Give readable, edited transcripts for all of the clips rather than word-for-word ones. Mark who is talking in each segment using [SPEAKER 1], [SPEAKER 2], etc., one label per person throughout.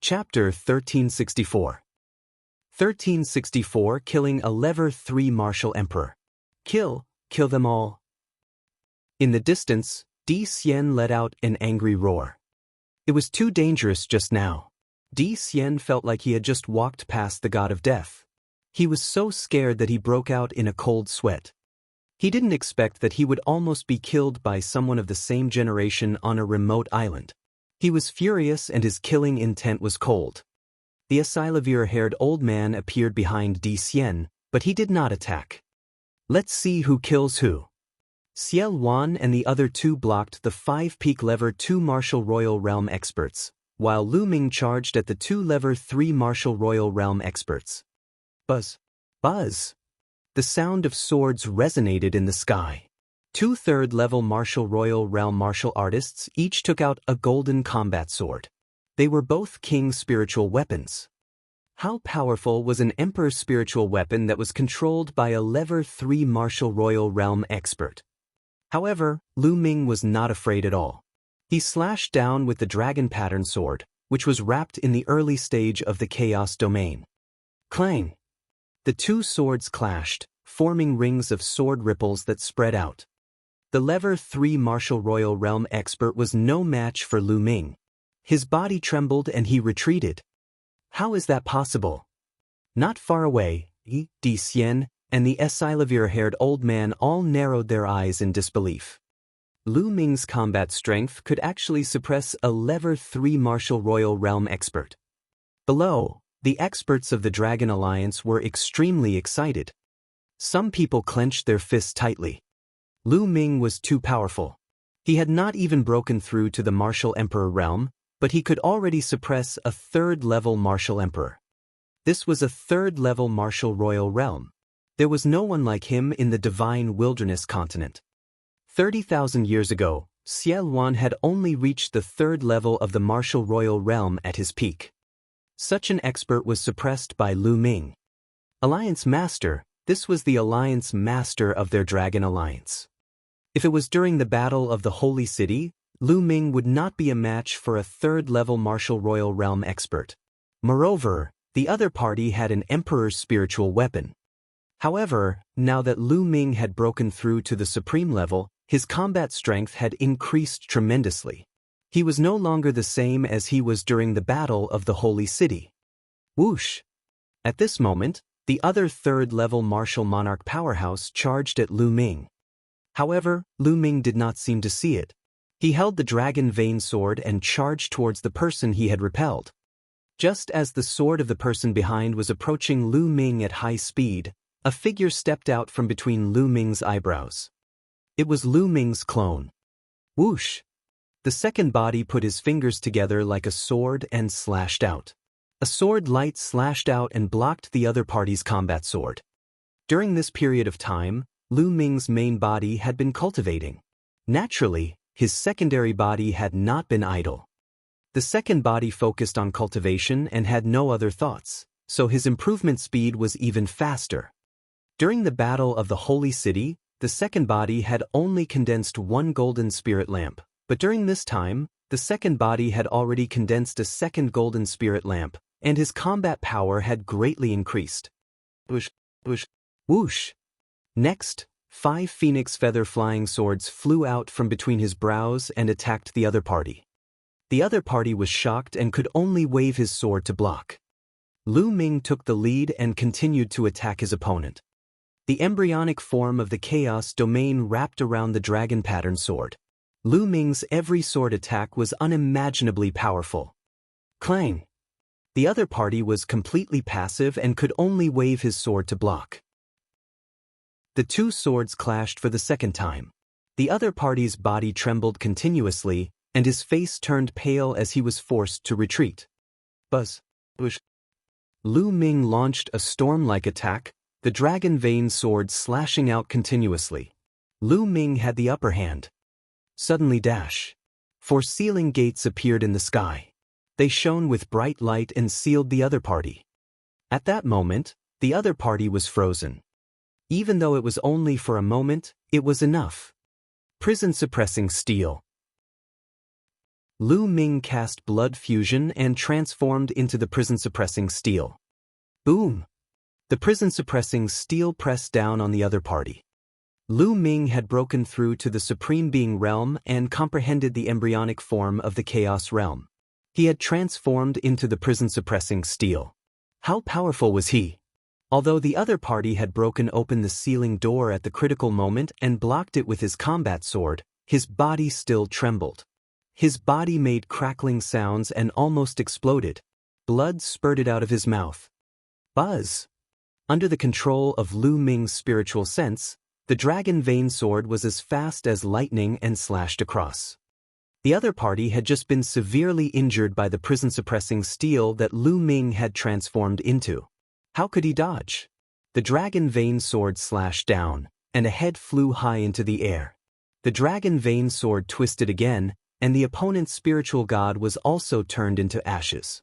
[SPEAKER 1] Chapter 1364. 1364 Killing a Level 3 Martial Emperor. Kill them all. In the distance, Di Xian let out an angry roar. It was too dangerous just now. Di Xian felt like he had just walked past the god of death. He was so scared that he broke out in a cold sweat. He didn't expect that he would almost be killed by someone of the same generation on a remote island. He was furious and his killing intent was cold. The Asilavir-haired old man appeared behind Di Xian, but he did not attack. Let's see who kills who. Xiel Wan and the other two blocked the 5-peak Level 2 Martial Royal Realm experts, while Lu Ming charged at the 2 Level 3 Martial Royal Realm experts. Buzz. Buzz. The sound of swords resonated in the sky. 2 3rd-level Martial Royal Realm martial artists each took out a golden combat sword. They were both king's spiritual weapons. How powerful was an emperor's spiritual weapon that was controlled by a Level 3 Martial Royal Realm expert? However, Lu Ming was not afraid at all. He slashed down with the dragon pattern sword, which was wrapped in the early stage of the chaos domain. Clang! The two swords clashed, forming rings of sword ripples that spread out. The Level 3 Martial Royal Realm expert was no match for Lu Ming. His body trembled and he retreated. How is that possible? Not far away, Di Xian and the Asilavir-haired old man all narrowed their eyes in disbelief. Lu Ming's combat strength could actually suppress a Level 3 Martial Royal Realm expert. Below, the experts of the Dragon Alliance were extremely excited. Some people clenched their fists tightly. Lu Ming was too powerful. He had not even broken through to the Martial Emperor realm, but he could already suppress a 3rd-level Martial Emperor. This was a 3rd-level Martial Royal Realm. There was no one like him in the Divine Wilderness continent. 30,000 years ago, Xiel Wan had only reached the 3rd level of the Martial Royal Realm at his peak. Such an expert was suppressed by Lu Ming. Alliance Master, this was the Alliance Master of their Dragon Alliance. If it was during the Battle of the Holy City, Lu Ming would not be a match for a 3rd-level Martial Royal Realm expert. Moreover, the other party had an Emperor's spiritual weapon. However, now that Lu Ming had broken through to the supreme level, his combat strength had increased tremendously. He was no longer the same as he was during the Battle of the Holy City. Whoosh! At this moment, the other 3rd-level Martial Monarch powerhouse charged at Lu Ming. However, Lu Ming did not seem to see it. He held the dragon vein sword and charged towards the person he had repelled. Just as the sword of the person behind was approaching Lu Ming at high speed, a figure stepped out from between Lu Ming's eyebrows. It was Lu Ming's clone. Whoosh! The second body put his fingers together like a sword and slashed out. A sword light slashed out and blocked the other party's combat sword. During this period of time, Lu Ming's main body had been cultivating. Naturally, his secondary body had not been idle. The second body focused on cultivation and had no other thoughts, so his improvement speed was even faster. During the Battle of the Holy City, the second body had only condensed 1 golden spirit lamp, but during this time, the second body had already condensed a 2nd golden spirit lamp, and his combat power had greatly increased. Whoosh, whoosh, whoosh. Next, 5 phoenix feather flying swords flew out from between his brows and attacked the other party. The other party was shocked and could only wave his sword to block. Lu Ming took the lead and continued to attack his opponent. The embryonic form of the chaos domain wrapped around the dragon pattern sword. Lu Ming's every sword attack was unimaginably powerful. Clang! The other party was completely passive and could only wave his sword to block. The two swords clashed for the second time. The other party's body trembled continuously, and his face turned pale as he was forced to retreat. Buzz. Whoosh. Lu Ming launched a storm-like attack, the dragon vein sword slashing out continuously. Lu Ming had the upper hand. Suddenly dash. 4 sealing gates appeared in the sky. They shone with bright light and sealed the other party. At that moment, the other party was frozen. Even though it was only for a moment, it was enough. Prison suppressing steel. Lu Ming cast blood fusion and transformed into the prison-suppressing steel. Boom! The prison-suppressing steel pressed down on the other party. Lu Ming had broken through to the Supreme Being realm and comprehended the embryonic form of the Chaos realm. He had transformed into the prison-suppressing steel. How powerful was he? Although the other party had broken open the ceiling door at the critical moment and blocked it with his combat sword, his body still trembled. His body made crackling sounds and almost exploded. Blood spurted out of his mouth. Buzz! Under the control of Lu Ming's spiritual sense, the dragon vein sword was as fast as lightning and slashed across. The other party had just been severely injured by the prison-suppressing steel that Lu Ming had transformed into. How could he dodge? The dragon vein sword slashed down, and a head flew high into the air. The dragon vein sword twisted again, and the opponent's spiritual god was also turned into ashes.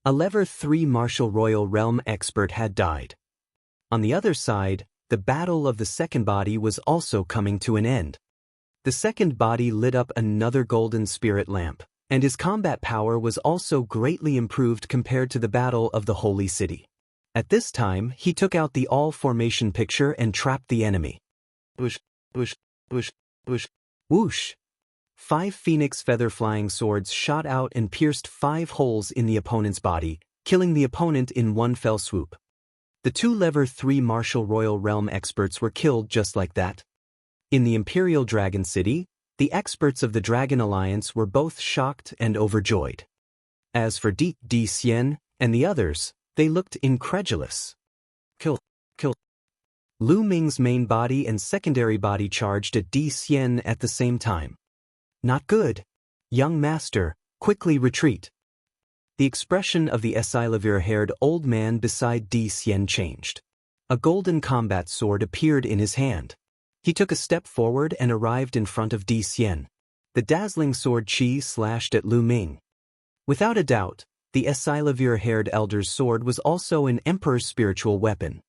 [SPEAKER 1] A Level 3 martial royal realm expert had died. On the other side, the battle of the second body was also coming to an end. The second body lit up another golden spirit lamp, and his combat power was also greatly improved compared to the battle of the holy city. At this time, he took out the all-formation picture and trapped the enemy. Whoosh, whoosh, whoosh, whoosh, whoosh. 5 phoenix feather flying swords shot out and pierced 5 holes in the opponent's body, killing the opponent in one fell swoop. The 2 Level 3 martial royal realm experts were killed just like that. In the Imperial Dragon City, the experts of the Dragon Alliance were both shocked and overjoyed. As for Di Xian and the others, they looked incredulous. Kill. Lu Ming's main body and secondary body charged at Di Xian at the same time. Not good. Young master, quickly retreat. The expression of the Esilavir-haired old man beside Di Xian changed. A golden combat sword appeared in his hand. He took a step forward and arrived in front of Di Xian. The dazzling sword Qi slashed at Lu Ming. Without a doubt, the Esilavir-haired elder's sword was also an emperor's spiritual weapon.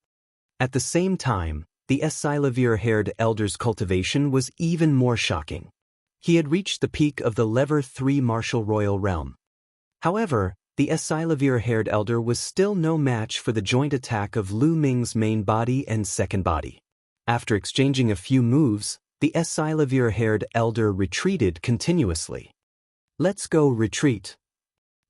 [SPEAKER 1] At the same time, the Esilavir-haired elder's cultivation was even more shocking. He had reached the peak of the Level 3 martial royal realm. However, the Esilavir-haired elder was still no match for the joint attack of Lu Ming's main body and second body. After exchanging a few moves, the Esilavir-haired elder retreated continuously. Let's go retreat.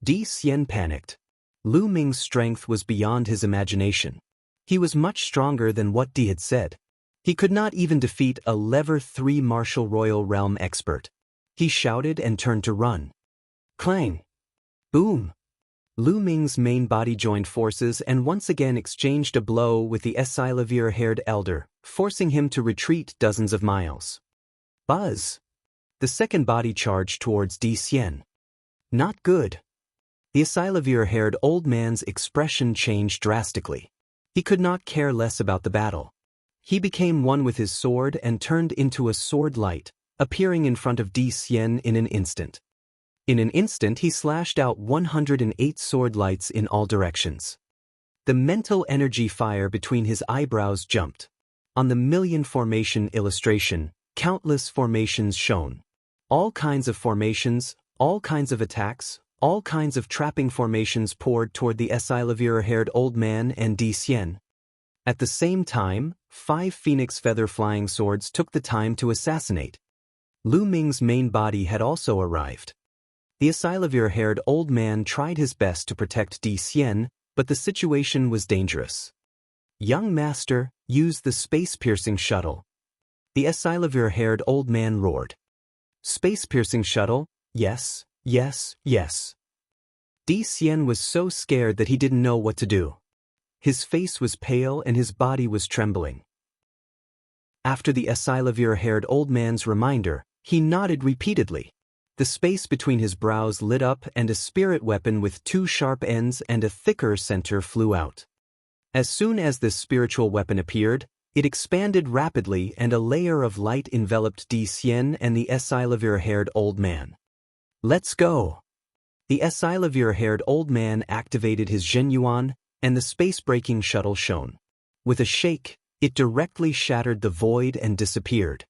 [SPEAKER 1] Di Xian panicked. Lu Ming's strength was beyond his imagination. He was much stronger than what Di had said. He could not even defeat a Level 3 martial royal realm expert. He shouted and turned to run. Clang! Boom! Lu Ming's main body joined forces and once again exchanged a blow with the Esilavir-haired elder, forcing him to retreat dozens of miles. Buzz! The second body charged towards Di Xian. Not good. The Esilavir-haired old man's expression changed drastically. He could not care less about the battle. He became one with his sword and turned into a sword light, appearing in front of Di Xian in an instant. In an instant he slashed out 108 sword lights in all directions. The mental energy fire between his eyebrows jumped. On the million formation illustration, countless formations shone. All kinds of formations, all kinds of attacks, all kinds of trapping formations poured toward the Esilavir-haired old man and Di Xian. At the same time, 5 phoenix feather flying swords took the time to assassinate. Lu Ming's main body had also arrived. The Esilavir-haired old man tried his best to protect Di Xian, but the situation was dangerous. Young master, use the space-piercing shuttle. The Esilavir-haired old man roared. Space-piercing shuttle? Yes, yes, yes. Di Xian was so scared that he didn't know what to do. His face was pale and his body was trembling. After the Esilavir-haired old man's reminder, he nodded repeatedly. The space between his brows lit up and a spirit weapon with 2 sharp ends and a thicker center flew out. As soon as this spiritual weapon appeared, it expanded rapidly and a layer of light enveloped Di Xian and the Esilavir-haired old man. Let's go! The Esilavir-haired old man activated his Zhenyuan, and the space-breaking shuttle shone. With a shake, it directly shattered the void and disappeared.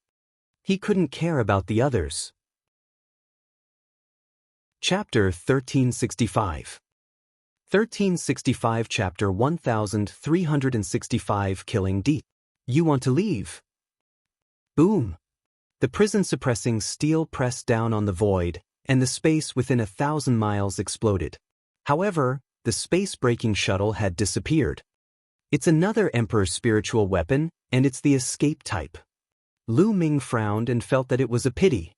[SPEAKER 1] He couldn't care about the others. Chapter 1365. 1365 Chapter 1365 Killing D. You want to leave? Boom! The prison-suppressing steel pressed down on the void, and the space within 1,000 miles exploded. However, the space-breaking shuttle had disappeared. It's another Emperor's spiritual weapon, and it's the escape type. Lu Ming frowned and felt that it was a pity.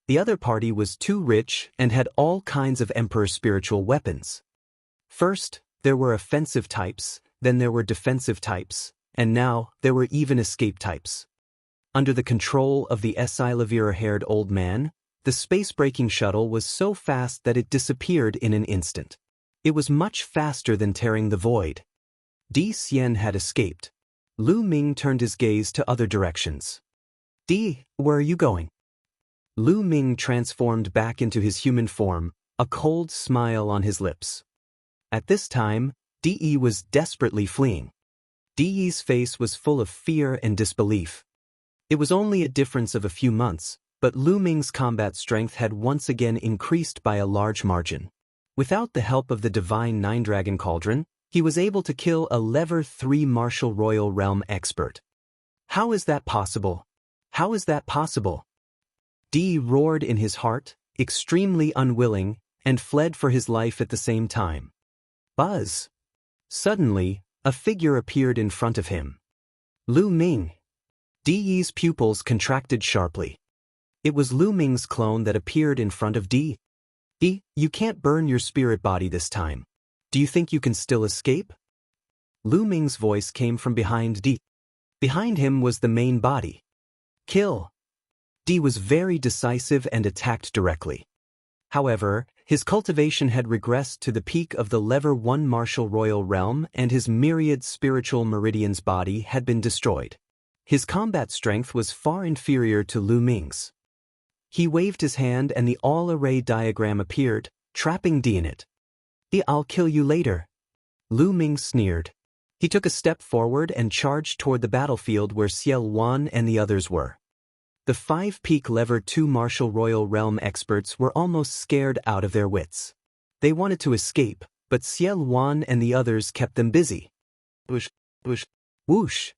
[SPEAKER 1] The other party was too rich and had all kinds of Emperor's spiritual weapons. First, there were offensive types, then there were defensive types, and now there were even escape types. Under the control of the Esilavira-haired old man, the space-breaking shuttle was so fast that it disappeared in an instant. It was much faster than tearing the void. Di Xian had escaped. Lu Ming turned his gaze to other directions. Di, where are you going? Lu Ming transformed back into his human form, a cold smile on his lips. At this time, Di was desperately fleeing. Di's face was full of fear and disbelief. It was only a difference of a few months, but Lu Ming's combat strength had once again increased by a large margin. Without the help of the divine Nine-Dragon Cauldron, he was able to kill a Level 3 Martial Royal Realm expert. How is that possible? How is that possible? Di roared in his heart, extremely unwilling, and fled for his life at the same time. Buzz! Suddenly, a figure appeared in front of him. Lu Ming! Di's pupils contracted sharply. It was Lu Ming's clone that appeared in front of Di. Di, you can't burn your spirit body this time. Do you think you can still escape? Lu Ming's voice came from behind Di. Behind him was the main body. Kill! Di was very decisive and attacked directly. However, his cultivation had regressed to the peak of the Level 1 Martial Royal Realm and his myriad spiritual meridian's body had been destroyed. His combat strength was far inferior to Lu Ming's. He waved his hand and the all-array diagram appeared, trapping Di in it. Di, I'll kill you later. Lu Ming sneered. He took a step forward and charged toward the battlefield where Xiel Wan and the others were. The 5-peak Level 2 Martial Royal Realm experts were almost scared out of their wits. They wanted to escape, but Xiel Wan and the others kept them busy. Whoosh, whoosh, whoosh.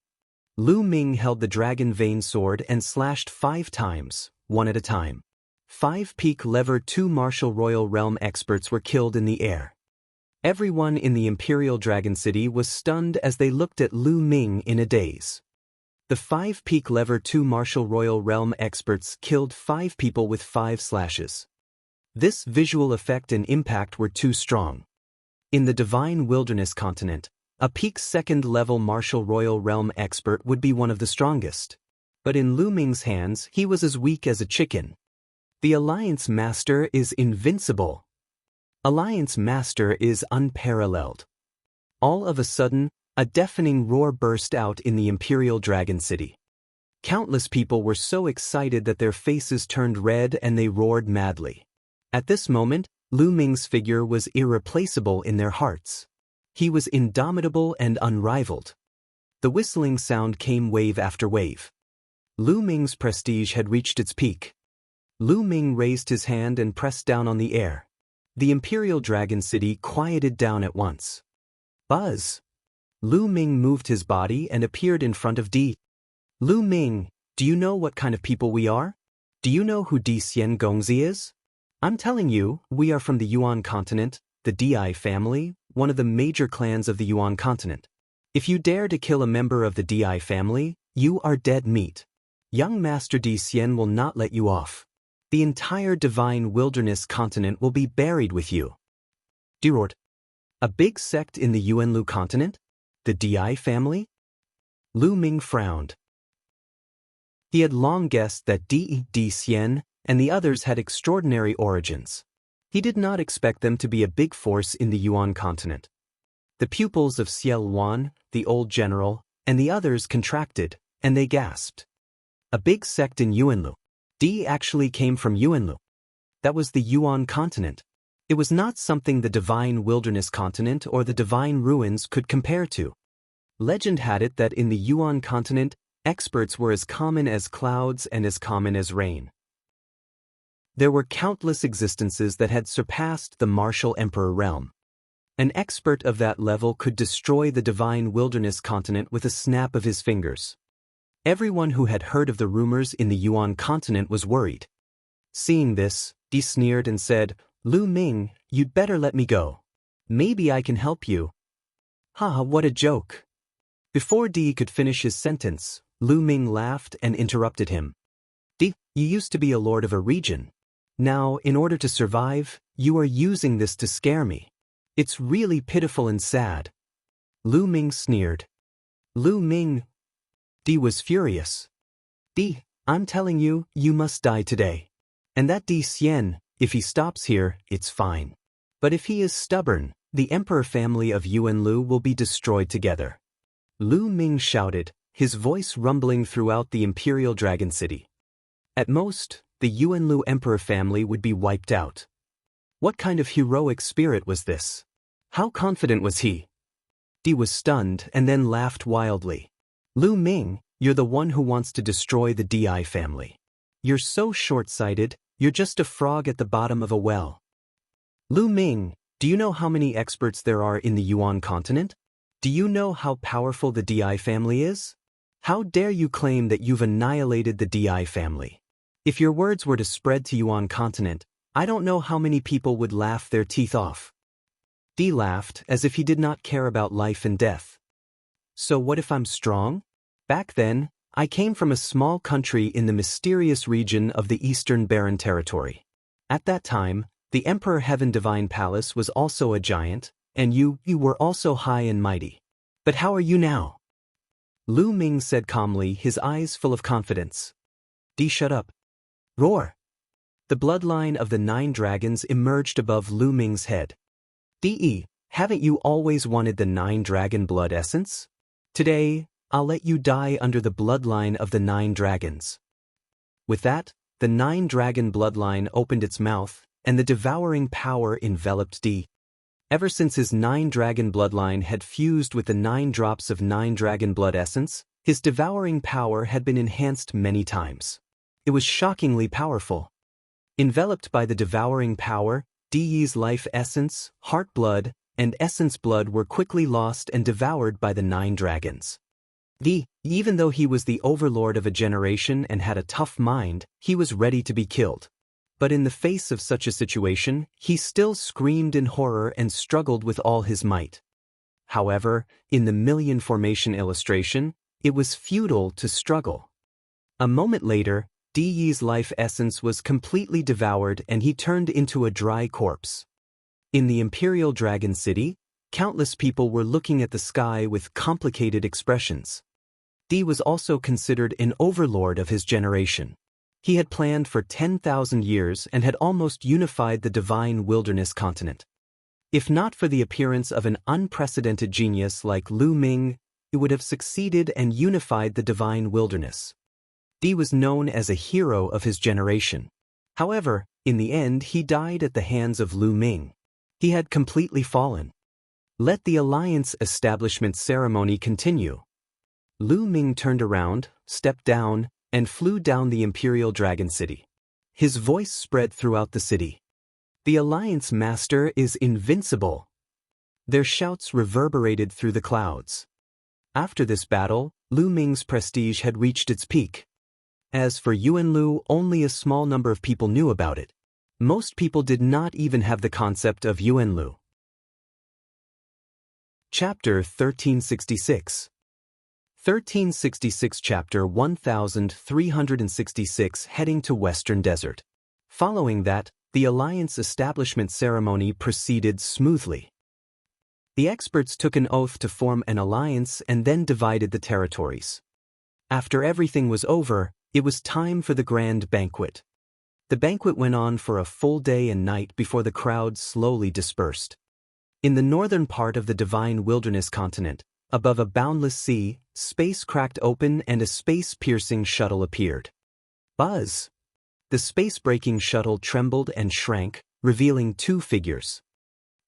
[SPEAKER 1] Lu Ming held the dragon vein sword and slashed 5 times, one at a time. 5-peak Level 2 Martial Royal Realm experts were killed in the air. Everyone in the Imperial Dragon City was stunned as they looked at Lu Ming in a daze. The 5-peak Level 2 Martial Royal Realm experts killed 5 people with 5 slashes. This visual effect and impact were too strong. In the Divine Wilderness continent, a peak 2nd level Martial Royal Realm expert would be one of the strongest. But in Lu Ming's hands, he was as weak as a chicken. The Alliance Master is invincible. Alliance Master is unparalleled. All of a sudden, a deafening roar burst out in the Imperial Dragon City. Countless people were so excited that their faces turned red and they roared madly. At this moment, Lu Ming's figure was irreplaceable in their hearts. He was indomitable and unrivaled. The whistling sound came wave after wave. Lu Ming's prestige had reached its peak. Lu Ming raised his hand and pressed down on the air. The Imperial Dragon City quieted down at once. Buzz! Lu Ming moved his body and appeared in front of Di. Lu Ming, do you know what kind of people we are? Do you know who Di Xian Gongzi is? I'm telling you, we are from the Yuan continent, the Di family, one of the major clans of the Yuan continent. If you dare to kill a member of the Di family, you are dead meat. Young Master Di Xian will not let you off. The entire Divine Wilderness continent will be buried with you. Di roared. A big sect in the Yuanlu continent? The Di family? Lu Ming frowned. He had long guessed that Di Xian and the others had extraordinary origins. He did not expect them to be a big force in the Yuan continent. The pupils of Xiel Wan, the old general, and the others contracted, and they gasped. A big sect in Yuanlu. Di actually came from Yuanlu. That was the Yuan continent. It was not something the Divine Wilderness continent or the Divine Ruins could compare to. Legend had it that in the Yuan continent, experts were as common as clouds and as common as rain. There were countless existences that had surpassed the martial emperor realm. An expert of that level could destroy the divine wilderness continent with a snap of his fingers. Everyone who had heard of the rumors in the Yuan continent was worried. Seeing this, Di sneered and said, "Lu Ming, you'd better let me go. Maybe I can help you." Haha, what a joke. Before Di could finish his sentence, Lu Ming laughed and interrupted him. "Di, you used to be a lord of a region. Now, in order to survive, you are using this to scare me. It's really pitiful and sad." Lu Ming sneered. "Lu Ming." Di was furious. "Di, I'm telling you, you must die today. And that Di Xian, if he stops here, it's fine. But if he is stubborn, the emperor family of Yuan Lu will be destroyed together." Lu Ming shouted, his voice rumbling throughout the Imperial Dragon City. At most, the Yuan Lu emperor family would be wiped out. What kind of heroic spirit was this? How confident was he? Di was stunned and then laughed wildly. "Lu Ming, you're the one who wants to destroy the Di family. You're so short-sighted, you're just a frog at the bottom of a well." "Lu Ming, do you know how many experts there are in the Yuan continent? Do you know how powerful the Di family is? How dare you claim that you've annihilated the Di family? If your words were to spread to Yuan continent, I don't know how many people would laugh their teeth off." Di laughed as if he did not care about life and death. "So what if I'm strong? Back then, I came from a small country in the mysterious region of the Eastern Barren Territory. At that time, the Emperor Heaven Divine Palace was also a giant, and you were also high and mighty. But how are you now?" Lu Ming said calmly, his eyes full of confidence. "Di, shut up." Roar! The bloodline of the 9 dragons emerged above Lu Ming's head. "Di, haven't you always wanted the 9 dragon blood essence? Today, I'll let you die under the bloodline of the 9 dragons." With that, the 9 dragon bloodline opened its mouth, and the devouring power enveloped Di. Ever since his 9 dragon bloodline had fused with the 9 drops of 9 dragon blood essence, his devouring power had been enhanced many times. It was shockingly powerful. Enveloped by the devouring power, Di's life essence, heart blood, and essence blood were quickly lost and devoured by the 9 dragons. Di, even though he was the overlord of a generation and had a tough mind, he was ready to be killed. But in the face of such a situation, he still screamed in horror and struggled with all his might. However, in the million formation illustration, it was futile to struggle. A moment later, Di's life essence was completely devoured and he turned into a dry corpse. In the Imperial Dragon City, countless people were looking at the sky with complicated expressions. Di was also considered an overlord of his generation. He had planned for 10,000 years and had almost unified the divine wilderness continent. If not for the appearance of an unprecedented genius like Lu Ming, it would have succeeded and unified the divine wilderness. Di was known as a hero of his generation. However, in the end he died at the hands of Lu Ming. He had completely fallen. Let the alliance establishment ceremony continue. Lu Ming turned around, stepped down, and flew down the Imperial Dragon City. His voice spread throughout the city. "The Alliance Master is invincible." Their shouts reverberated through the clouds. After this battle, Lu Ming's prestige had reached its peak. As for Yuan Lu, only a small number of people knew about it. Most people did not even have the concept of Yuan Lu. Chapter 1366. 1366 Chapter 1366 Heading to Western Desert. Following that, the alliance establishment ceremony proceeded smoothly. The experts took an oath to form an alliance and then divided the territories. After everything was over, it was time for the grand banquet. The banquet went on for a full day and night before the crowd slowly dispersed. In the northern part of the divine wilderness continent, above a boundless sea, space cracked open and a space-piercing shuttle appeared. Buzz! The space-breaking shuttle trembled and shrank, revealing 2 figures.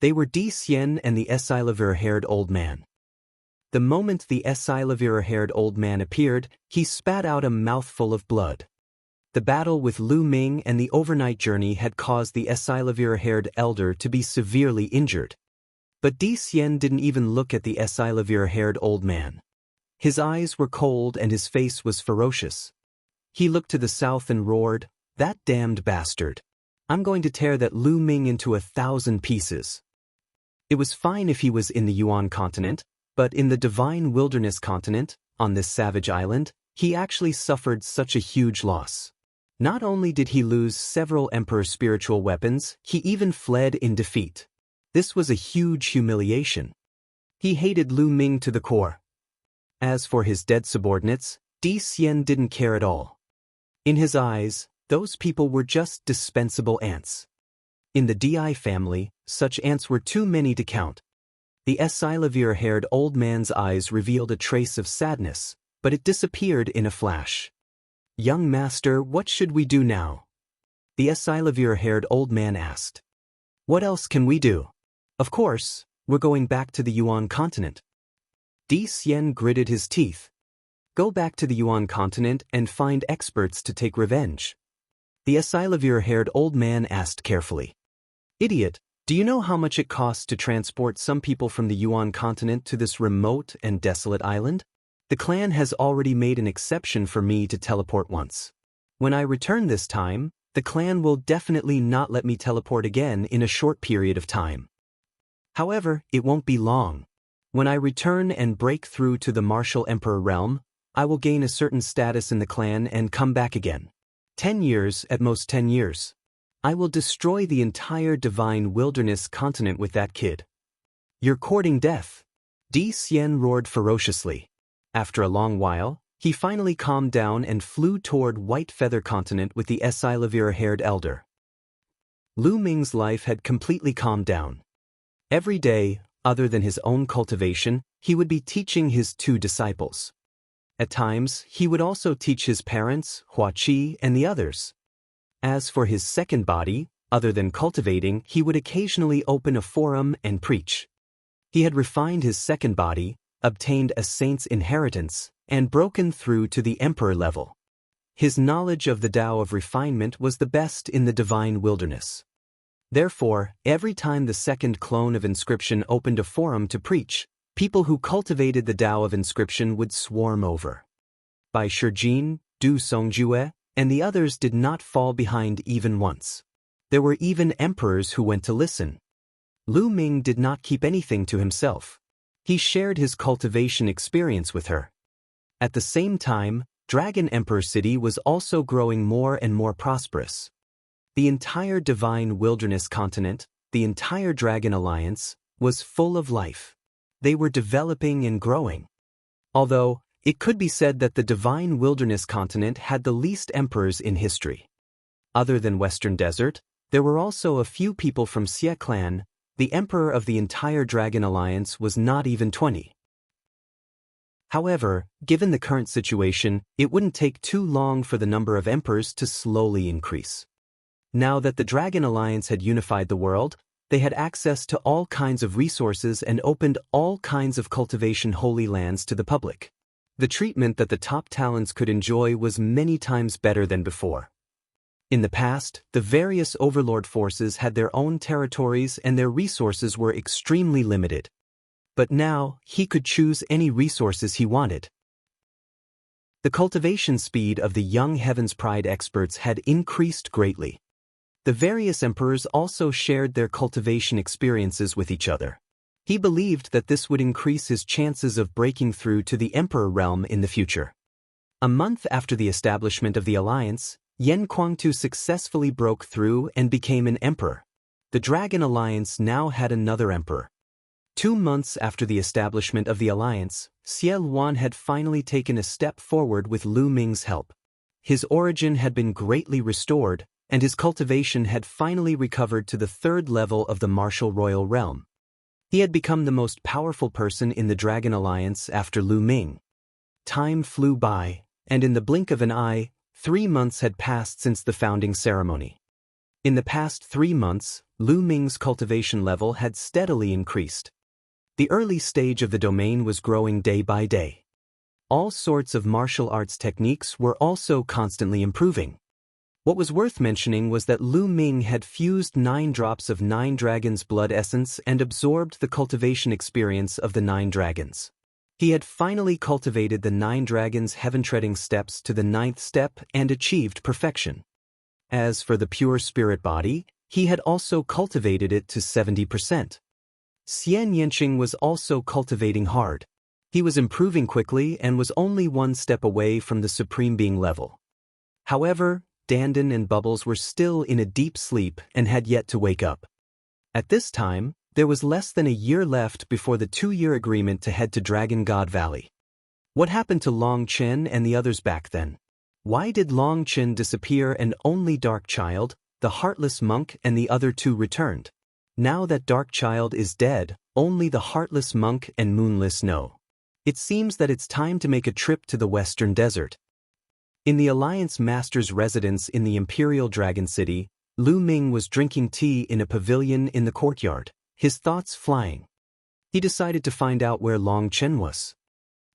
[SPEAKER 1] They were Di Xian and the Esilavir-haired old man. The moment the Esilavir-haired old man appeared, he spat out a mouthful of blood. The battle with Lu Ming and the overnight journey had caused the Esilavir-haired elder to be severely injured. But Di Xian didn't even look at the Esilavir-haired old man. His eyes were cold and his face was ferocious. He looked to the south and roared, "That damned bastard. I'm going to tear that Lu Ming into 1,000 pieces." It was fine if he was in the Yuan continent, but in the Divine Wilderness continent, on this savage island, he actually suffered such a huge loss. Not only did he lose several Emperor's spiritual weapons, he even fled in defeat. This was a huge humiliation. He hated Lu Ming to the core. As for his dead subordinates, Di Xian didn't care at all. In his eyes, those people were just dispensable ants. In the Di family, such ants were too many to count. The Esilavir-haired old man's eyes revealed a trace of sadness, but it disappeared in a flash. "Young master, what should we do now?" the Esilavir-haired old man asked. "What else can we do? Of course, we're going back to the Yuan continent." Di Xian gritted his teeth. "Go back to the Yuan continent and find experts to take revenge?" the Esilavir-haired old man asked carefully. "Idiot, do you know how much it costs to transport some people from the Yuan continent to this remote and desolate island? The clan has already made an exception for me to teleport once. When I return this time, the clan will definitely not let me teleport again in a short period of time. However, it won't be long. When I return and break through to the Martial Emperor realm, I will gain a certain status in the clan and come back again. 10 years, at most 10 years. I will destroy the entire Divine Wilderness continent with that kid. You're courting death." Di Xian roared ferociously. After a long while, he finally calmed down and flew toward White Feather Continent with the Esilavir-haired elder. Lu Ming's life had completely calmed down. Every day, other than his own cultivation, he would be teaching his 2 disciples. At times, he would also teach his parents, Huaqi, and the others. As for his second body, other than cultivating, he would occasionally open a forum and preach. He had refined his second body, obtained a saint's inheritance, and broken through to the emperor level. His knowledge of the Tao of refinement was the best in the Divine Wilderness. Therefore, every time the second clone of inscription opened a forum to preach, people who cultivated the Tao of inscription would swarm over. Bai Shijin, Du Songjue, and the others did not fall behind even once. There were even emperors who went to listen. Lu Ming did not keep anything to himself. He shared his cultivation experience with her. At the same time, Dragon Emperor City was also growing more and more prosperous. The entire Divine Wilderness continent, the entire Dragon Alliance, was full of life. They were developing and growing. Although, it could be said that the Divine Wilderness continent had the least emperors in history. Other than Western Desert, there were also a few people from Xie clan. The emperor of the entire Dragon Alliance was not even 20. However, given the current situation, it wouldn't take too long for the number of emperors to slowly increase. Now that the Dragon Alliance had unified the world, they had access to all kinds of resources and opened all kinds of cultivation holy lands to the public. The treatment that the top talents could enjoy was many times better than before. In the past, the various overlord forces had their own territories and their resources were extremely limited. But now, he could choose any resources he wanted. The cultivation speed of the young Heaven's Pride experts had increased greatly. The various emperors also shared their cultivation experiences with each other. He believed that this would increase his chances of breaking through to the Emperor realm in the future. A month after the establishment of the alliance, Yan Kuangtu successfully broke through and became an emperor. The Dragon Alliance now had another emperor. 2 months after the establishment of the alliance, Xie Luan had finally taken a step forward with Lu Ming's help. His origin had been greatly restored, and his cultivation had finally recovered to the 3rd level of the martial royal realm. He had become the most powerful person in the Dragon Alliance after Lu Ming. Time flew by, and in the blink of an eye, 3 months had passed since the founding ceremony. In the past 3 months, Lu Ming's cultivation level had steadily increased. The early stage of the domain was growing day by day. All sorts of martial arts techniques were also constantly improving. What was worth mentioning was that Lu Ming had fused 9 drops of 9 dragons' blood essence and absorbed the cultivation experience of the 9 dragons. He had finally cultivated the 9 dragons' heaven-treading steps to the 9th step and achieved perfection. As for the pure spirit body, he had also cultivated it to 70%. Xian Yanqing was also cultivating hard. He was improving quickly and was only 1 step away from the Supreme Being level. However, Dandan and Bubbles were still in a deep sleep and had yet to wake up. At this time, there was less than a year left before the 2-year agreement to head to Dragon God Valley. What happened to Long Chen and the others back then? Why did Long Chen disappear and only Dark Child, the Heartless Monk, and the other 2 returned? Now that Dark Child is dead, only the Heartless Monk and Moonless know. It seems that it's time to make a trip to the Western Desert. In the Alliance Master's residence in the Imperial Dragon City, Lu Ming was drinking tea in a pavilion in the courtyard, his thoughts flying. He decided to find out where Long Chen was.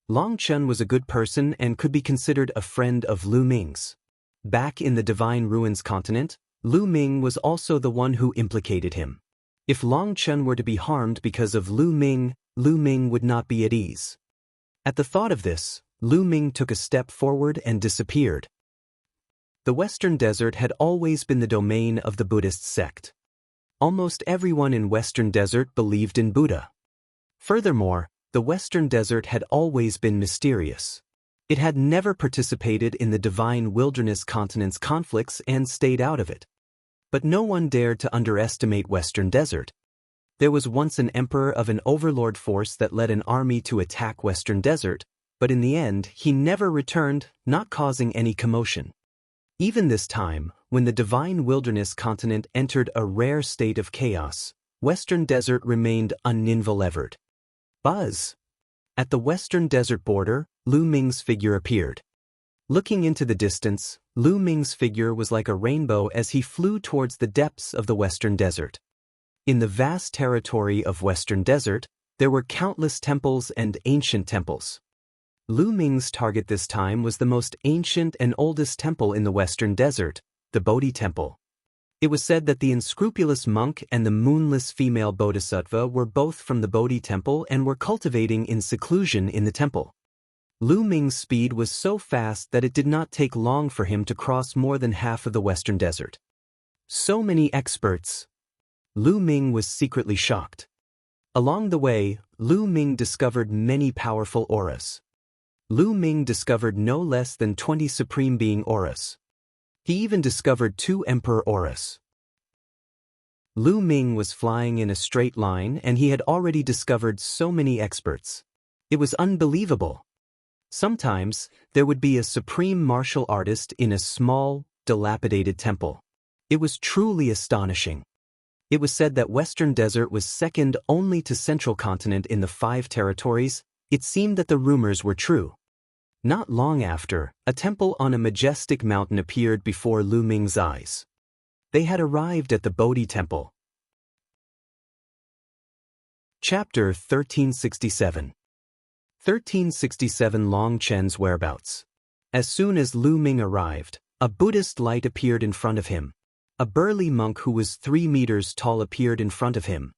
[SPEAKER 1] Long Chen was a good person and could be considered a friend of Lu Ming's. Back in the Divine Ruins continent, Lu Ming was also the one who implicated him. If Long Chen were to be harmed because of Lu Ming would not be at ease. At the thought of this, Lu Ming took a step forward and disappeared. The Western Desert had always been the domain of the Buddhist sect. Almost everyone in Western Desert believed in Buddha. Furthermore, the Western Desert had always been mysterious. It had never participated in the Divine Wilderness continent's conflicts and stayed out of it. But no one dared to underestimate Western Desert. There was once an emperor of an overlord force that led an army to attack Western Desert, but in the end he never returned, not causing any commotion. Even this time, when the Divine Wilderness continent entered a rare state of chaos, Western Desert remained uninvolved. Buzz! At the Western Desert border, Lu Ming's figure appeared. Looking into the distance, Lu Ming's figure was like a rainbow as he flew towards the depths of the Western Desert. In the vast territory of Western Desert, there were countless temples and ancient temples. Lu Ming's target this time was the most ancient and oldest temple in the Western Desert, the Bodhi Temple. It was said that the unscrupulous monk and the moonless female bodhisattva were both from the Bodhi Temple and were cultivating in seclusion in the temple. Lu Ming's speed was so fast that it did not take long for him to cross more than half of the Western Desert. So many experts! Lu Ming was secretly shocked. Along the way, Lu Ming discovered many powerful auras. Lu Ming discovered no less than 20 Supreme Being auras. He even discovered 2 Emperor auras. Lu Ming was flying in a straight line and he had already discovered so many experts. It was unbelievable. Sometimes, there would be a supreme martial artist in a small, dilapidated temple. It was truly astonishing. It was said that Western Desert was second only to Central Continent in the 5 territories. It seemed that the rumors were true. Not long after, a temple on a majestic mountain appeared before Lu Ming's eyes. They had arrived at the Bodhi Temple. Chapter 1367. 1367 Long Chen's whereabouts. As soon as Lu Ming arrived, a Buddhist light appeared in front of him. A burly monk who was 3 meters tall appeared in front of him.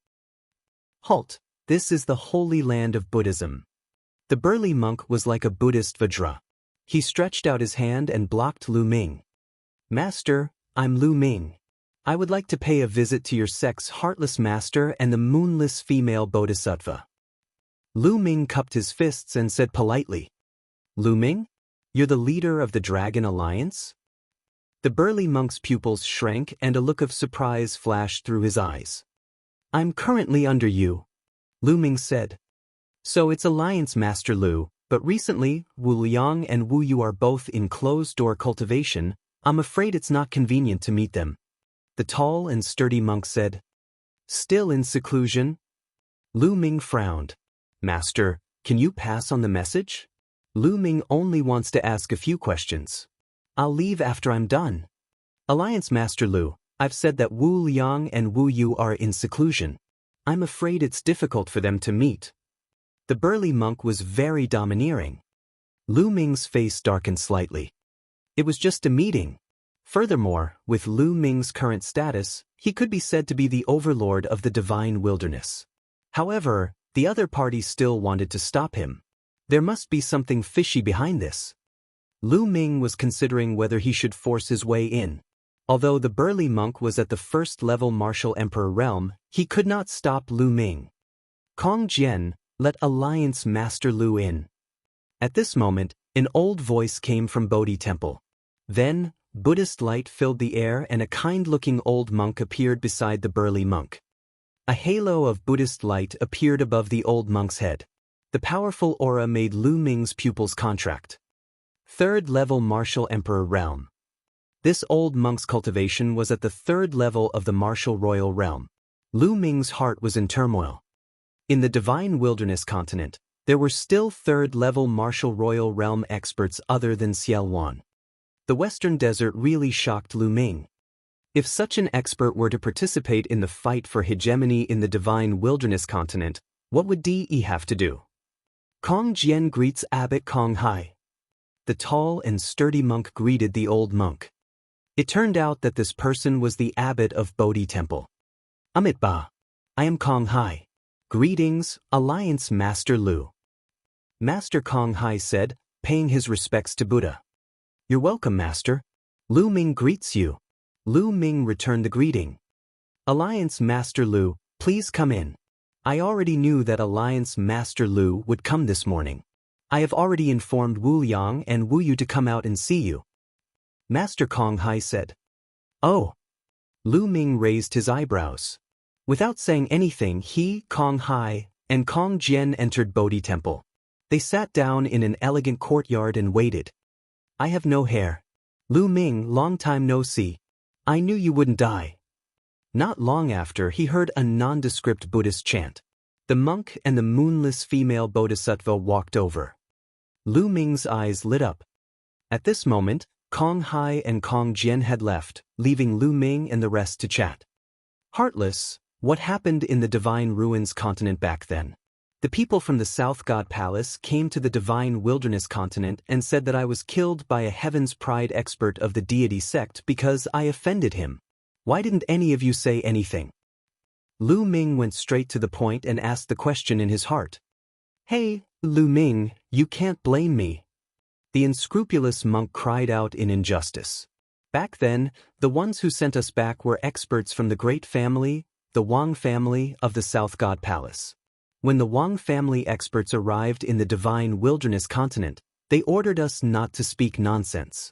[SPEAKER 1] Halt! This is the holy land of Buddhism. The burly monk was like a Buddhist Vajra. He stretched out his hand and blocked Lu Ming. Master, I'm Lu Ming. I would like to pay a visit to your sect's heartless master and the moonless female bodhisattva. Lu Ming cupped his fists and said politely, Lu Ming? You're the leader of the Dragon Alliance? The burly monk's pupils shrank and a look of surprise flashed through his eyes. I'm currently under you, Lu Ming said. So it's Alliance Master Lu, but recently, Wu Liang and Wu Yu are both in closed-door cultivation. I'm afraid it's not convenient to meet them. The tall and sturdy monk said. Still in seclusion? Lu Ming frowned. Master, can you pass on the message? Lu Ming only wants to ask a few questions. I'll leave after I'm done. Alliance Master Lu, I've said that Wu Liang and Wu Yu are in seclusion. I'm afraid it's difficult for them to meet. The burly monk was very domineering. Lu Ming's face darkened slightly. It was just a meeting. Furthermore, with Lu Ming's current status, he could be said to be the overlord of the divine wilderness. However, the other party still wanted to stop him. There must be something fishy behind this. Lu Ming was considering whether he should force his way in. Although the burly monk was at the first-level martial emperor realm, he could not stop Lu Ming. Kong Jian, let Alliance Master Lu in. At this moment, an old voice came from Bodhi Temple. Then, Buddhist light filled the air and a kind-looking old monk appeared beside the burly monk. A halo of Buddhist light appeared above the old monk's head. The powerful aura made Lu Ming's pupils contract. Third-level martial emperor realm. This old monk's cultivation was at the third level of the martial royal realm. Lu Ming's heart was in turmoil. In the divine wilderness continent, there were still third-level martial royal realm experts other than Xiao Wan. The western desert really shocked Lu Ming. If such an expert were to participate in the fight for hegemony in the divine wilderness continent, what would DE have to do? Kong Jian greets Abbot Kong Hai. The tall and sturdy monk greeted the old monk. It turned out that this person was the abbot of Bodhi Temple. Amit Ba. I am Kong Hai. Greetings, Alliance Master Lu. Master Kong Hai said, paying his respects to Buddha. You're welcome, Master. Lu Ming greets you. Lu Ming returned the greeting. Alliance Master Lu, please come in. I already knew that Alliance Master Lu would come this morning. I have already informed Wu Yang and Wu Yu to come out and see you. Master Kong Hai said. Oh. Lu Ming raised his eyebrows. Without saying anything, he, Kong Hai, and Kong Jian entered Bodhi Temple. They sat down in an elegant courtyard and waited. I have no hair. Lu Ming, long time no see. I knew you wouldn't die. Not long after, he heard a nondescript Buddhist chant. The monk and the moonless female bodhisattva walked over. Lu Ming's eyes lit up. At this moment, Kong Hai and Kong Jian had left, leaving Lu Ming and the rest to chat. Heartless, what happened in the Divine Ruins continent back then? The people from the South God Palace came to the Divine Wilderness continent and said that I was killed by a Heaven's Pride expert of the deity sect because I offended him. Why didn't any of you say anything? Lu Ming went straight to the point and asked the question in his heart. Hey, Lu Ming, you can't blame me. The unscrupulous monk cried out in injustice. Back then, the ones who sent us back were experts from the great family, the Wang family of the South God Palace. When the Wang family experts arrived in the Divine Wilderness continent, they ordered us not to speak nonsense.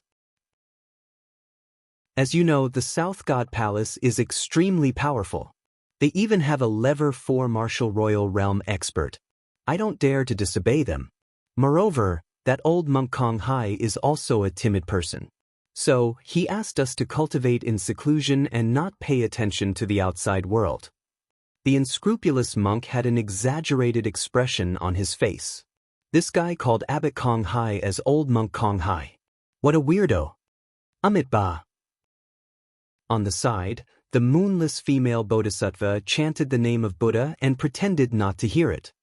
[SPEAKER 1] As you know, the South God Palace is extremely powerful. They even have a level 4 martial royal realm expert. I don't dare to disobey them. Moreover, that old monk Kong Hai is also a timid person. So, he asked us to cultivate in seclusion and not pay attention to the outside world. The unscrupulous monk had an exaggerated expression on his face. This guy called Abbot Kong Hai as Old Monk Kong Hai. What a weirdo. Amit Ba. On the side, the moonless female bodhisattva chanted the name of Buddha and pretended not to hear it.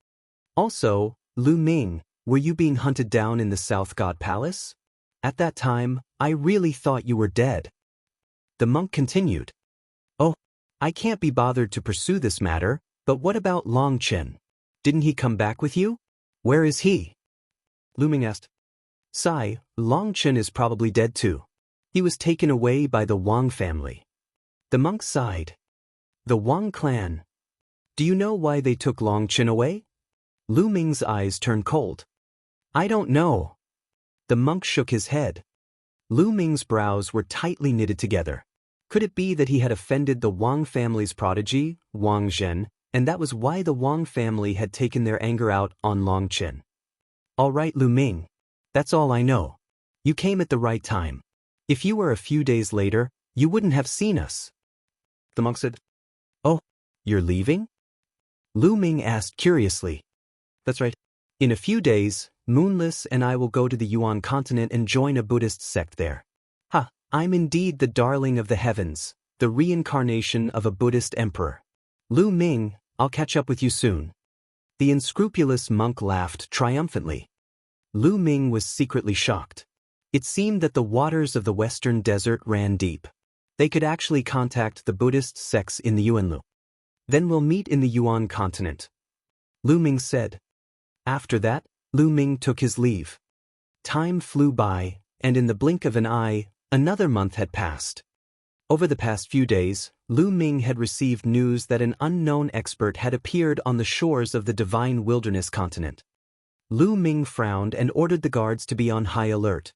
[SPEAKER 1] Also, Lu Ming, were you being hunted down in the South God Palace? At that time, I really thought you were dead. The monk continued. Oh, I can't be bothered to pursue this matter, but what about Long Chen? Didn't he come back with you? Where is he? Lu Ming asked. Sigh, Long Chen is probably dead too. He was taken away by the Wang family. The monk sighed. The Wang clan. Do you know why they took Long Chen away? Lu Ming's eyes turned cold. I don't know. The monk shook his head. Lu Ming's brows were tightly knitted together. Could it be that he had offended the Wang family's prodigy, Wang Zhen, and that was why the Wang family had taken their anger out on Long Chen? All right, Lu Ming. That's all I know. You came at the right time. If you were a few days later, you wouldn't have seen us. The monk said. Oh, you're leaving? Lu Ming asked curiously. That's right. In a few days, Moonless and I will go to the Yuan continent and join a Buddhist sect there. Ha, I'm indeed the darling of the heavens, the reincarnation of a Buddhist emperor. Lu Ming, I'll catch up with you soon. The unscrupulous monk laughed triumphantly. Lu Ming was secretly shocked. It seemed that the waters of the western desert ran deep. They could actually contact the Buddhist sects in the Yuanlu. Then we'll meet in the Yuan continent, Lu Ming said. After that, Lu Ming took his leave. Time flew by, and in the blink of an eye, another month had passed. Over the past few days, Lu Ming had received news that an unknown expert had appeared on the shores of the Divine Wilderness continent. Lu Ming frowned and ordered the guards to be on high alert.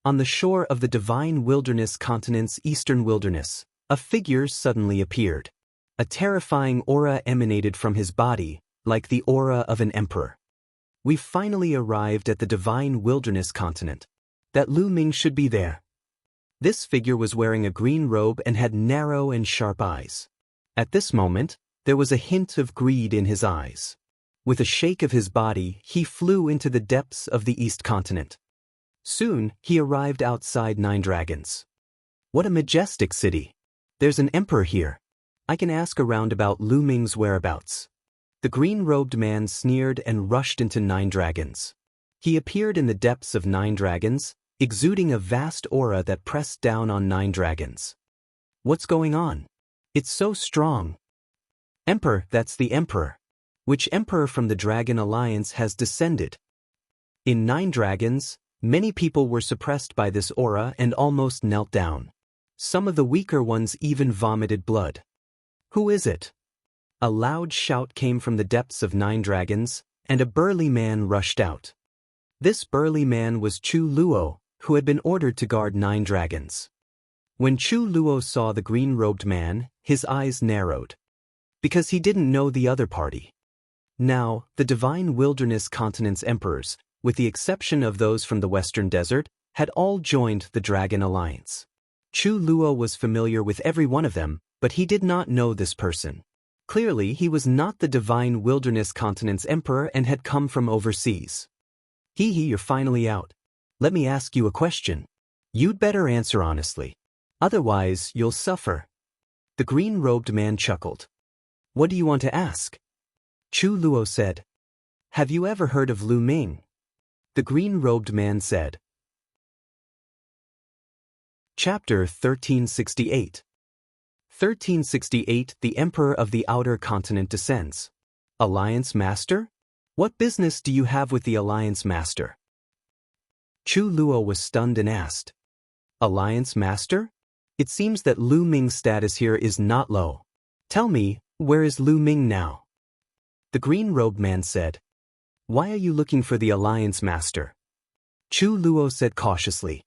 [SPEAKER 1] On the shore of the Divine Wilderness continent's eastern wilderness, a figure suddenly appeared. A terrifying aura emanated from his body, like the aura of an emperor. We've finally arrived at the Divine Wilderness continent. That Lu Ming should be there. This figure was wearing a green robe and had narrow and sharp eyes. At this moment, there was a hint of greed in his eyes. With a shake of his body, he flew into the depths of the East continent. Soon, he arrived outside Nine Dragons. What a majestic city. There's an emperor here. I can ask around about Lu Ming's whereabouts. The green-robed man sneered and rushed into Nine Dragons. He appeared in the depths of Nine Dragons, exuding a vast aura that pressed down on Nine Dragons. What's going on? It's so strong. Emperor, that's the emperor. Which emperor from the Dragon Alliance has descended? In Nine Dragons, many people were suppressed by this aura and almost knelt down. Some of the weaker ones even vomited blood. Who is it? A loud shout came from the depths of Nine Dragons, and a burly man rushed out. This burly man was Chu Luo, who had been ordered to guard Nine Dragons. When Chu Luo saw the green-robed man, his eyes narrowed. Because he didn't know the other party. Now, the Divine Wilderness continent's emperors, with the exception of those from the Western Desert, had all joined the Dragon Alliance. Chu Luo was familiar with every one of them, but he did not know this person. Clearly, he was not the Divine Wilderness continent's emperor and had come from overseas. You're finally out. Let me ask you a question. You'd better answer honestly. Otherwise, you'll suffer. The green-robed man chuckled. What do you want to ask? Chu Luo said. Have you ever heard of Lu Ming? The green-robed man said. Chapter 1368. 1368 The Emperor of the Outer Continent descends. Alliance Master? What business do you have with the Alliance Master? Chu Luo was stunned and asked. Alliance Master? It seems that Lu Ming's status here is not low. Tell me, where is Lu Ming now? The green-robed man said. Why are you looking for the Alliance Master? Chu Luo said cautiously.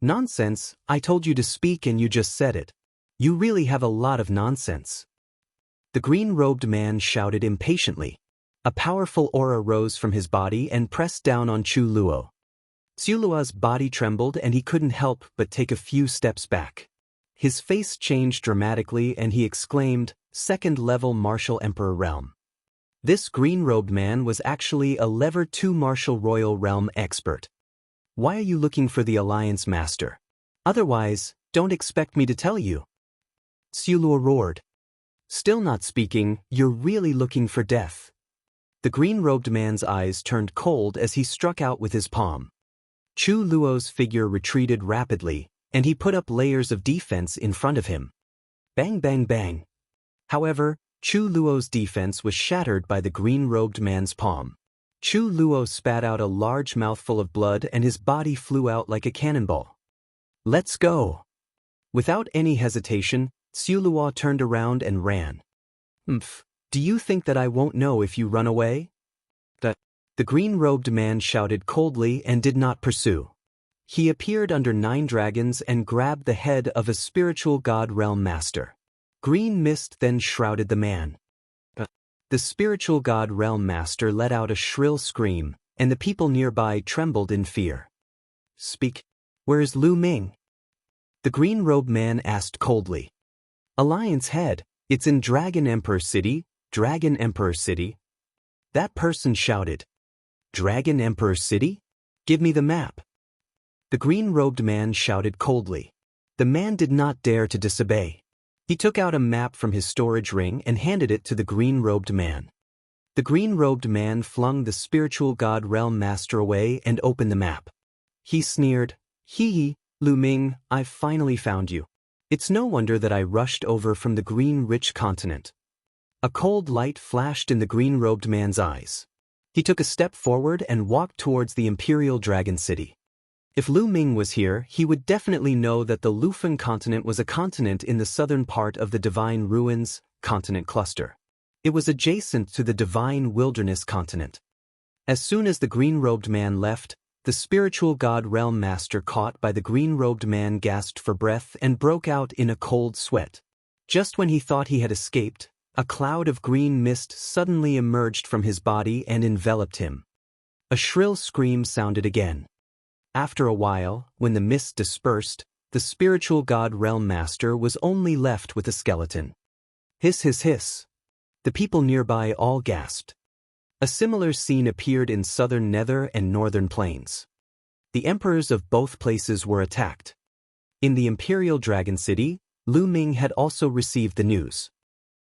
[SPEAKER 1] Nonsense, I told you to speak and you just said it. You really have a lot of nonsense. The green-robed man shouted impatiently. A powerful aura rose from his body and pressed down on Chu Luo. Chu Luo's body trembled and he couldn't help but take a few steps back. His face changed dramatically and he exclaimed, Second-level Martial Emperor Realm. This green-robed man was actually a Level 2 Martial Royal Realm expert. Why are you looking for the Alliance Master? Otherwise, don't expect me to tell you. Chu Luo roared. Still not speaking, you're really looking for death. The green-robed man's eyes turned cold as he struck out with his palm. Chu Luo's figure retreated rapidly, and he put up layers of defense in front of him. Bang bang bang. However, Chu Luo's defense was shattered by the green-robed man's palm. Chu Luo spat out a large mouthful of blood and his body flew out like a cannonball. Let's go. Without any hesitation, Chu Luo turned around and ran. Do you think that I won't know if you run away? The green-robed man shouted coldly and did not pursue. He appeared under Nine Dragons and grabbed the head of a spiritual god realm master. Green mist then shrouded the man. The spiritual god realm master let out a shrill scream, and the people nearby trembled in fear. Speak. Where is Lu Ming? The green-robed man asked coldly. Alliance head, it's in Dragon Emperor City, Dragon Emperor City. That person shouted. Dragon Emperor City? Give me the map. The green-robed man shouted coldly. The man did not dare to disobey. He took out a map from his storage ring and handed it to the green-robed man. The green-robed man flung the spiritual god realm master away and opened the map. He sneered. Hee, Lu Ming, I've finally found you. It's no wonder that I rushed over from the green-rich continent. A cold light flashed in the green-robed man's eyes. He took a step forward and walked towards the Imperial Dragon City. If Lu Ming was here, he would definitely know that the Lufeng continent was a continent in the southern part of the Divine Ruins continent cluster. It was adjacent to the Divine Wilderness continent. As soon as the green-robed man left, the spiritual god realm master caught by the green-robed man gasped for breath and broke out in a cold sweat. Just when he thought he had escaped, a cloud of green mist suddenly emerged from his body and enveloped him. A shrill scream sounded again. After a while, when the mist dispersed, the spiritual god realm master was only left with a skeleton. Hiss, hiss, hiss. The people nearby all gasped. A similar scene appeared in southern Nether and northern plains. The emperors of both places were attacked. In the Imperial Dragon City, Lu Ming had also received the news.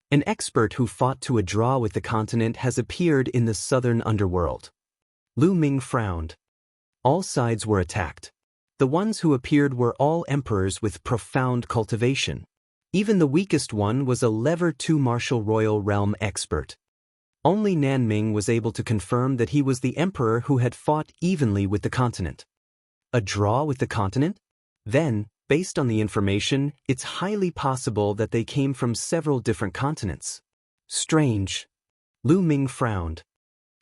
[SPEAKER 1] An expert who fought to a draw with the continent has appeared in the southern underworld. Lu Ming frowned. All sides were attacked. The ones who appeared were all emperors with profound cultivation. Even the weakest one was a Level 2 martial royal realm expert. Only Nanming was able to confirm that he was the emperor who had fought evenly with the continent. A draw with the continent? Then, based on the information, it's highly possible that they came from several different continents. Strange. Lu Ming frowned.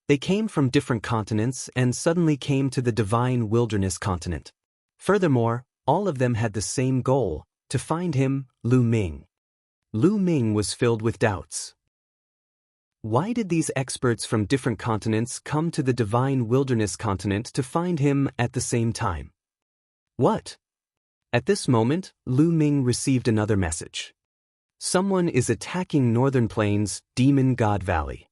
[SPEAKER 1] They came from different continents and suddenly came to the Divine Wilderness continent. Furthermore, all of them had the same goal, to find him, Lu Ming. Lu Ming was filled with doubts. Why did these experts from different continents come to the Divine Wilderness continent to find him at the same time? What? At this moment, Lu Ming received another message. Someone is attacking Northern Plains, Demon God Valley.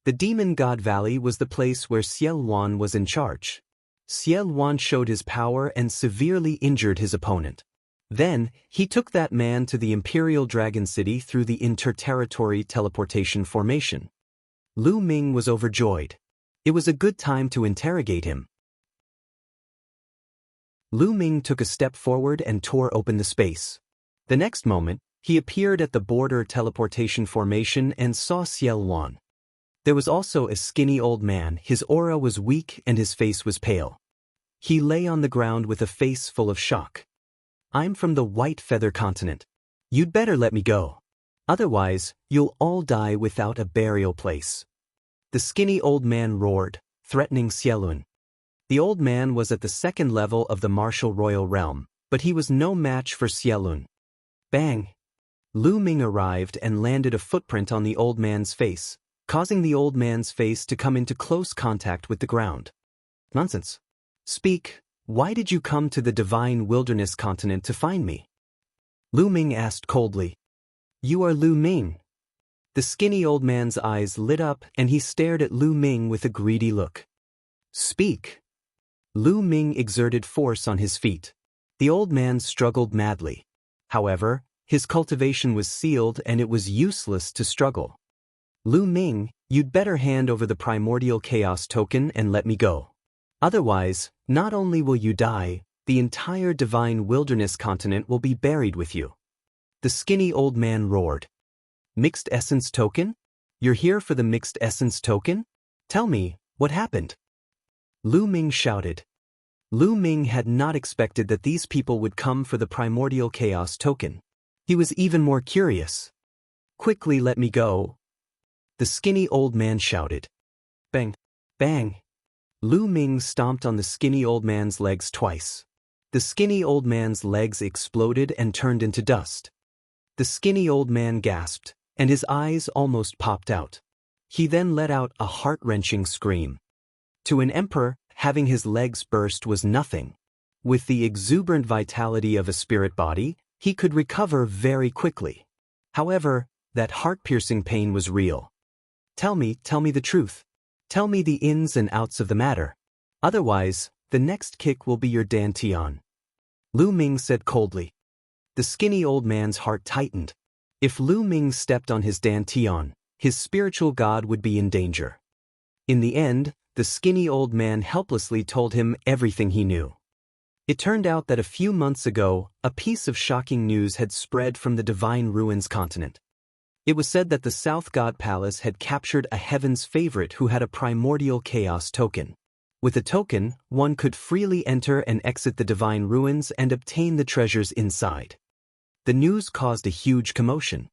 [SPEAKER 1] The Demon God Valley was the place where Xiel Wan was in charge. Xiel Wan showed his power and severely injured his opponent. Then, he took that man to the Imperial Dragon City through the interterritory teleportation formation. Lu Ming was overjoyed. It was a good time to interrogate him. Lu Ming took a step forward and tore open the space. The next moment, he appeared at the border teleportation formation and saw Xiel Wan. There was also a skinny old man. His aura was weak and his face was pale. He lay on the ground with a face full of shock. I'm from the White Feather Continent. You'd better let me go. Otherwise, you'll all die without a burial place. The skinny old man roared, threatening Xielun. The old man was at the second level of the martial royal realm, but he was no match for Xielun. Bang! Lu Ming arrived and landed a footprint on the old man's face, causing the old man's face to come into close contact with the ground. Nonsense. Speak. Why did you come to the Divine Wilderness continent to find me? Lu Ming asked coldly. You are Lu Ming. The skinny old man's eyes lit up and he stared at Lu Ming with a greedy look. Speak. Lu Ming exerted force on his feet. The old man struggled madly. However, his cultivation was sealed and it was useless to struggle. Lu Ming, you'd better hand over the primordial chaos token and let me go. Otherwise, not only will you die, the entire Divine Wilderness continent will be buried with you. The skinny old man roared. Mixed Essence Token? You're here for the Mixed Essence Token? Tell me, what happened? Lu Ming shouted. Lu Ming had not expected that these people would come for the Primordial Chaos Token. He was even more curious. Quickly let me go. The skinny old man shouted. Bang! Bang! Lu Ming stomped on the skinny old man's legs twice. The skinny old man's legs exploded and turned into dust. The skinny old man gasped, and his eyes almost popped out. He then let out a heart-wrenching scream. To an emperor, having his legs burst was nothing. With the exuberant vitality of a spirit body, he could recover very quickly. However, that heart-piercing pain was real. Tell me the truth. Tell me the ins and outs of the matter. Otherwise, the next kick will be your dantian. Lu Ming said coldly. The skinny old man's heart tightened. If Lu Ming stepped on his dantian, his spiritual god would be in danger. In the end, the skinny old man helplessly told him everything he knew. It turned out that a few months ago, a piece of shocking news had spread from the Divine Ruins continent. It was said that the South God Palace had captured a heaven's favorite who had a primordial chaos token. With a token, one could freely enter and exit the Divine Ruins and obtain the treasures inside. The news caused a huge commotion.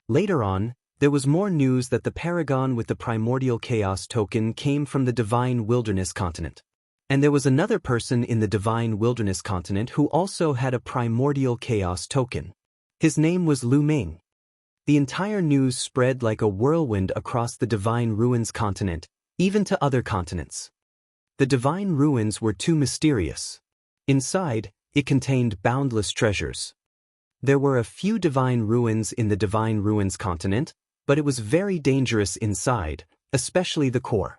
[SPEAKER 1] Later on, there was more news that the paragon with the primordial chaos token came from the Divine Wilderness continent. And there was another person in the Divine Wilderness continent who also had a primordial chaos token. His name was Lu Ming. The entire news spread like a whirlwind across the Divine Ruins continent, even to other continents. The Divine Ruins were too mysterious. Inside, it contained boundless treasures. There were a few Divine Ruins in the Divine Ruins continent, but it was very dangerous inside, especially the core.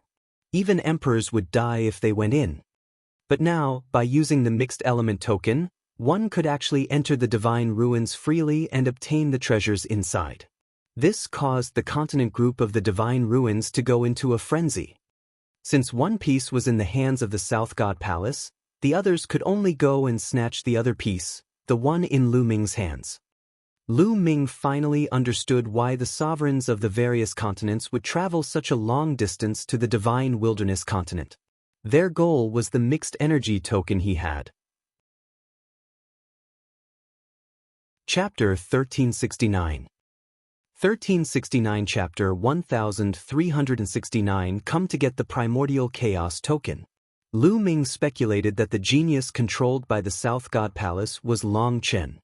[SPEAKER 1] Even emperors would die if they went in. But now, by using the mixed element token, one could actually enter the Divine Ruins freely and obtain the treasures inside. This caused the continent group of the Divine Ruins to go into a frenzy. Since one piece was in the hands of the South God Palace, the others could only go and snatch the other piece, the one in Lu Ming's hands. Lu Ming finally understood why the sovereigns of the various continents would travel such a long distance to the Divine Wilderness continent. Their goal was the mixed energy token he had. Chapter 1369. 1369 Chapter 1369 Come to get the primordial chaos token. Lu Ming speculated that the genius controlled by the South God Palace was Long Chen.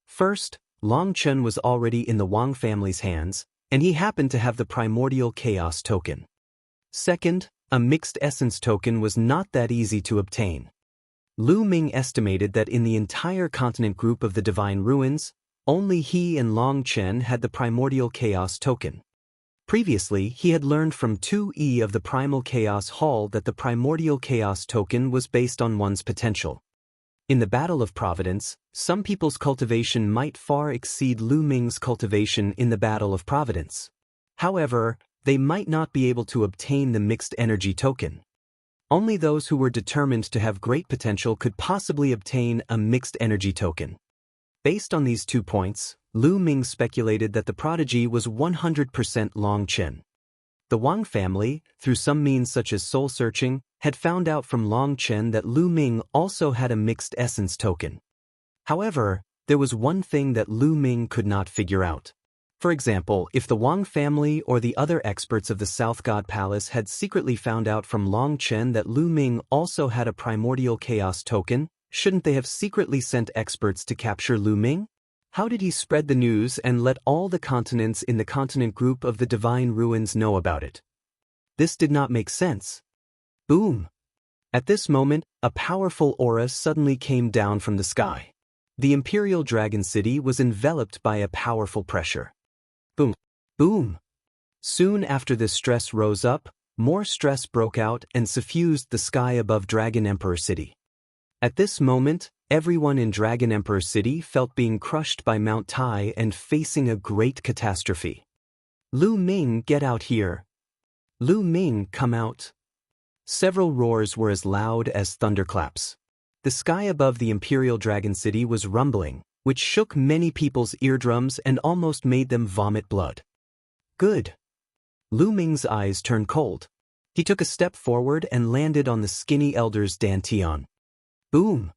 [SPEAKER 1] First, Long Chen was already in the Wang family's hands, and he happened to have the primordial chaos token. Second, a mixed essence token was not that easy to obtain. Lu Ming estimated that in the entire continent group of the Divine Ruins, only he and Long Chen had the primordial chaos token. Previously, he had learned from 2E of the Primal Chaos Hall that the primordial chaos token was based on one's potential. In the Battle of Providence, some people's cultivation might far exceed Lu Ming's cultivation in the Battle of Providence. However, they might not be able to obtain the mixed energy token. Only those who were determined to have great potential could possibly obtain a mixed energy token. Based on these 2 points, Lu Ming speculated that the prodigy was 100% Long Chen. The Wang family, through some means such as soul-searching, had found out from Long Chen that Lu Ming also had a mixed essence token. However, there was one thing that Lu Ming could not figure out. For example, if the Wang family or the other experts of the South God Palace had secretly found out from Long Chen that Lu Ming also had a primordial chaos token, shouldn't they have secretly sent experts to capture Lu Ming? How did he spread the news and let all the continents in the continent group of the Divine Ruins know about it? This did not make sense. Boom! At this moment, a powerful aura suddenly came down from the sky. The Imperial Dragon City was enveloped by a powerful pressure. Boom! Boom! Soon after this stress rose up, more stress broke out and suffused the sky above Dragon Emperor City. At this moment, everyone in Dragon Emperor City felt being crushed by Mount Tai and facing a great catastrophe. Lu Ming, get out here. Lu Ming, come out. Several roars were as loud as thunderclaps. The sky above the Imperial Dragon City was rumbling, which shook many people's eardrums and almost made them vomit blood. Good. Lu Ming's eyes turned cold. He took a step forward and landed on the skinny elder's dantian. Boom!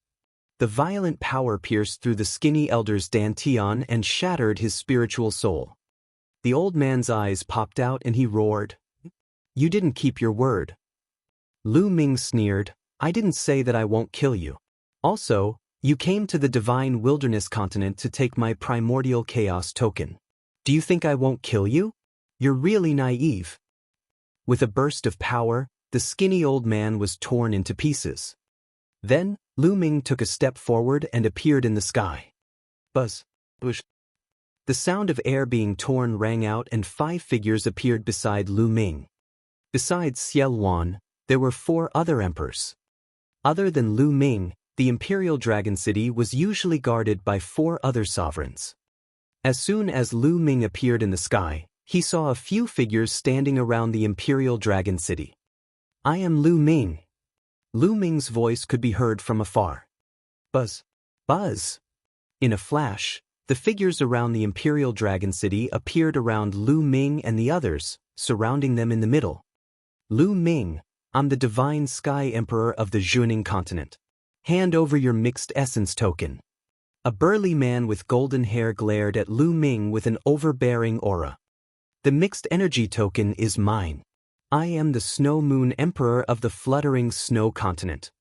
[SPEAKER 1] The violent power pierced through the skinny elder's dantian and shattered his spiritual soul. The old man's eyes popped out and he roared, "You didn't keep your word." Lu Ming sneered, "I didn't say that I won't kill you. Also, you came to the Divine Wilderness continent to take my primordial chaos token. Do you think I won't kill you? You're really naive." With a burst of power, the skinny old man was torn into pieces. Then, Lu Ming took a step forward and appeared in the sky. Buzz. Whoosh. The sound of air being torn rang out and 5 figures appeared beside Lu Ming. Besides Xiel Wan, there were 4 other emperors. Other than Lu Ming, the Imperial Dragon City was usually guarded by 4 other sovereigns. As soon as Lu Ming appeared in the sky, he saw a few figures standing around the Imperial Dragon City. "I am Lu Ming." Lu Ming's voice could be heard from afar. Buzz. Buzz. In a flash, the figures around the Imperial Dragon City appeared around Lu Ming and the others, surrounding them in the middle. Lu Ming, I'm the Divine Sky Emperor of the Zhuaning continent. Hand over your mixed essence token. A burly man with golden hair glared at Lu Ming with an overbearing aura. The mixed energy token is mine. I am the Snow Moon Emperor of the fluttering snow continent.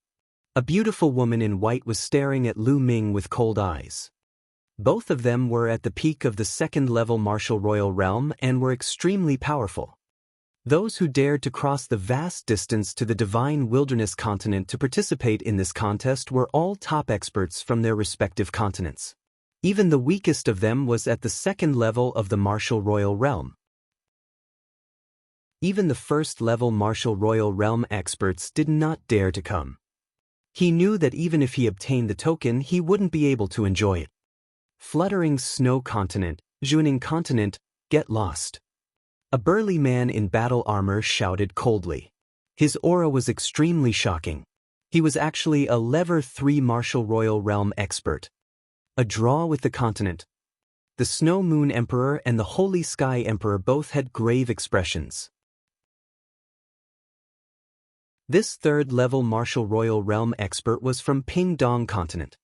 [SPEAKER 1] A beautiful woman in white was staring at Lu Ming with cold eyes. Both of them were at the peak of the second-level martial royal realm and were extremely powerful. Those who dared to cross the vast distance to the divine wilderness continent to participate in this contest were all top experts from their respective continents. Even the weakest of them was at the second level of the martial royal realm. Even the first-level martial royal realm experts did not dare to come. He knew that even if he obtained the token, he wouldn't be able to enjoy it. Fluttering snow continent, Zhuaning continent, get lost. A burly man in battle armor shouted coldly. His aura was extremely shocking. He was actually a Level 3 martial royal realm expert. A draw with the continent. The Snow Moon Emperor and the Holy Sky Emperor both had grave expressions. This third-level martial royal realm expert was from Pingdong continent.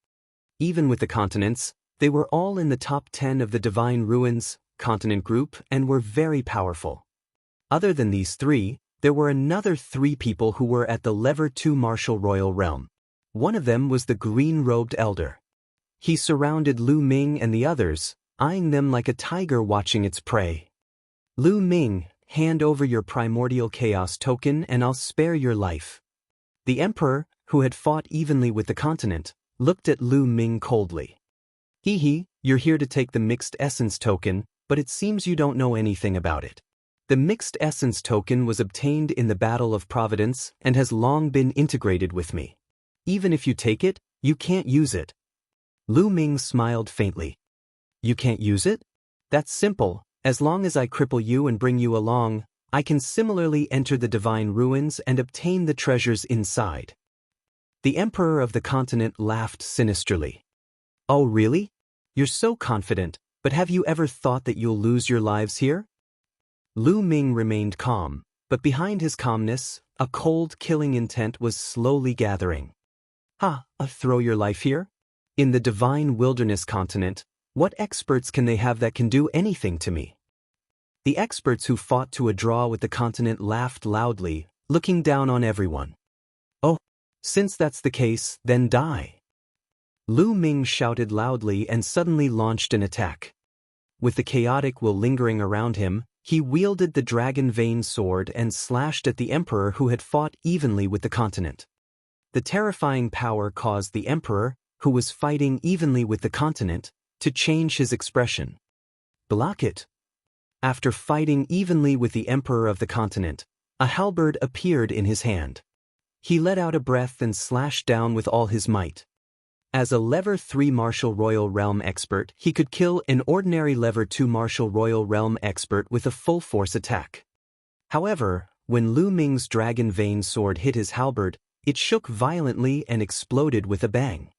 [SPEAKER 1] Even with the continents, they were all in the top 10 of the Divine Ruins continent group and were very powerful. Other than these three, there were another 3 people who were at the Level 2 martial royal realm. One of them was the green-robed elder. He surrounded Lu Ming and the others, eyeing them like a tiger watching its prey. Lu Ming, hand over your primordial chaos token and I'll spare your life. The emperor, who had fought evenly with the continent, looked at Lu Ming coldly. Hee, you're here to take the mixed essence token, but it seems you don't know anything about it. The mixed essence token was obtained in the Battle of Providence and has long been integrated with me. Even if you take it, you can't use it. Lu Ming smiled faintly. You can't use it? That's simple. As long as I cripple you and bring you along, I can similarly enter the Divine Ruins and obtain the treasures inside. The Emperor of the continent laughed sinisterly. Oh really? You're so confident, but have you ever thought that you'll lose your lives here? Lu Ming remained calm, but behind his calmness, a cold killing intent was slowly gathering. Throw your life here? In the Divine Wilderness continent, what experts can they have that can do anything to me? The experts who fought to a draw with the continent laughed loudly, looking down on everyone. Oh, since that's the case, then die. Lu Ming shouted loudly and suddenly launched an attack. With the chaotic will lingering around him, he wielded the dragon vein sword and slashed at the emperor who had fought evenly with the continent. The terrifying power caused the emperor, who was fighting evenly with the continent, to change his expression. Block it. After fighting evenly with the emperor of the continent, a halberd appeared in his hand. He let out a breath and slashed down with all his might. As a Level 3 martial royal realm expert, he could kill an ordinary Level 2 martial royal realm expert with a full-force attack. However, when Lu Ming's dragon vein sword hit his halberd, it shook violently and exploded with a bang.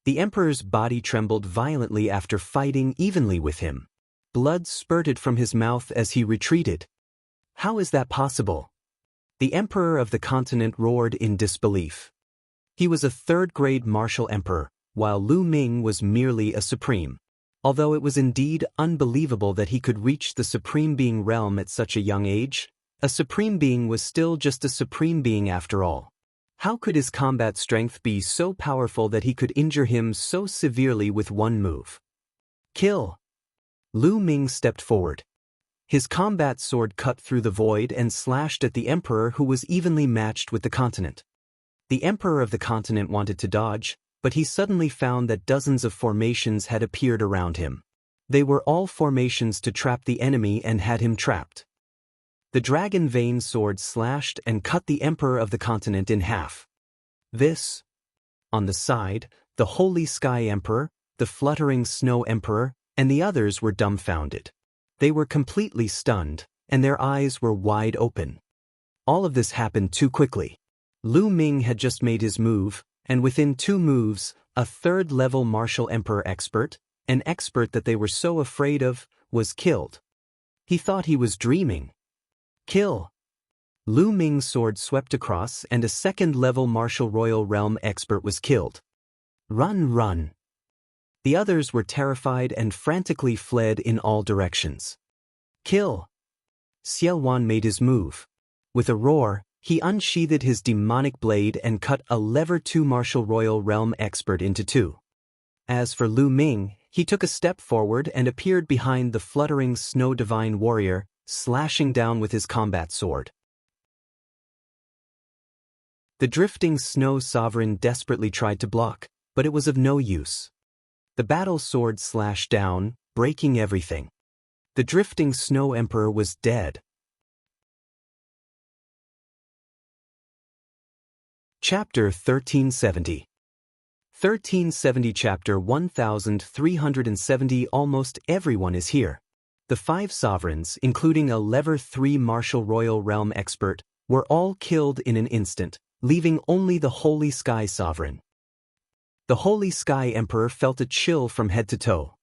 [SPEAKER 1] The emperor's body trembled violently after fighting evenly with him. Blood spurted from his mouth as he retreated. How is that possible? The emperor of the continent roared in disbelief. He was a third-grade martial emperor, while Lu Ming was merely a supreme. Although it was indeed unbelievable that he could reach the supreme being realm at such a young age, a supreme being was still just a supreme being after all. How could his combat strength be so powerful that he could injure him so severely with one move? Kill! Lu Ming stepped forward. His combat sword cut through the void and slashed at the emperor who was evenly matched with the continent. The emperor of the continent wanted to dodge, but he suddenly found that dozens of formations had appeared around him. They were all formations to trap the enemy and had him trapped. The dragon vein sword slashed and cut the emperor of the continent in half. This. On the side, the Holy Sky Emperor, the Fluttering Snow Emperor, and the others were dumbfounded. They were completely stunned, and their eyes were wide open. All of this happened too quickly. Lu Ming had just made his move, and within 2 moves, a third-level martial emperor expert, an expert that they were so afraid of, was killed. He thought he was dreaming. Kill! Lu Ming's sword swept across and a second-level martial royal realm expert was killed. Run, run! The others were terrified and frantically fled in all directions. Kill! Xiao Wan made his move. With a roar, he unsheathed his demonic blade and cut a lever 2 martial royal realm expert into 2. As for Lu Ming, he took a step forward and appeared behind the fluttering snow divine warrior, slashing down with his combat sword. The drifting snow sovereign desperately tried to block, but it was of no use. The battle sword slashed down, breaking everything. The drifting snow emperor was dead. Chapter 1370. 1370 Chapter 1370 Almost everyone is here. The 5 sovereigns, including a lever 3 martial royal realm expert, were all killed in an instant, leaving only the Holy Sky Sovereign. The Holy Sky Emperor felt a chill from head to toe.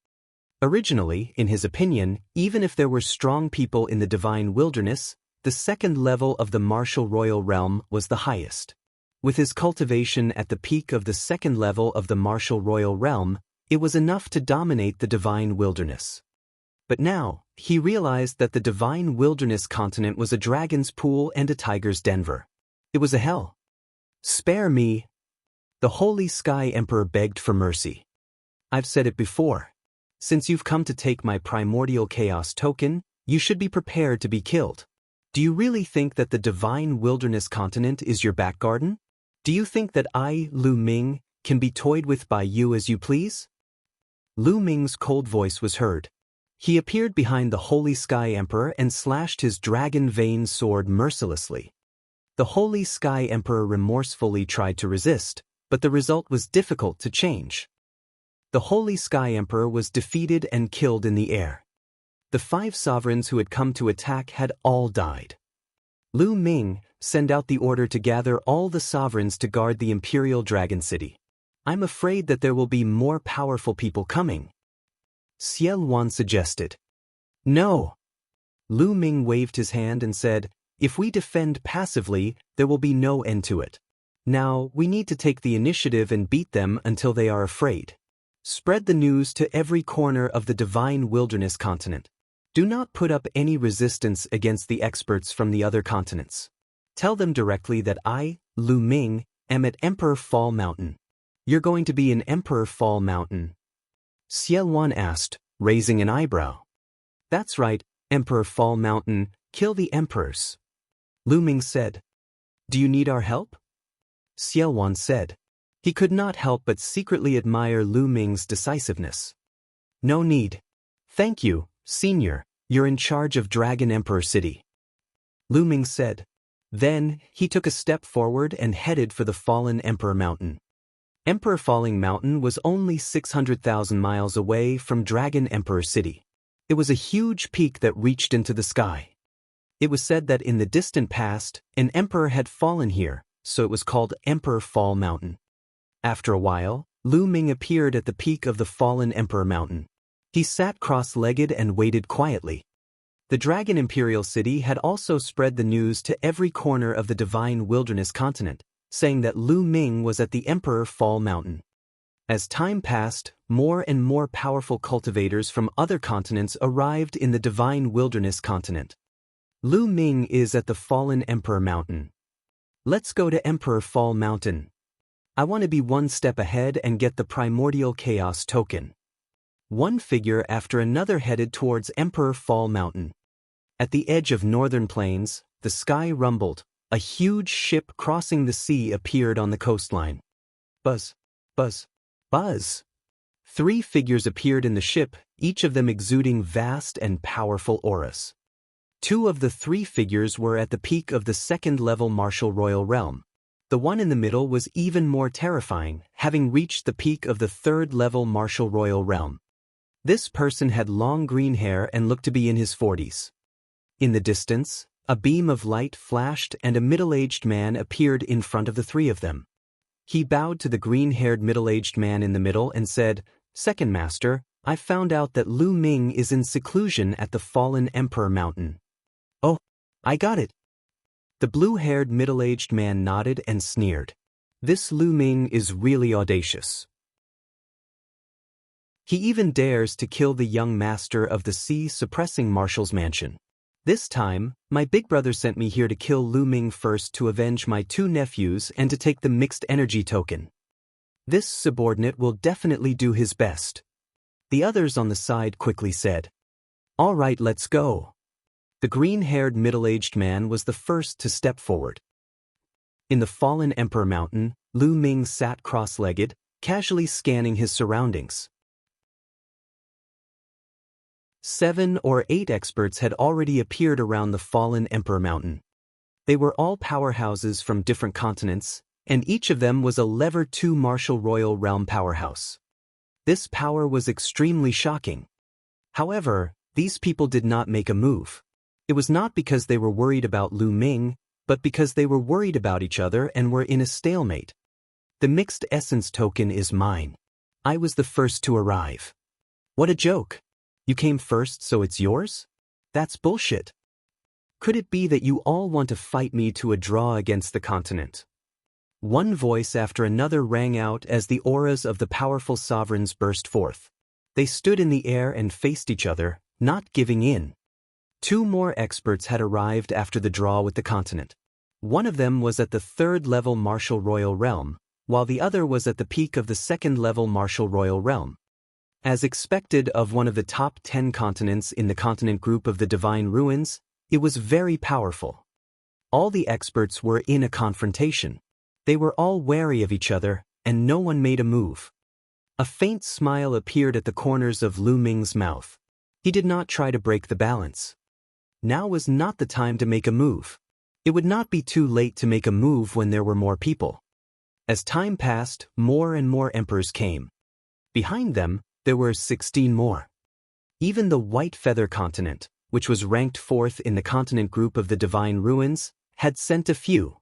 [SPEAKER 1] Originally, in his opinion, even if there were strong people in the divine wilderness, the second level of the martial royal realm was the highest. With his cultivation at the peak of the second level of the martial royal realm, it was enough to dominate the divine wilderness. But now, he realized that the divine wilderness continent was a dragon's pool and a tiger's denver. It was a hell. Spare me! The Holy Sky Emperor begged for mercy. I've said it before. Since you've come to take my primordial chaos token, you should be prepared to be killed. Do you really think that the divine wilderness continent is your back garden? Do you think that I, Lu Ming, can be toyed with by you as you please? Lu Ming's cold voice was heard. He appeared behind the Holy Sky Emperor and slashed his dragon vein sword mercilessly. The Holy Sky Emperor remorsefully tried to resist, but the result was difficult to change. The Holy Sky Emperor was defeated and killed in the air. The 5 sovereigns who had come to attack had all died. Lu Ming, send out the order to gather all the sovereigns to guard the Imperial Dragon City. I'm afraid that there will be more powerful people coming. Xiao Wan suggested. No. Lu Ming waved his hand and said, if we defend passively, there will be no end to it. Now, we need to take the initiative and beat them until they are afraid. Spread the news to every corner of the divine wilderness continent. Do not put up any resistance against the experts from the other continents. Tell them directly that I, Lu Ming, am at Emperor Fall Mountain. You're going to be in Emperor Fall Mountain. Xiao Wan asked, raising an eyebrow. That's right, Emperor Fall Mountain, kill the emperors. Lu Ming said. Do you need our help? Xiao Wan said. He could not help but secretly admire Lu Ming's decisiveness. No need. Thank you, Senior, you're in charge of Dragon Emperor City. Lu Ming said. Then, he took a step forward and headed for the Fallen Emperor Mountain. Emperor Falling Mountain was only 600,000 miles away from Dragon Emperor City. It was a huge peak that reached into the sky. It was said that in the distant past, an emperor had fallen here, so it was called Emperor Fall Mountain. After a while, Lu Ming appeared at the peak of the Fallen Emperor Mountain. He sat cross-legged and waited quietly. The Dragon Imperial City had also spread the news to every corner of the divine wilderness continent, saying that Lu Ming was at the Emperor Fall Mountain. As time passed, more and more powerful cultivators from other continents arrived in the divine wilderness continent. Lu Ming is at the Fallen Emperor Mountain. Let's go to Emperor Fall Mountain. I want to be one step ahead and get the primordial chaos token. One figure after another headed towards Emperor Fall Mountain. At the edge of northern plains, the sky rumbled. A huge ship crossing the sea appeared on the coastline. Buzz, buzz, buzz. 3 figures appeared in the ship, each of them exuding vast and powerful auras. 2 of the 3 figures were at the peak of the second-level martial royal realm. The one in the middle was even more terrifying, having reached the peak of the third-level martial royal realm. This person had long green hair and looked to be in his 40s. In the distance, A beam of light flashed and a middle-aged man appeared in front of the three of them. He bowed to the green-haired middle-aged man in the middle and said, "Second Master, I found out that Lu Ming is in seclusion at the fallen Emperor Mountain." "Oh, I got it." The blue-haired middle-aged man nodded and sneered. "This Lu Ming is really audacious. He even dares to kill the young master of the sea-suppressing marshal's mansion. This time, my big brother sent me here to kill Lu Ming first to avenge my two nephews and to take the mixed energy token. This subordinate will definitely do his best." The others on the side quickly said, "All right, let's go." The green-haired middle-aged man was the first to step forward. In the fallen Emperor Mountain, Lu Ming sat cross-legged, casually scanning his surroundings. 7 or 8 experts had already appeared around the fallen Emperor Mountain. They were all powerhouses from different continents, and each of them was a Level 2 Martial Royal Realm powerhouse. This power was extremely shocking. However, these people did not make a move. It was not because they were worried about Lu Ming, but because they were worried about each other and were in a stalemate. "The mixed essence token is mine. I was the first to arrive." "What a joke. You came first, so it's yours? That's bullshit. Could it be that you all want to fight me to a draw against the continent?" One voice after another rang out as the auras of the powerful sovereigns burst forth. They stood in the air and faced each other, not giving in. 2 more experts had arrived after the draw with the continent. One of them was at the 3rd level Martial Royal Realm, while the other was at the peak of the 2nd level Martial Royal Realm. As expected of one of the top 10 continents in the continent group of the Divine Ruins, it was very powerful. All the experts were in a confrontation. They were all wary of each other, and no one made a move. A faint smile appeared at the corners of Lu Ming's mouth. He did not try to break the balance. Now was not the time to make a move. It would not be too late to make a move when there were more people. As time passed, more and more emperors came. Behind them, there were 16 more. Even the White Feather Continent, which was ranked 4th in the continent group of the Divine Ruins, had sent a few.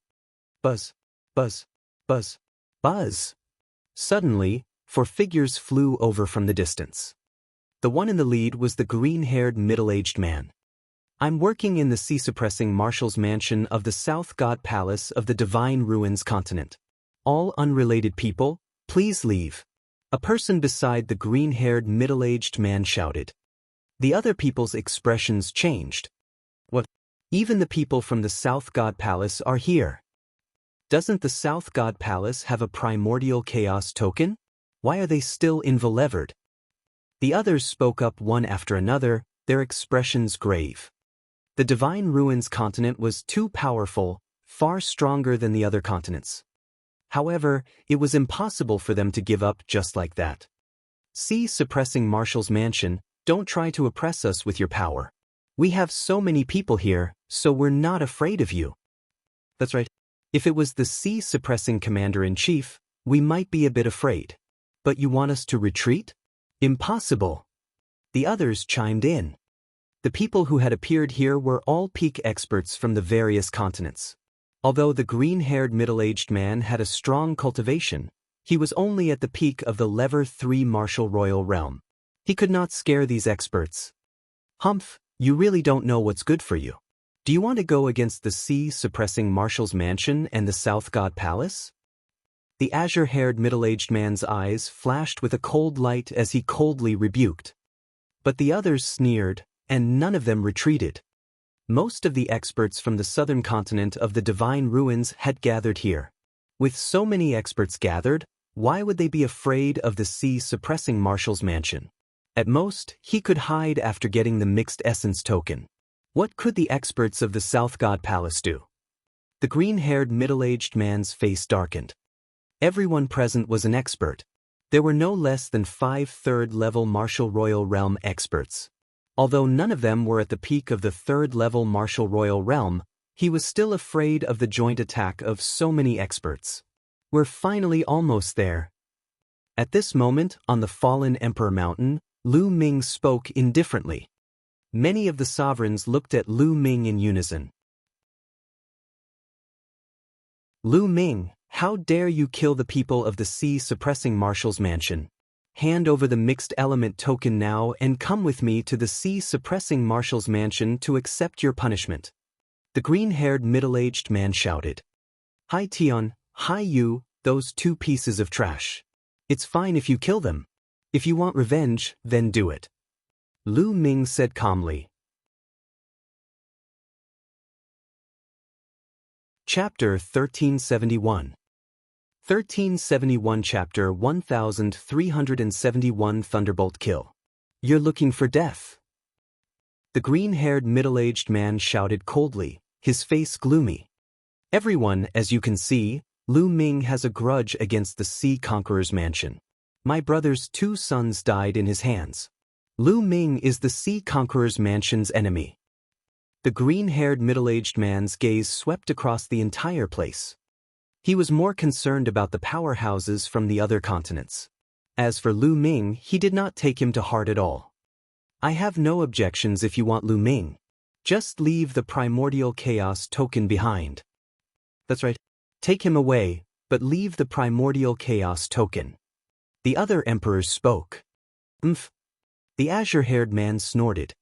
[SPEAKER 1] Buzz, buzz, buzz, buzz. Suddenly, 4 figures flew over from the distance. The one in the lead was the green-haired middle-aged man. "I'm working in the sea-suppressing Marshal's mansion of the South God Palace of the Divine Ruins continent. All unrelated people, please leave." A person beside the green-haired middle-aged man shouted. The other people's expressions changed. "What? Even the people from the South God Palace are here? Doesn't the South God Palace have a primordial chaos token? Why are they still envelevered?" The others spoke up one after another, their expressions grave. The Divine Ruins continent was too powerful, far stronger than the other continents. However, it was impossible for them to give up just like that. "Sea-suppressing Marshal's mansion, don't try to oppress us with your power. We have so many people here, so we're not afraid of you." "That's right. If it was the sea-suppressing commander-in-chief, we might be a bit afraid. But you want us to retreat? Impossible." The others chimed in. The people who had appeared here were all peak experts from the various continents. Although the green-haired middle-aged man had a strong cultivation, he was only at the peak of the Level 3 Martial Royal Realm. He could not scare these experts. "Humph, you really don't know what's good for you. Do you want to go against the sea-suppressing Marshal's mansion and the South God Palace?" The azure-haired middle-aged man's eyes flashed with a cold light as he coldly rebuked. But the others sneered, and none of them retreated. Most of the experts from the southern continent of the Divine Ruins had gathered here. With so many experts gathered, why would they be afraid of the sea-suppressing Marshal's mansion? At most, he could hide after getting the mixed essence token. What could the experts of the South God Palace do? The green-haired middle-aged man's face darkened. Everyone present was an expert. There were no less than 5 3rd-level Martial Royal Realm experts. Although none of them were at the peak of the 3rd-level Martial Royal Realm, he was still afraid of the joint attack of so many experts. "We're finally almost there." At this moment, on the fallen Emperor Mountain, Lu Ming spoke indifferently. Many of the sovereigns looked at Lu Ming in unison. Lu Ming, how dare you kill the people of the Sea Suppressing Marshal's mansion? Hand over the mixed element token now and come with me to the Sea Suppressing Marshal's mansion to accept your punishment. The green-haired middle-aged man shouted. Hi Tian, hi you, those two pieces of trash. It's fine if you kill them. If you want revenge, then do it. Lu Ming said calmly. Chapter 1371. 1371 Chapter 1371 Thunderbolt Kill. You're looking for death. The green-haired middle-aged man shouted coldly, his face gloomy. Everyone, as you can see, Lu Ming has a grudge against the Sea Conqueror's mansion. My brother's 2 sons died in his hands. Lu Ming is the Sea Conqueror's mansion's enemy. The green-haired middle-aged man's gaze swept across the entire place. He was more concerned about the powerhouses from the other continents. As for Lu Ming, he did not take him to heart at all. I have no objections if you want Lu Ming. Just leave the primordial chaos token behind. That's right. Take him away, but leave the primordial chaos token. The other emperors spoke. The azure-haired man snorted.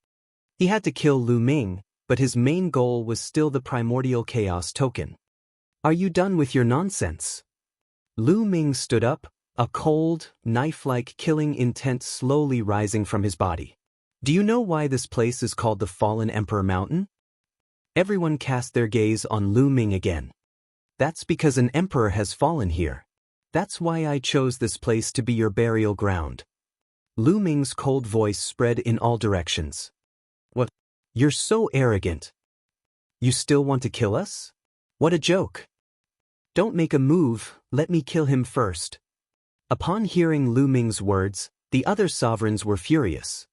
[SPEAKER 1] He had to kill Lu Ming, but his main goal was still the primordial chaos token. Are you done with your nonsense? Lu Ming stood up, a cold, knife-like killing intent slowly rising from his body. Do you know why this place is called the Fallen Emperor Mountain? Everyone cast their gaze on Lu Ming again. That's because an emperor has fallen here. That's why I chose this place to be your burial ground. Lu Ming's cold voice spread in all directions. What? You're so arrogant. You still want to kill us? What a joke. Don't make a move, let me kill him first. Upon hearing Lu Ming's words, the other sovereigns were furious.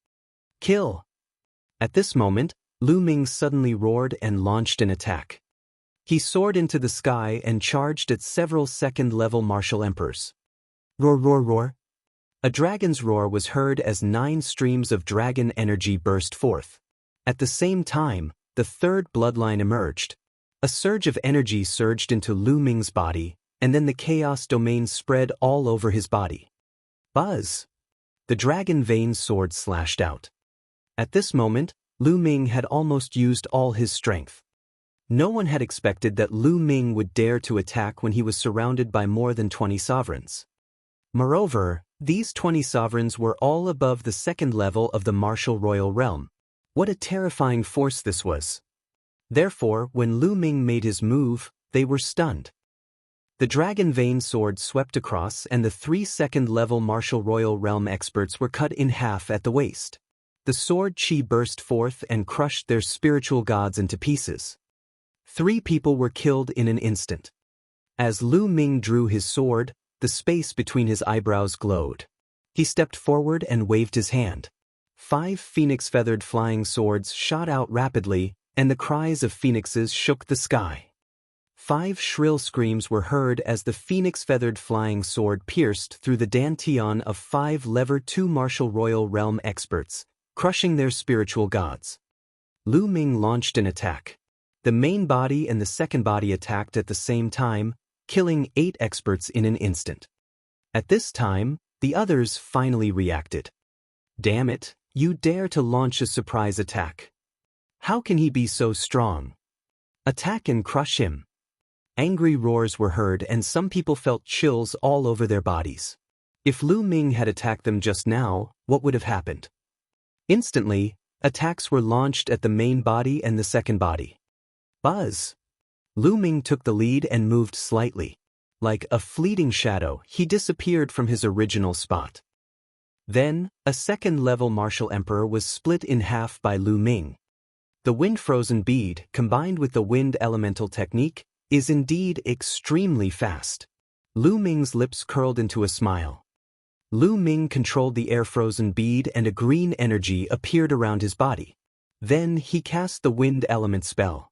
[SPEAKER 1] Kill. At this moment, Lu Ming suddenly roared and launched an attack. He soared into the sky and charged at several second-level martial emperors. Roar, roar, roar. A dragon's roar was heard as 9 streams of dragon energy burst forth. At the same time, the third bloodline emerged. A surge of energy surged into Lu Ming's body, and then the chaos domain spread all over his body. Buzz! The dragon vein sword slashed out. At this moment, Lu Ming had almost used all his strength. No one had expected that Lu Ming would dare to attack when he was surrounded by more than 20 sovereigns. Moreover, these 20 sovereigns were all above the second level of the martial royal realm. What a terrifying force this was. Therefore, when Lu Ming made his move, they were stunned. The dragon vein sword swept across and the 3 second-level martial royal realm experts were cut in half at the waist. The sword chi burst forth and crushed their spiritual gods into pieces. 3 people were killed in an instant. As Lu Ming drew his sword, the space between his eyebrows glowed. He stepped forward and waved his hand. 5 phoenix-feathered flying swords shot out rapidly, and the cries of phoenixes shook the sky. 5 shrill screams were heard as the phoenix-feathered flying sword pierced through the dantian of 5 lever 2 martial royal realm experts, crushing their spiritual gods. Lu Ming launched an attack. The main body and the second body attacked at the same time, killing 8 experts in an instant. At this time, the others finally reacted. Damn it, you dare to launch a surprise attack. How can he be so strong? Attack and crush him. Angry roars were heard and some people felt chills all over their bodies. If Lu Ming had attacked them just now, what would have happened? Instantly, attacks were launched at the main body and the second body. Buzz! Lu Ming took the lead and moved slightly. Like a fleeting shadow, he disappeared from his original spot. Then, a second-level martial emperor was split in half by Lu Ming. The wind-frozen bead, combined with the wind elemental technique, is indeed extremely fast. Lu Ming's lips curled into a smile. Lu Ming controlled the air-frozen bead and a green energy appeared around his body. Then he cast the wind element spell.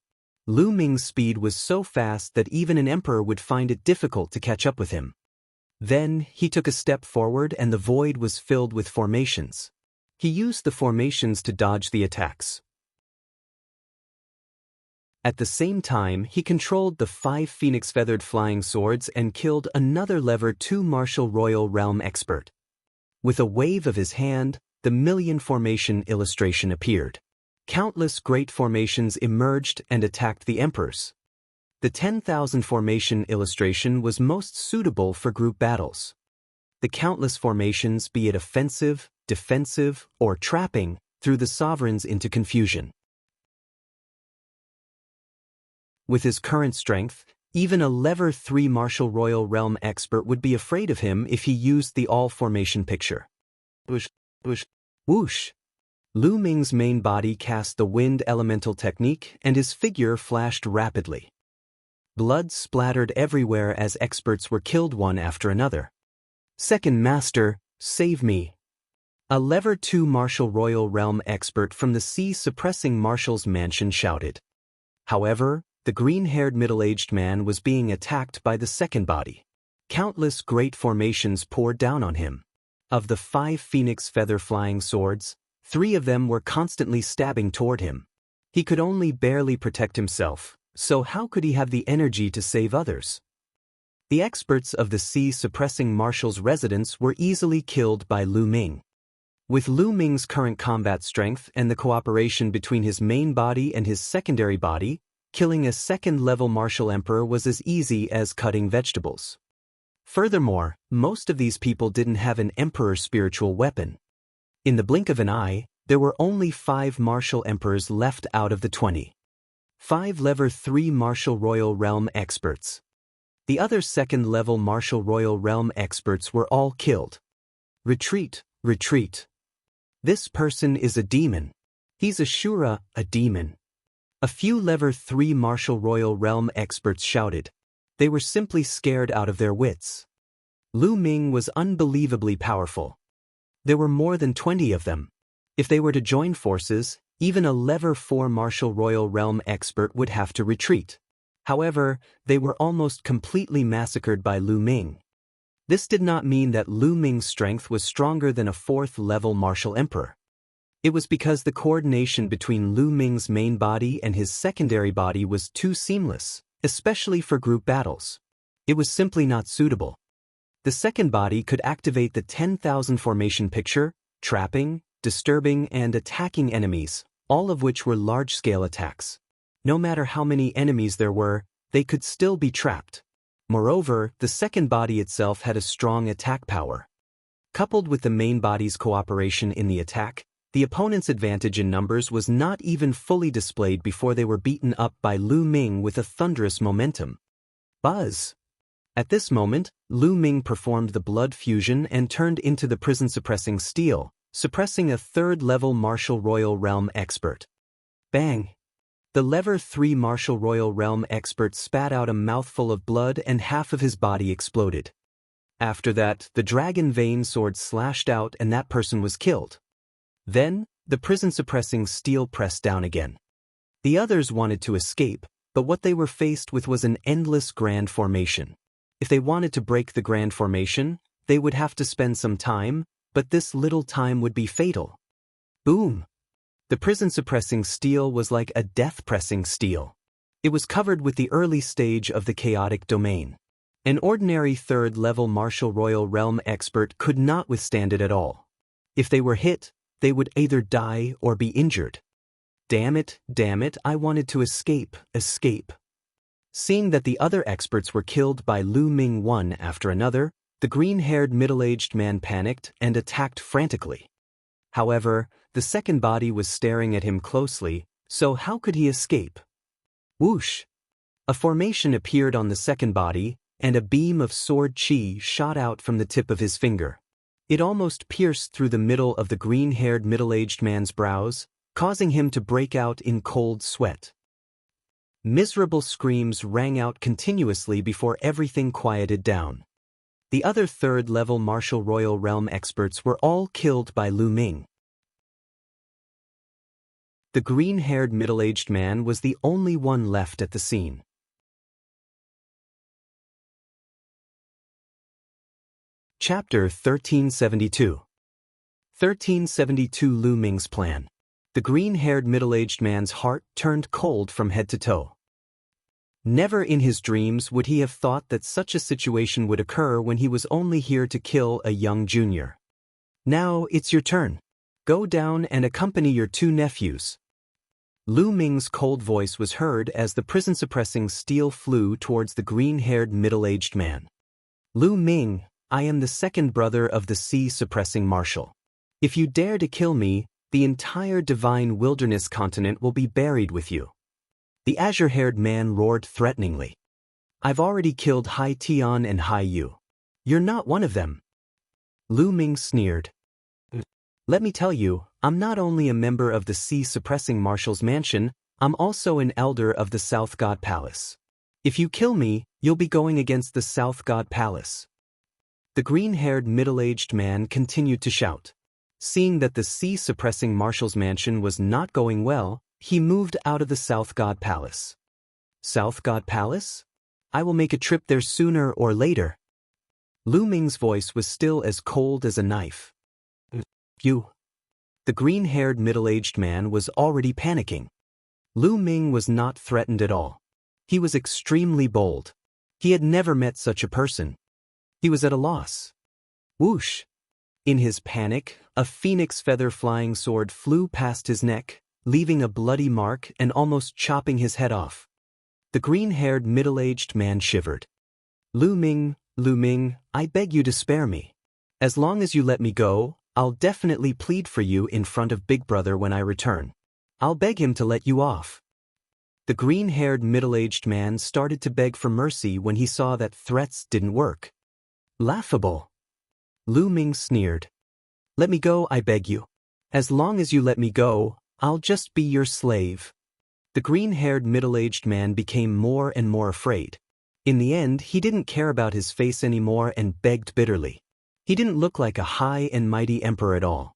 [SPEAKER 1] Lu Ming's speed was so fast that even an emperor would find it difficult to catch up with him. Then he took a step forward and the void was filled with formations. He used the formations to dodge the attacks. At the same time, he controlled the 5 phoenix-feathered flying swords and killed another level 2 martial royal realm expert. With a wave of his hand, the million formation illustration appeared. Countless great formations emerged and attacked the emperors. The 10,000 formation illustration was most suitable for group battles. The countless formations, be it offensive, defensive, or trapping, threw the sovereigns into confusion. With his current strength, even a level 3 martial royal realm expert would be afraid of him if he used the all-formation picture. Whoosh, whoosh, whoosh. Lu Ming's main body cast the wind elemental technique and his figure flashed rapidly. Blood splattered everywhere as experts were killed one after another. Second Master, save me. A level 2 martial royal realm expert from the sea-suppressing marshal's mansion shouted. However, the green-haired middle-aged man was being attacked by the second body. Countless great formations poured down on him. Of the 5 phoenix feather flying swords, 3 of them were constantly stabbing toward him. He could only barely protect himself, so how could he have the energy to save others? The experts of the sea-suppressing marshal's residence were easily killed by Lu Ming. With Lu Ming's current combat strength and the cooperation between his main body and his secondary body, killing a second-level martial emperor was as easy as cutting vegetables. Furthermore, most of these people didn't have an emperor's spiritual weapon. In the blink of an eye, there were only 5 martial emperors left out of the 20. 5 level 3 martial royal realm experts. The other second-level martial royal realm experts were all killed. Retreat, retreat. This person is a demon. He's a Shura, a demon. A few level 3 martial royal realm experts shouted. They were simply scared out of their wits. Lu Ming was unbelievably powerful. There were more than 20 of them. If they were to join forces, even a level 4 martial royal realm expert would have to retreat. However, they were almost completely massacred by Lu Ming. This did not mean that Lu Ming's strength was stronger than a 4th-level martial emperor. It was because the coordination between Lu Ming's main body and his secondary body was too seamless, especially for group battles. It was simply not suitable. The second body could activate the 10,000 formation picture, trapping, disturbing, and attacking enemies, all of which were large-scale attacks. No matter how many enemies there were, they could still be trapped. Moreover, the second body itself had a strong attack power. Coupled with the main body's cooperation in the attack, the opponent's advantage in numbers was not even fully displayed before they were beaten up by Lu Ming with a thunderous momentum. Buzz! At this moment, Lu Ming performed the blood fusion and turned into the prison-suppressing steel, suppressing a 3rd-level martial royal realm expert. Bang! The level 3 martial royal realm expert spat out a mouthful of blood and half of his body exploded. After that, the dragon vein sword slashed out and that person was killed. Then, the prison-suppressing steel pressed down again. The others wanted to escape, but what they were faced with was an endless grand formation. If they wanted to break the grand formation, they would have to spend some time, but this little time would be fatal. Boom! The prison-suppressing steel was like a death-pressing steel. It was covered with the early stage of the chaotic domain. An ordinary 3rd-level martial royal realm expert could not withstand it at all. If they were hit, they would either die or be injured. Damn it, I wanted to escape. Seeing that the other experts were killed by Lu Ming one after another, the green-haired middle-aged man panicked and attacked frantically. However, the second body was staring at him closely, so how could he escape? Whoosh! A formation appeared on the second body, and a beam of sword chi shot out from the tip of his finger. It almost pierced through the middle of the green-haired middle-aged man's brows, causing him to break out in cold sweat. Miserable screams rang out continuously before everything quieted down. The other 3rd-level martial royal realm experts were all killed by Lu Ming. The green-haired middle-aged man was the only one left at the scene. Chapter 1372. 1372 Lu Ming's plan. The green-haired middle-aged man's heart turned cold from head to toe. Never in his dreams would he have thought that such a situation would occur when he was only here to kill a young junior. Now it's your turn. Go down and accompany your two nephews. Lu Ming's cold voice was heard as the prison-suppressing steel flew towards the green-haired middle-aged man. Lu Ming, I am the second brother of the sea-suppressing marshal. If you dare to kill me, the entire divine wilderness continent will be buried with you. The azure-haired man roared threateningly. I've already killed Hai Tian and Hai Yu. You're not one of them. Lu Ming sneered. Let me tell you, I'm not only a member of the sea-suppressing marshal's mansion, I'm also an elder of the South God Palace. If you kill me, you'll be going against the South God Palace. The green-haired middle-aged man continued to shout. Seeing that the sea-suppressing marshal's mansion was not going well, he moved out of the South God Palace. South God Palace? I will make a trip there sooner or later. Lu Ming's voice was still as cold as a knife. You. The green-haired middle-aged man was already panicking. Lu Ming was not threatened at all. He was extremely bold. He had never met such a person. He was at a loss. Whoosh! In his panic, a phoenix feather flying sword flew past his neck, leaving a bloody mark and almost chopping his head off. The green-haired middle-aged man shivered. Lu Ming, I beg you to spare me. As long as you let me go, I'll definitely plead for you in front of Big Brother when I return. I'll beg him to let you off. The green-haired middle-aged man started to beg for mercy when he saw that threats didn't work. Laughable. Lu Ming sneered. Let me go, I beg you. As long as you let me go, I'll just be your slave. The green-haired middle-aged man became more and more afraid. In the end, he didn't care about his face anymore and begged bitterly. He didn't look like a high and mighty emperor at all.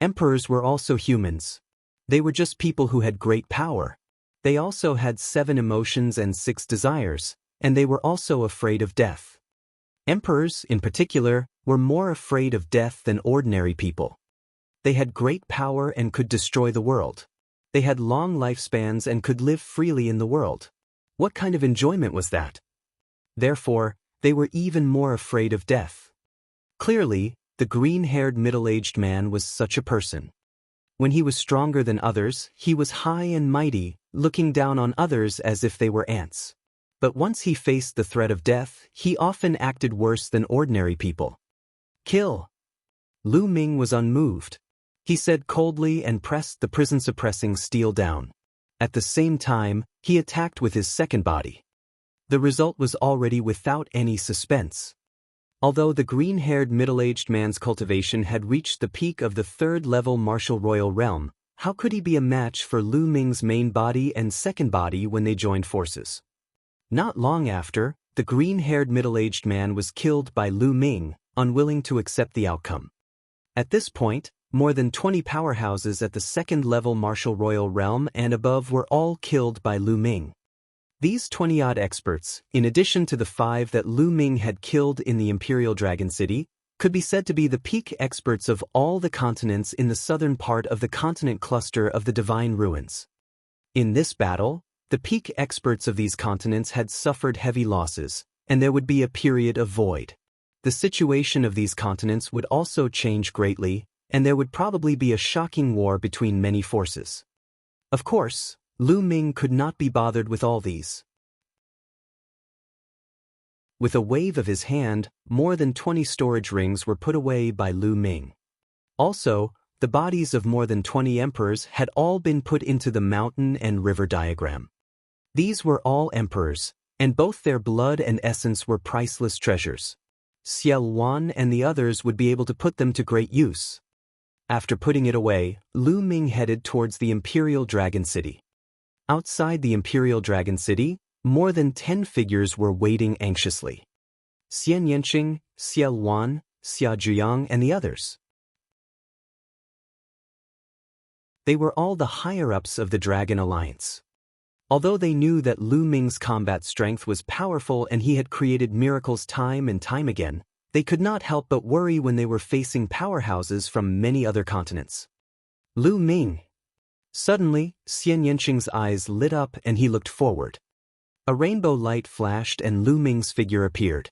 [SPEAKER 1] Emperors were also humans. They were just people who had great power. They also had 7 emotions and 6 desires, and they were also afraid of death. Emperors, in particular, were more afraid of death than ordinary people. They had great power and could destroy the world. They had long lifespans and could live freely in the world. What kind of enjoyment was that? Therefore, they were even more afraid of death. Clearly, the green-haired middle-aged man was such a person. When he was stronger than others, he was high and mighty, looking down on others as if they were ants. But once he faced the threat of death, he often acted worse than ordinary people. Kill. Lu Ming was unmoved. He said coldly and pressed the prison-suppressing steel down. At the same time, he attacked with his second body. The result was already without any suspense. Although the green-haired middle-aged man's cultivation had reached the peak of the 3rd-level martial royal realm, how could he be a match for Lu Ming's main body and second body when they joined forces? Not long after, the green-haired middle-aged man was killed by Lu Ming, unwilling to accept the outcome. At this point, more than 20 powerhouses at the 2nd-level martial royal realm and above were all killed by Lu Ming. These 20-odd experts, in addition to the 5 that Lu Ming had killed in the Imperial Dragon City, could be said to be the peak experts of all the continents in the southern part of the continent cluster of the Divine Ruins. In this battle, the peak experts of these continents had suffered heavy losses, and there would be a period of void. The situation of these continents would also change greatly, and there would probably be a shocking war between many forces. Of course, Lu Ming could not be bothered with all these. With a wave of his hand, more than 20 storage rings were put away by Lu Ming. Also, the bodies of more than 20 emperors had all been put into the mountain and river diagram. These were all emperors, and both their blood and essence were priceless treasures. Xiao Wan and the others would be able to put them to great use. After putting it away, Lu Ming headed towards the Imperial Dragon City. Outside the Imperial Dragon City, more than 10 figures were waiting anxiously. Xian Yanqing, Xiao Wan, Xia Zhiyang, and the others. They were all the higher-ups of the Dragon Alliance. Although they knew that Lu Ming's combat strength was powerful and he had created miracles time and time again, they could not help but worry when they were facing powerhouses from many other continents. Lu Ming. Suddenly, Xian Yanqing's eyes lit up and he looked forward. A rainbow light flashed and Lu Ming's figure appeared.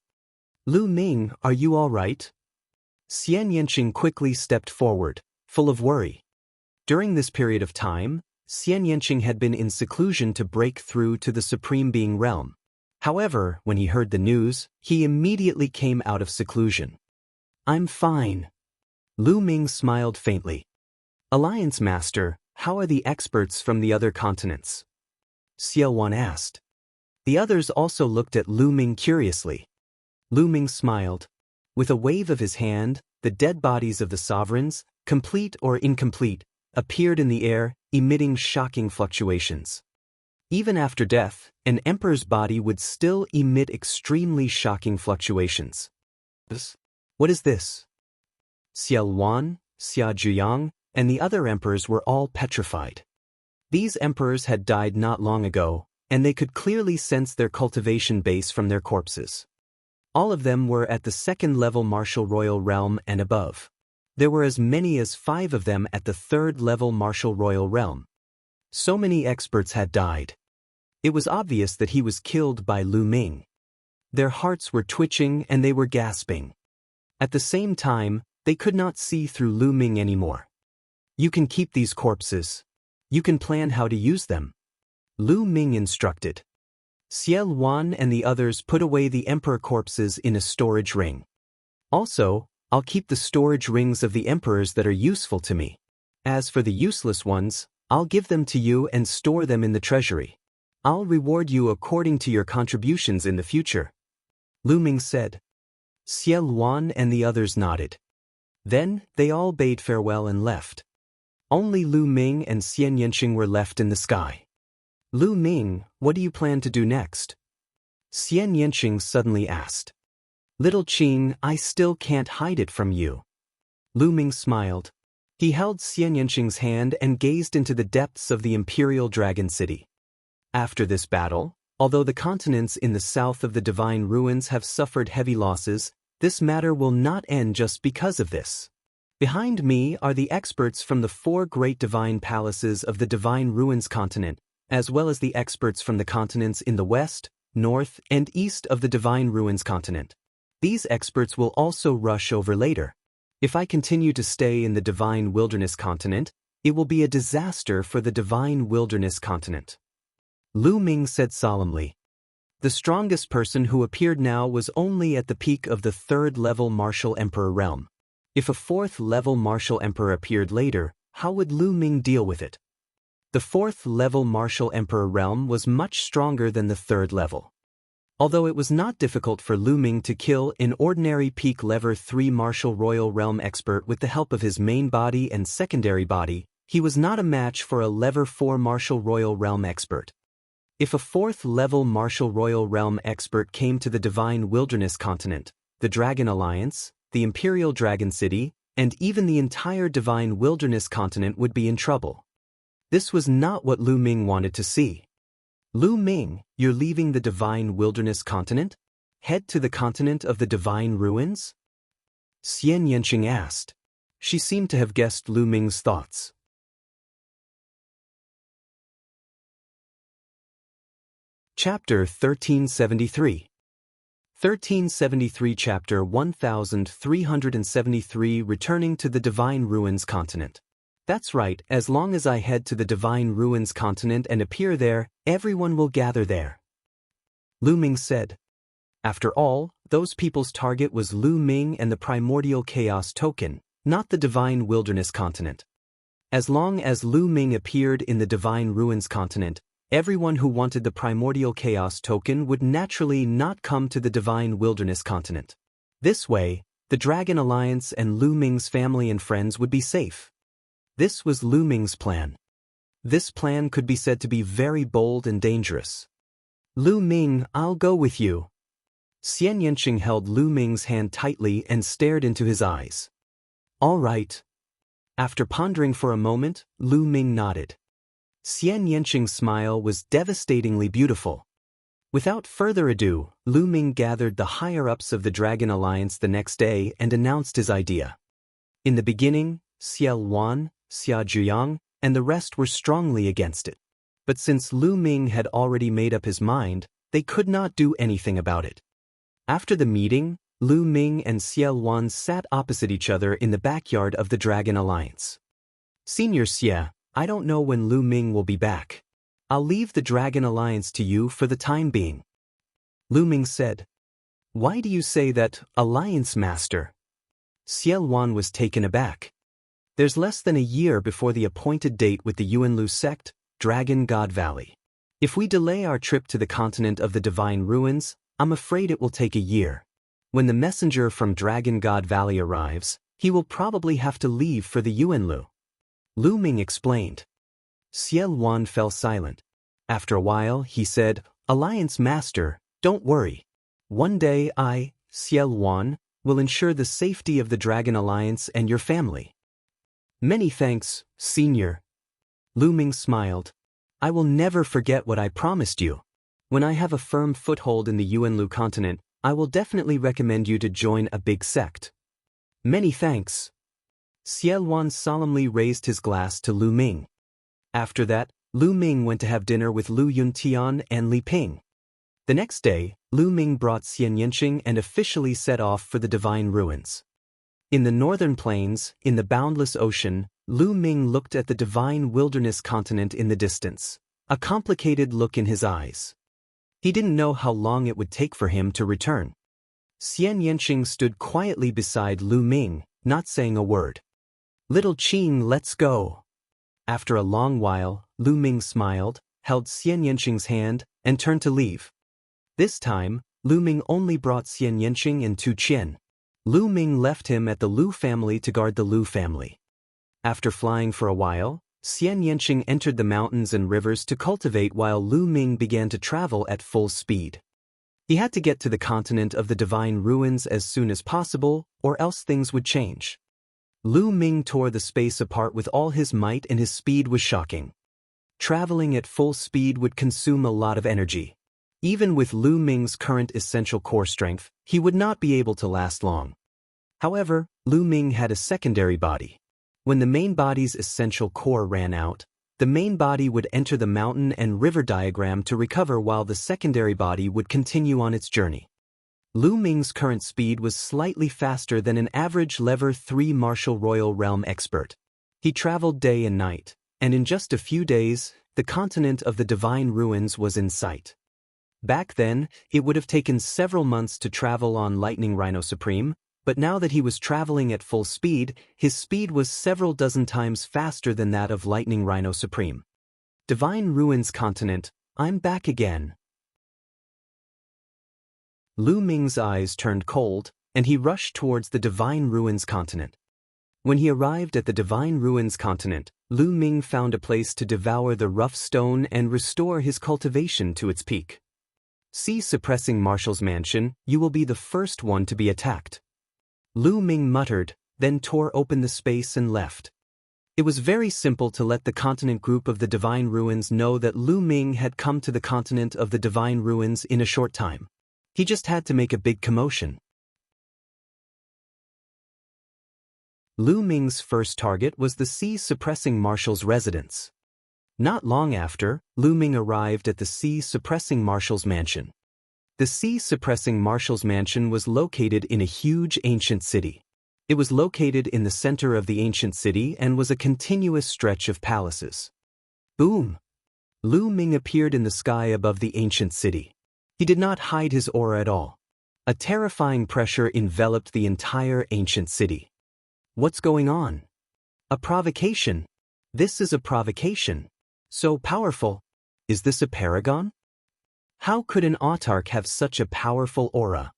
[SPEAKER 1] Lu Ming, are you all right? Xian Yanqing quickly stepped forward, full of worry. During this period of time, Xian Yanqing had been in seclusion to break through to the Supreme Being realm. However, when he heard the news, he immediately came out of seclusion. I'm fine. Lu Ming smiled faintly. Alliance Master, how are the experts from the other continents? Xiao Wan asked. The others also looked at Lu Ming curiously. Lu Ming smiled. With a wave of his hand, the dead bodies of the sovereigns, complete or incomplete, appeared in the air, emitting shocking fluctuations. Even after death, an emperor's body would still emit extremely shocking fluctuations. What is this? Xiao Wan, Xia Zhiyang, and the other emperors were all petrified. These emperors had died not long ago, and they could clearly sense their cultivation base from their corpses. All of them were at the second-level martial royal realm and above. There were as many as 5 of them at the third-level martial royal realm. So many experts had died. It was obvious that he was killed by Lu Ming. Their hearts were twitching and they were gasping. At the same time, they could not see through Lu Ming anymore. You can keep these corpses. You can plan how to use them. Lu Ming instructed. Xiao Wan and the others put away the emperor corpses in a storage ring. Also, I'll keep the storage rings of the emperors that are useful to me. As for the useless ones, I'll give them to you and store them in the treasury. I'll reward you according to your contributions in the future. Lu Ming said. Xiao Wan and the others nodded. Then, they all bade farewell and left. Only Lu Ming and Xian Yanqing were left in the sky. Lu Ming, what do you plan to do next? Xian Yanqing suddenly asked. Little Qing, I still can't hide it from you. Lu Ming smiled. He held Xian Yanqing's hand and gazed into the depths of the Imperial Dragon City. After this battle, although the continents in the south of the Divine Ruins have suffered heavy losses, this matter will not end just because of this. Behind me are the experts from the 4 great divine palaces of the Divine Ruins continent, as well as the experts from the continents in the west, north, and east of the Divine Ruins continent. These experts will also rush over later. If I continue to stay in the Divine Wilderness continent, it will be a disaster for the Divine Wilderness continent. Lu Ming said solemnly. The strongest person who appeared now was only at the peak of the 3rd-level Martial Emperor realm. If a 4th-level Martial Emperor appeared later, how would Lu Ming deal with it? The 4th-level Martial Emperor realm was much stronger than the 3rd level. Although it was not difficult for Lu Ming to kill an ordinary peak level 3 Martial Royal Realm expert with the help of his main body and secondary body, he was not a match for a level 4 Martial Royal Realm expert. If a 4th-level Martial Royal Realm expert came to the Divine Wilderness continent, the Dragon Alliance, the Imperial Dragon City, and even the entire Divine Wilderness continent would be in trouble. This was not what Lu Ming wanted to see. Lu Ming, you're leaving the Divine Wilderness continent? Head to the continent of the Divine Ruins? Xian Yanqing asked. She seemed to have guessed Lu Ming's thoughts. Chapter 1373. 1373 Chapter 1373 Returning to the Divine Ruins continent. That's right, as long as I head to the Divine Ruins continent and appear there, everyone will gather there. Lu Ming said. After all, those people's target was Lu Ming and the Primordial Chaos Token, not the Divine Wilderness continent. As long as Lu Ming appeared in the Divine Ruins continent, everyone who wanted the Primordial Chaos Token would naturally not come to the Divine Wilderness continent. This way, the Dragon Alliance and Lu Ming's family and friends would be safe. This was Lu Ming's plan. This plan could be said to be very bold and dangerous. Lu Ming, I'll go with you. Xian Yanqing held Lu Ming's hand tightly and stared into his eyes. All right. After pondering for a moment, Lu Ming nodded. Xian Yanqing's smile was devastatingly beautiful. Without further ado, Lu Ming gathered the higher-ups of the Dragon Alliance the next day and announced his idea. In the beginning, Xiao Wan, Xia Zhiyang, and the rest were strongly against it. But since Lu Ming had already made up his mind, they could not do anything about it. After the meeting, Lu Ming and Xiao Wan sat opposite each other in the backyard of the Dragon Alliance. Senior Xie, I don't know when Lu Ming will be back. I'll leave the Dragon Alliance to you for the time being. Lu Ming said. Why do you say that, Alliance Master? Xiao Wan was taken aback. There's less than a year before the appointed date with the Yuanlu sect, Dragon God Valley. If we delay our trip to the continent of the Divine Ruins, I'm afraid it will take a year. When the messenger from Dragon God Valley arrives, he will probably have to leave for the Yuanlu. Lu Ming explained. Xiao Wan fell silent. After a while, he said, Alliance Master, don't worry. One day I, Xiao Wan, will ensure the safety of the Dragon Alliance and your family. Many thanks, Senior. Lu Ming smiled. I will never forget what I promised you. When I have a firm foothold in the Yuanlu continent, I will definitely recommend you to join a big sect. Many thanks. Xiao Wan solemnly raised his glass to Lu Ming. After that, Lu Ming went to have dinner with Lu Yuntian and Li Ping. The next day, Lu Ming brought Xian Yanqing and officially set off for the Divine Ruins. In the northern plains, in the boundless ocean, Lu Ming looked at the divine wilderness continent in the distance, a complicated look in his eyes. He didn't know how long it would take for him to return. Xian Yanqing stood quietly beside Lu Ming, not saying a word. Little Qing, let's go. After a long while, Lu Ming smiled, held Xian Yanqing's hand, and turned to leave. This time, Lu Ming only brought Xian Yanqing and Tu Qian. Lu Ming left him at the Lu family to guard the Lu family. After flying for a while, Xian Yanqing entered the mountains and rivers to cultivate while Lu Ming began to travel at full speed. He had to get to the continent of the Divine Ruins as soon as possible, or else things would change. Lu Ming tore the space apart with all his might and his speed was shocking. Traveling at full speed would consume a lot of energy. Even with Lu Ming's current essential core strength, he would not be able to last long. However, Lu Ming had a secondary body. When the main body's essential core ran out, the main body would enter the mountain and river diagram to recover while the secondary body would continue on its journey. Lu Ming's current speed was slightly faster than an average Level 3 Martial Royal Realm expert. He traveled day and night, and in just a few days, the continent of the Divine Ruins was in sight. Back then, it would have taken several months to travel on Lightning Rhino Supreme, but now that he was traveling at full speed, his speed was several dozen times faster than that of Lightning Rhino Supreme. Divine Ruins Continent, I'm back again. Lu Ming's eyes turned cold, and he rushed towards the Divine Ruins Continent. When he arrived at the Divine Ruins Continent, Lu Ming found a place to devour the rough stone and restore his cultivation to its peak. See suppressing Marshal's mansion, you will be the first one to be attacked. Lu Ming muttered, then tore open the space and left. It was very simple to let the continent group of the Divine Ruins know that Lu Ming had come to the continent of the Divine Ruins in a short time. He just had to make a big commotion. Lu Ming's first target was the Sea-Suppressing Marshal's residence. Not long after, Lu Ming arrived at the Sea-Suppressing Marshal's mansion. The Sea-Suppressing Marshal's mansion was located in a huge ancient city. It was located in the center of the ancient city and was a continuous stretch of palaces. Boom! Lu Ming appeared in the sky above the ancient city. He did not hide his aura at all. A terrifying pressure enveloped the entire ancient city. What's going on? A provocation. This is a provocation. So powerful. Is this a paragon? How could an autarch have such a powerful aura?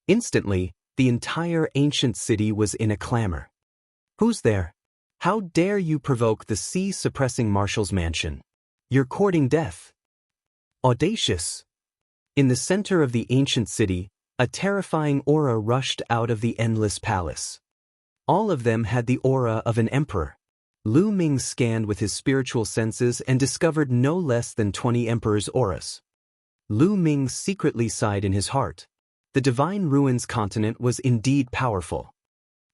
[SPEAKER 1] Instantly, the entire ancient city was in a clamor. Who's there? How dare you provoke the Sea-Suppressing Marshal's mansion? You're courting death. Audacious. In the center of the ancient city, a terrifying aura rushed out of the endless palace. All of them had the aura of an emperor. Lu Ming scanned with his spiritual senses and discovered no less than 20 emperors' auras. Lu Ming secretly sighed in his heart. The Divine Ruins continent was indeed powerful.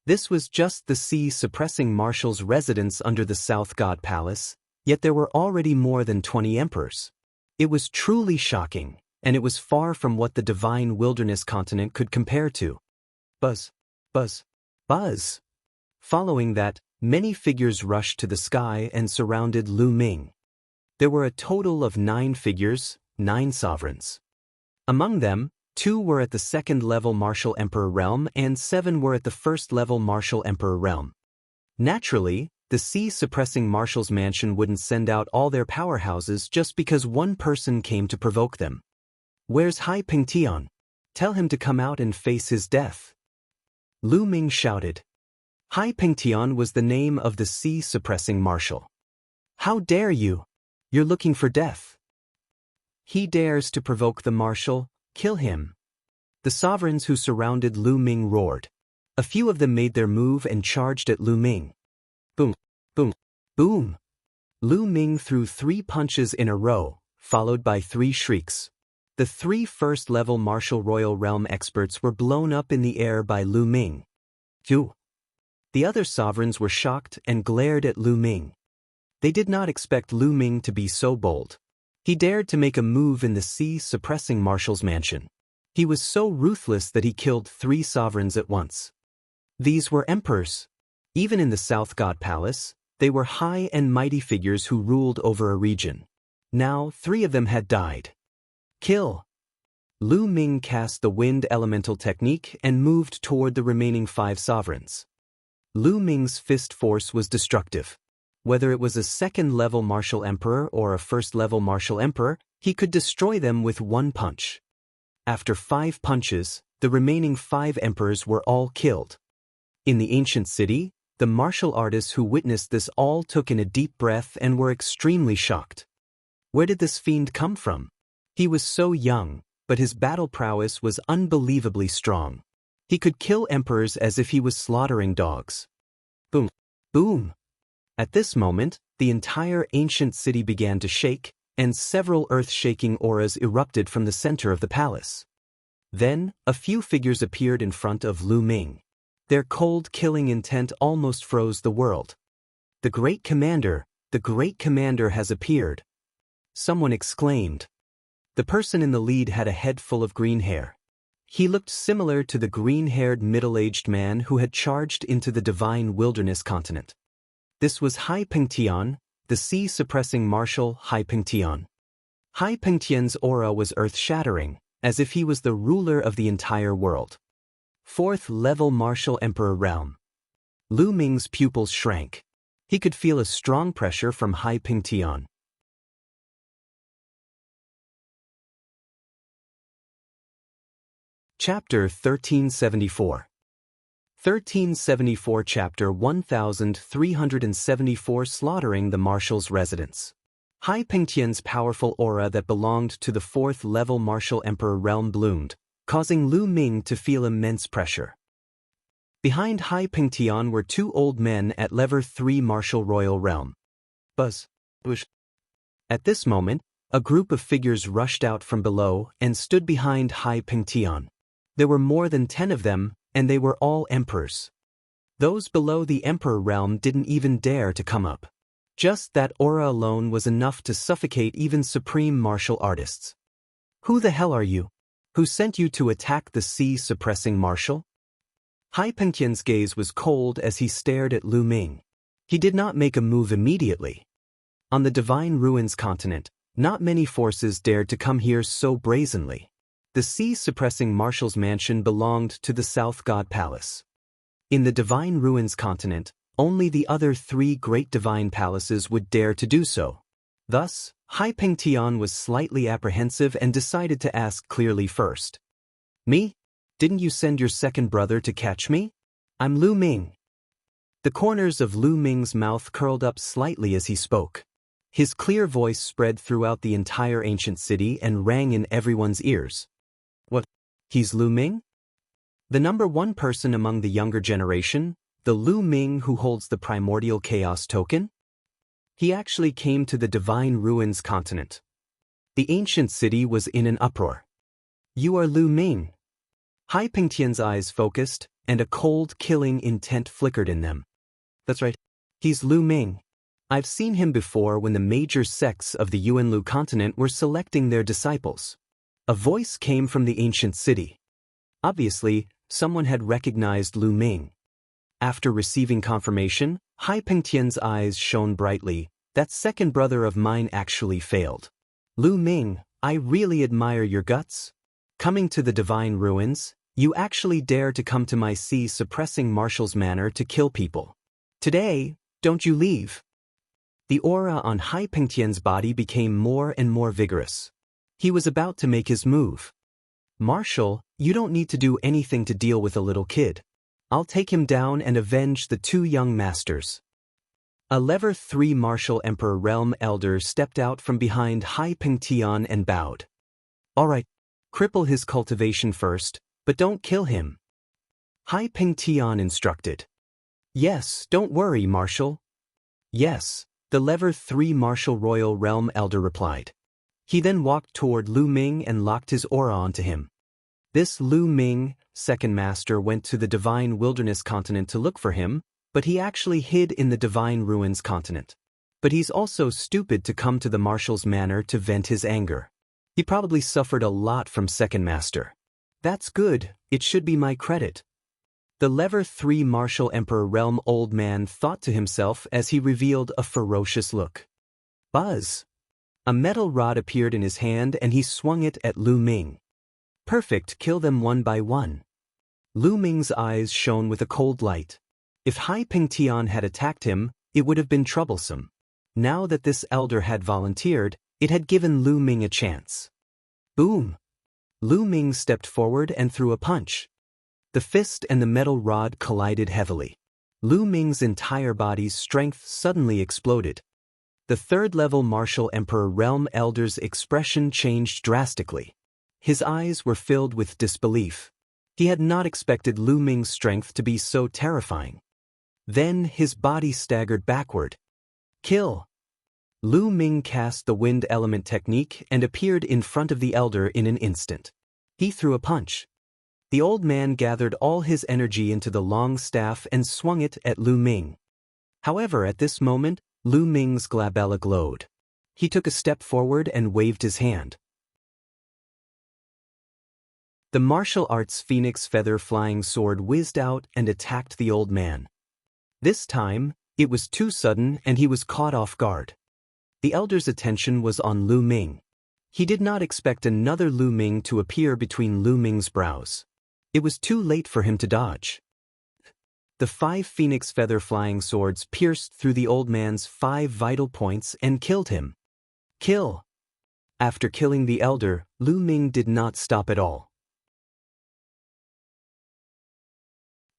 [SPEAKER 1] This was just the Sea-Suppressing Marshal's residence under the South God Palace, yet there were already more than 20 emperors. It was truly shocking. and it was far from what the divine wilderness continent could compare to. Buzz, buzz, buzz. Following that, many figures rushed to the sky and surrounded Lu Ming. There were a total of 9 figures, 9 sovereigns. Among them, 2 were at the second-level Martial Emperor realm and 7 were at the first-level Martial Emperor realm. Naturally, the sea-suppressing Marshal's mansion wouldn't send out all their powerhouses just because one person came to provoke them. "Where's Hai Pingtian? Tell him to come out and face his death." Lu Ming shouted. Hai Pingtian was the name of the sea-suppressing Marshal. "How dare you? You're looking for death. He dares to provoke the Marshal, kill him." The sovereigns who surrounded Lu Ming roared. A few of them made their move and charged at Lu Ming. Boom, boom, boom. Lu Ming threw 3 punches in a row, followed by 3 shrieks. The 3 first-level Martial Royal Realm experts were blown up in the air by Lu Ming. Phew. The other sovereigns were shocked and glared at Lu Ming. They did not expect Lu Ming to be so bold. He dared to make a move in the sea-suppressing Marshal's mansion. He was so ruthless that he killed 3 sovereigns at once. These were emperors. Even in the South God Palace, they were high and mighty figures who ruled over a region. Now 3 of them had died. Kill. Lu Ming cast the wind elemental technique and moved toward the remaining 5 sovereigns. Lu Ming's fist force was destructive. Whether it was a second-level Martial Emperor or a first-level Martial Emperor, he could destroy them with 1 punch. After 5 punches, the remaining 5 emperors were all killed. In the ancient city, the martial artists who witnessed this all took in a deep breath and were extremely shocked. Where did this fiend come from? He was so young, but his battle prowess was unbelievably strong. He could kill emperors as if he was slaughtering dogs. Boom, boom. At this moment, the entire ancient city began to shake, and several earth-shaking auras erupted from the center of the palace. Then, a few figures appeared in front of Lu Ming. Their cold killing intent almost froze the world. The Great Commander has appeared. Someone exclaimed. The person in the lead had a head full of green hair. He looked similar to the green-haired middle-aged man who had charged into the divine wilderness continent. This was Hai Pingtian, the sea-suppressing Marshal Hai Pingtian. Hai Pingtian's aura was earth-shattering, as if he was the ruler of the entire world. 4th-level Martial Emperor realm. Lu Ming's pupils shrank. He could feel a strong pressure from Hai Pingtian. Chapter 1374. 1374 Chapter 1374 Slaughtering the Marshal's Residence. Hai Pingtian's powerful aura that belonged to the 4th-level Martial Emperor realm bloomed, causing Lu Ming to feel immense pressure. Behind Hai Pingtian were 2 old men at level 3 Martial Royal Realm. Buzz. Whoosh. At this moment, a group of figures rushed out from below and stood behind Hai Pingtian. There were more than 10 of them, and they were all emperors. Those below the emperor realm didn't even dare to come up. Just that aura alone was enough to suffocate even supreme martial artists. Who the hell are you? Who sent you to attack the sea-suppressing Marshal? Hai Pingtian's gaze was cold as he stared at Lu Ming. He did not make a move immediately. On the Divine Ruins continent, not many forces dared to come here so brazenly. The sea-suppressing Marshal's mansion belonged to the South God Palace. In the Divine Ruins continent, only the other 3 great divine palaces would dare to do so. Thus, Hai Pingtian was slightly apprehensive and decided to ask clearly first. Me? Didn't you send your second brother to catch me? I'm Lu Ming. The corners of Lu Ming's mouth curled up slightly as he spoke. His clear voice spread throughout the entire ancient city and rang in everyone's ears. What? He's Lu Ming? The number 1 person among the younger generation, the Lu Ming who holds the primordial chaos token? He actually came to the Divine Ruins continent. The ancient city was in an uproar. You are Lu Ming. Hai Pingtian's eyes focused, and a cold, killing intent flickered in them. That's right. He's Lu Ming. I've seen him before when the major sects of the Yuanlu continent were selecting their disciples. A voice came from the ancient city. Obviously, someone had recognized Lu Ming. After receiving confirmation, Hai Pengtian's eyes shone brightly. That second brother of mine actually failed. Lu Ming, I really admire your guts. Coming to the divine ruins, you actually dare to come to my sea-suppressing marshal's manor to kill people. Today, don't you leave. The aura on Hai Pengtian's body became more and more vigorous. He was about to make his move. Marshal, you don't need to do anything to deal with a little kid. I'll take him down and avenge the two young masters. A Level 3 Martial Emperor Realm Elder stepped out from behind Hai Pengtian and bowed. Alright, cripple his cultivation first, but don't kill him. Hai Pengtian instructed. Yes, don't worry, Marshal. Yes, the Level 3 Martial Royal Realm Elder replied. He then walked toward Lu Ming and locked his aura onto him. This Lu Ming, second master, went to the Divine Wilderness continent to look for him, but he actually hid in the Divine Ruins continent. But he's also stupid to come to the Marshal's manor to vent his anger. He probably suffered a lot from second master. That's good, it should be my credit. The Level 3 Martial Emperor Realm Old Man thought to himself as he revealed a ferocious look. Buzz! A metal rod appeared in his hand and he swung it at Lu Ming. Perfect, kill them one by one. Lu Ming's eyes shone with a cold light. If Hai Pengtian had attacked him, it would have been troublesome. Now that this elder had volunteered, it had given Lu Ming a chance. Boom! Lu Ming stepped forward and threw a punch. The fist and the metal rod collided heavily. Lu Ming's entire body's strength suddenly exploded. The third-level Martial Emperor Realm Elder's expression changed drastically. His eyes were filled with disbelief. He had not expected Lu Ming's strength to be so terrifying. Then his body staggered backward. Kill! Lu Ming cast the wind element technique and appeared in front of the elder in an instant. He threw a punch. The old man gathered all his energy into the long staff and swung it at Lu Ming. However, at this moment, Lu Ming's glabella glowed. He took a step forward and waved his hand. The martial arts phoenix feather flying sword whizzed out and attacked the old man. This time, it was too sudden and he was caught off guard. The elder's attention was on Lu Ming. He did not expect another Lu Ming to appear between Lu Ming's brows. It was too late for him to dodge. The 5 phoenix feather flying swords pierced through the old man's 5 vital points and killed him. Kill! After killing the elder, Lu Ming did not stop at all.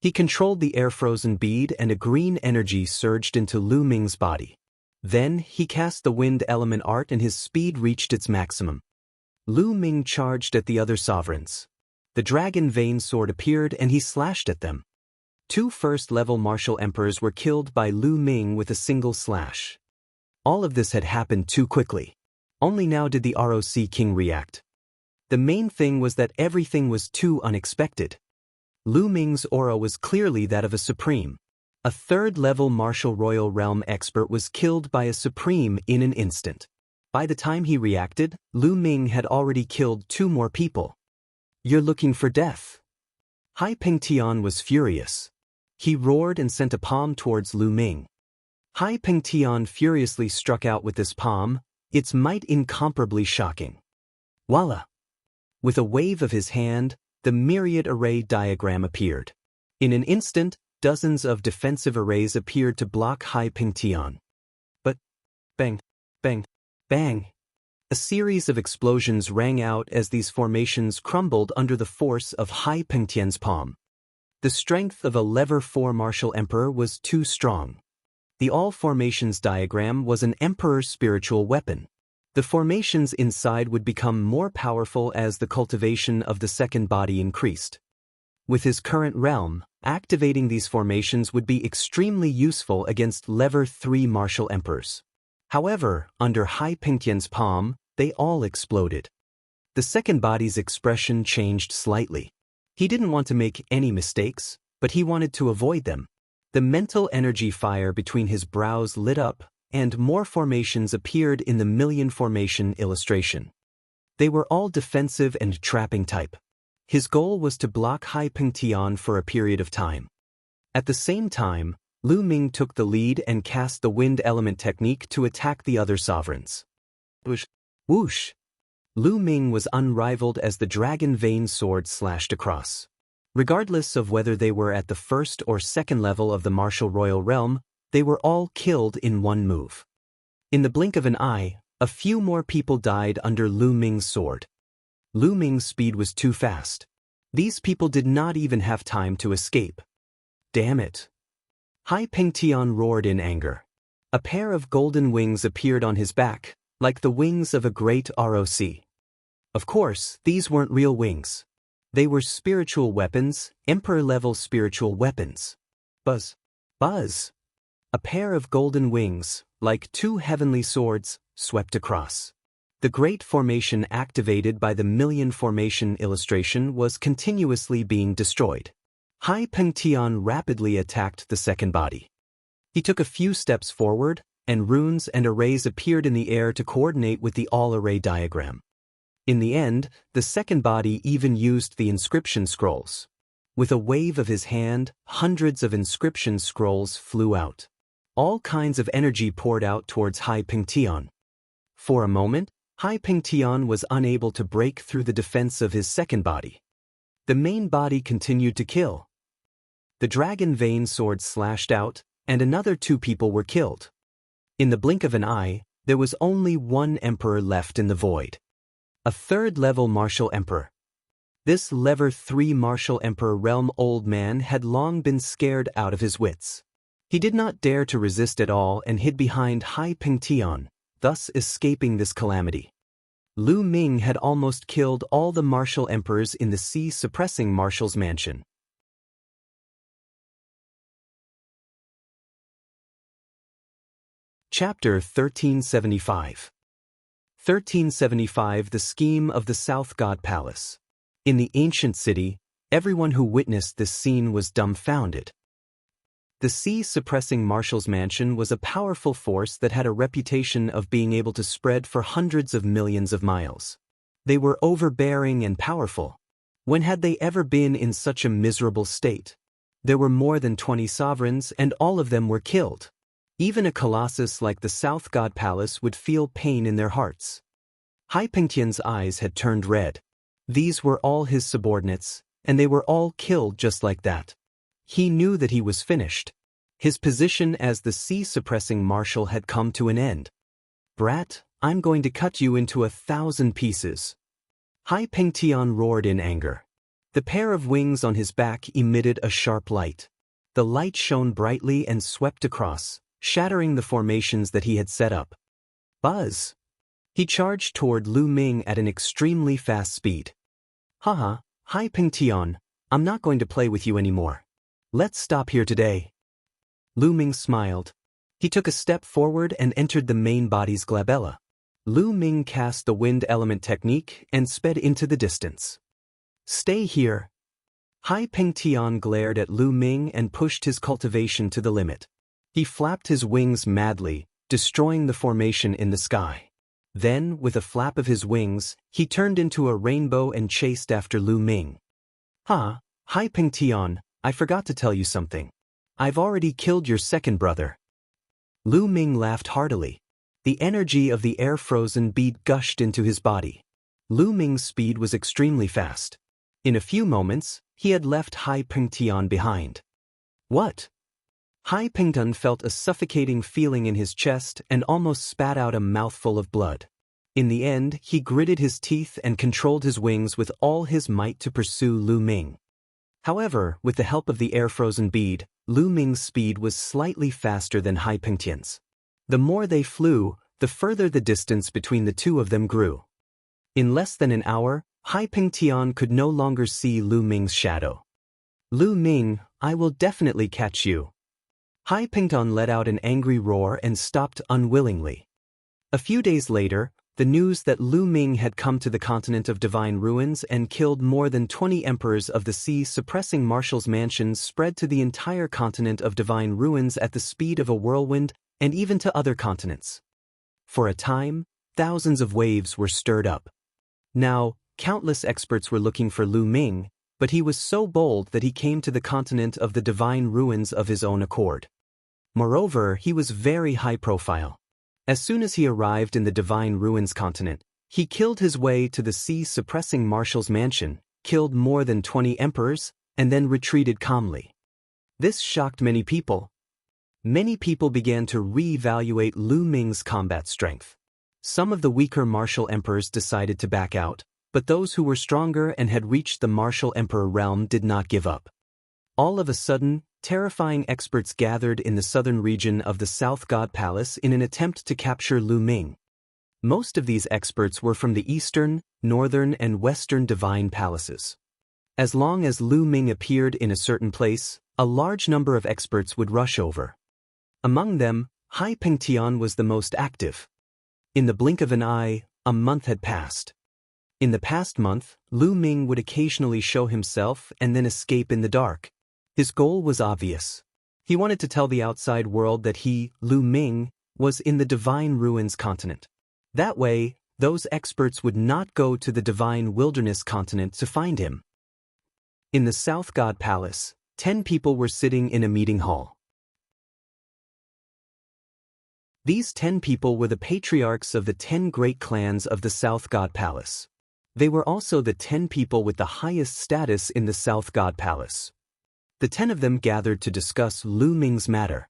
[SPEAKER 1] He controlled the air-frozen bead and a green energy surged into Lu Ming's body. Then, he cast the wind element art and his speed reached its maximum. Lu Ming charged at the other sovereigns. The dragon vein sword appeared and he slashed at them. 2 first-level martial emperors were killed by Lu Ming with a single slash. All of this had happened too quickly. Only now did the ROC king react. The main thing was that everything was too unexpected. Lu Ming's aura was clearly that of a supreme. A third-level martial royal realm expert was killed by a supreme in an instant. By the time he reacted, Lu Ming had already killed 2 more people. You're looking for death. Hai Pengtian was furious. He roared and sent a palm towards Lu Ming. Hai Pengtian furiously struck out with this palm, its might incomparably shocking. Voila! With a wave of his hand, the myriad array diagram appeared. In an instant, dozens of defensive arrays appeared to block Hai Pengtian. But, bang, bang, bang! A series of explosions rang out as these formations crumbled under the force of Hai Pengtian's palm. The strength of a Level 4 martial emperor was too strong. The all formations diagram was an emperor's spiritual weapon. The formations inside would become more powerful as the cultivation of the second body increased. With his current realm, activating these formations would be extremely useful against Level 3 martial emperors. However, under Hai Pengtian's palm, they all exploded. The second body's expression changed slightly. He didn't want to make any mistakes, but he wanted to avoid them. The mental energy fire between his brows lit up, and more formations appeared in the million formation illustration. They were all defensive and trapping type. His goal was to block Hai Pengtian for a period of time. At the same time, Lu Ming took the lead and cast the wind element technique to attack the other sovereigns. Whoosh! Whoosh! Lu Ming was unrivaled as the dragon vein sword slashed across. Regardless of whether they were at the first or second level of the martial royal realm, they were all killed in one move. In the blink of an eye, a few more people died under Lu Ming's sword. Lu Ming's speed was too fast. These people did not even have time to escape. Damn it! Hai Pengtian roared in anger. A pair of golden wings appeared on his back, like the wings of a great ROC. Of course, these weren't real wings. They were spiritual weapons, emperor-level spiritual weapons. Buzz! Buzz! A pair of golden wings, like two heavenly swords, swept across. The great formation activated by the million formation illustration was continuously being destroyed. Hai Pengtian rapidly attacked the second body. He took a few steps forward, and runes and arrays appeared in the air to coordinate with the all-array diagram. In the end, the second body even used the inscription scrolls. With a wave of his hand, hundreds of inscription scrolls flew out. All kinds of energy poured out towards Hai Pengtian. For a moment, Hai Pengtian was unable to break through the defense of his second body. The main body continued to kill. The dragon vein sword slashed out, and another 2 people were killed. In the blink of an eye, there was only one emperor left in the void. A third-level martial emperor. This level 3 martial emperor realm old man had long been scared out of his wits. He did not dare to resist at all and hid behind Hai Pengtian, thus escaping this calamity. Lu Ming had almost killed all the martial emperors in the sea-suppressing marshal's mansion. Chapter 1375. 1375 The Scheme of the South God Palace. In the ancient city, everyone who witnessed this scene was dumbfounded. The sea-suppressing marshal's mansion was a powerful force that had a reputation of being able to spread for hundreds of millions of miles. They were overbearing and powerful. When had they ever been in such a miserable state? There were more than 20 sovereigns and all of them were killed. Even a colossus like the South God Palace would feel pain in their hearts. Hai Pengtian's eyes had turned red. These were all his subordinates, and they were all killed just like that. He knew that he was finished. His position as the sea-suppressing marshal had come to an end. Brat, I'm going to cut you into 1,000 pieces. Hai Pengtian roared in anger. The pair of wings on his back emitted a sharp light. The light shone brightly and swept across, shattering the formations that he had set up. Buzz! He charged toward Lu Ming at an extremely fast speed. Haha, Hai Pengtian, I'm not going to play with you anymore. Let's stop here today. Lu Ming smiled. He took a step forward and entered the main body's glabella. Lu Ming cast the wind element technique and sped into the distance. Stay here. Hai Pengtian glared at Lu Ming and pushed his cultivation to the limit. He flapped his wings madly, destroying the formation in the sky. Then, with a flap of his wings, he turned into a rainbow and chased after Lu Ming. Hai Pengtian, I forgot to tell you something. I've already killed your second brother. Lu Ming laughed heartily. The energy of the air-frozen bead gushed into his body. Lu Ming's speed was extremely fast. In a few moments, he had left Hai Pengtian behind. What? Hai Pengtian felt a suffocating feeling in his chest and almost spat out a mouthful of blood. In the end, he gritted his teeth and controlled his wings with all his might to pursue Lu Ming. However, with the help of the air-frozen bead, Lu Ming's speed was slightly faster than Hai Pengtian's. The more they flew, the further the distance between the two of them grew. In less than an hour, Hai Pengtian could no longer see Lu Ming's shadow. Lu Ming, I will definitely catch you. Hai Pengtian let out an angry roar and stopped unwillingly. A few days later, the news that Lu Ming had come to the continent of Divine Ruins and killed more than 20 emperors of the sea suppressing Marshal's mansion spread to the entire continent of Divine Ruins at the speed of a whirlwind and even to other continents. For a time, thousands of waves were stirred up. Now, countless experts were looking for Lu Ming, but he was so bold that he came to the continent of the divine ruins of his own accord. Moreover, he was very high profile. As soon as he arrived in the divine ruins continent, he killed his way to the sea-suppressing marshal's mansion, killed more than 20 emperors, and then retreated calmly. This shocked many people. Many people began to re-evaluate Lu Ming's combat strength. Some of the weaker martial emperors decided to back out, but those who were stronger and had reached the martial emperor realm did not give up. All of a sudden, terrifying experts gathered in the southern region of the South God Palace in an attempt to capture Lu Ming. Most of these experts were from the eastern, northern, and western divine palaces. As long as Lu Ming appeared in a certain place, a large number of experts would rush over. Among them, Hai Pengtian was the most active. In the blink of an eye, a month had passed. In the past month, Lu Ming would occasionally show himself and then escape in the dark. His goal was obvious. He wanted to tell the outside world that he, Lu Ming, was in the divine ruins continent. That way, those experts would not go to the divine wilderness continent to find him. In the South God Palace, 10 people were sitting in a meeting hall. These 10 people were the patriarchs of the 10 great clans of the South God Palace. They were also the 10 people with the highest status in the South God Palace. The 10 of them gathered to discuss Lu Ming's matter.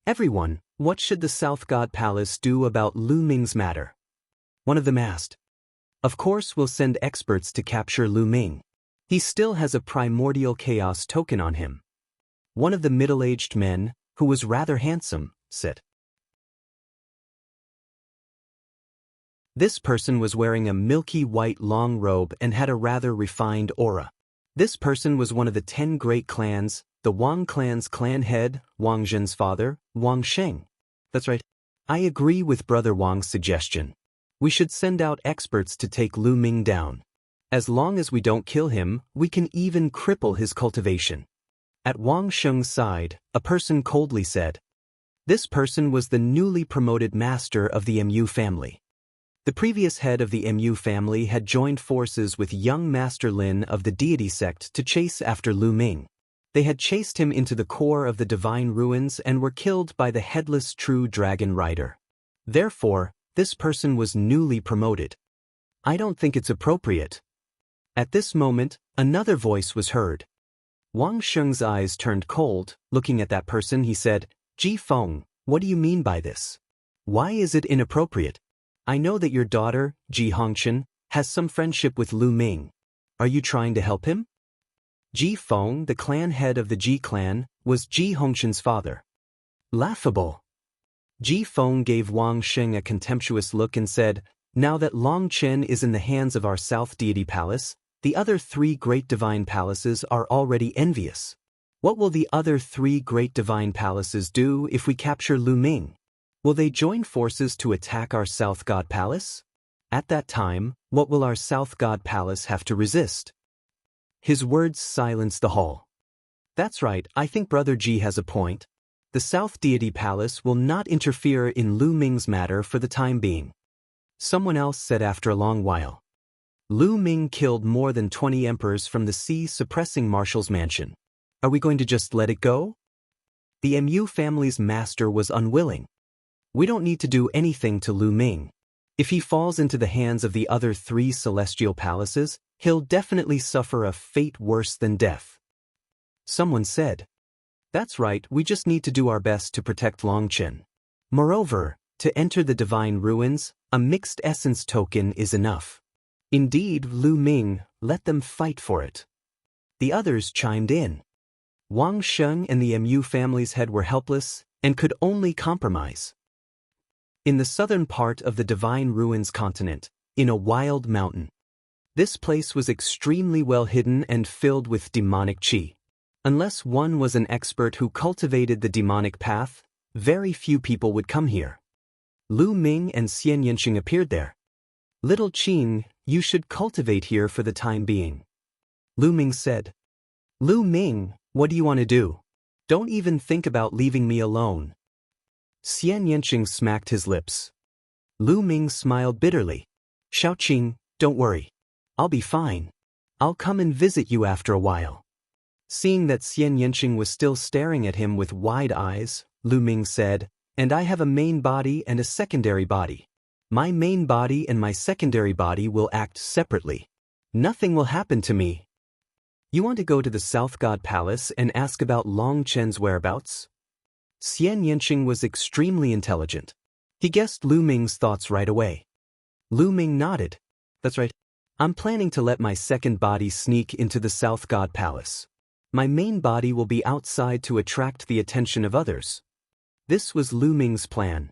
[SPEAKER 1] Everyone, what should the South God Palace do about Lu Ming's matter? One of them asked. Of course we'll send experts to capture Lu Ming. He still has a primordial chaos token on him. One of the middle-aged men, who was rather handsome, said. This person was wearing a milky white long robe and had a rather refined aura. This person was one of the 10 great clans, the Wang clan's clan head, Wang Zhen's father, Wang Sheng. That's right. I agree with Brother Wang's suggestion. We should send out experts to take Lu Ming down. As long as we don't kill him, we can even cripple his cultivation. At Wang Sheng's side, a person coldly said. This person was the newly promoted master of the Mu family. The previous head of the Mu family had joined forces with young Master Lin of the deity sect to chase after Lu Ming. They had chased him into the core of the divine ruins and were killed by the headless true dragon rider. Therefore, this person was newly promoted. I don't think it's appropriate. At this moment, another voice was heard. Wang Sheng's eyes turned cold. Looking at that person, he said, Ji Feng, what do you mean by this? Why is it inappropriate? I know that your daughter, Ji Hongchen, has some friendship with Lu Ming. Are you trying to help him? Ji Feng, the clan head of the Ji clan, was Ji Hongchen's father. Laughable. Ji Feng gave Wang Sheng a contemptuous look and said, Now that Long Chen is in the hands of our South Deity Palace, the other 3 great divine palaces are already envious. What will the other 3 great divine palaces do if we capture Lu Ming? Will they join forces to attack our South God Palace? At that time, what will our South God Palace have to resist? His words silenced the hall. That's right, I think Brother Ji has a point. The South Deity Palace will not interfere in Lu Ming's matter for the time being. Someone else said after a long while. Lu Ming killed more than 20 emperors from the sea-suppressing marshal's mansion. Are we going to just let it go? The Mu family's master was unwilling. We don't need to do anything to Lu Ming. If he falls into the hands of the other 3 celestial palaces, he'll definitely suffer a fate worse than death. Someone said. That's right, we just need to do our best to protect Longchen. Moreover, to enter the divine ruins, a mixed essence token is enough. Indeed, Lu Ming, let them fight for it. The others chimed in. Wang Sheng and the Mu family's head were helpless and could only compromise. In the southern part of the divine ruins continent, in a wild mountain. This place was extremely well hidden and filled with demonic qi. Unless one was an expert who cultivated the demonic path, very few people would come here. Lu Ming and Xian Yanqing appeared there. Little Qing, you should cultivate here for the time being. Lu Ming said. Lu Ming, what do you want to do? Don't even think about leaving me alone. Xian Yanqing smacked his lips. Lu Ming smiled bitterly. Xiao Qing, don't worry. I'll be fine. I'll come and visit you after a while. Seeing that Xian Yanqing was still staring at him with wide eyes, Lu Ming said, "And I have a main body and a secondary body. My main body and my secondary body will act separately. Nothing will happen to me. You want to go to the South God Palace and ask about Long Chen's whereabouts?" Xian Yanqing was extremely intelligent. He guessed Lu Ming's thoughts right away. Lu Ming nodded. "That's right. I'm planning to let my second body sneak into the South God Palace. My main body will be outside to attract the attention of others." This was Lu Ming's plan.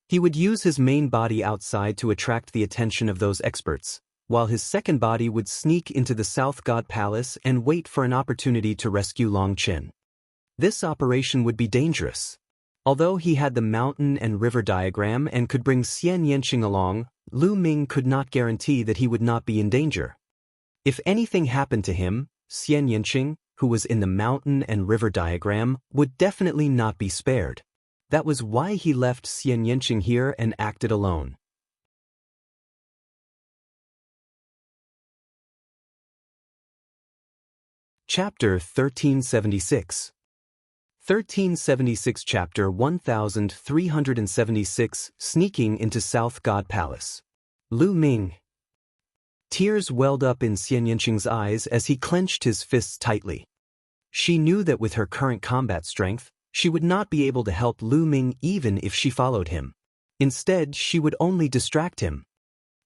[SPEAKER 1] He would use his main body outside to attract the attention of those experts, while his second body would sneak into the South God Palace and wait for an opportunity to rescue Long Chen. This operation would be dangerous. Although he had the mountain and river diagram and could bring Xian Yanqing along, Lu Ming could not guarantee that he would not be in danger. If anything happened to him, Xian Yanqing, who was in the mountain and river diagram, would definitely not be spared. That was why he left Xian Yanqing here and acted alone. Chapter 1376. 1376 Chapter 1376 Sneaking into South God Palace. Lu Ming. Tears welled up in Xian Yanqing's eyes as he clenched his fists tightly. She knew that with her current combat strength, she would not be able to help Lu Ming even if she followed him. Instead, she would only distract him.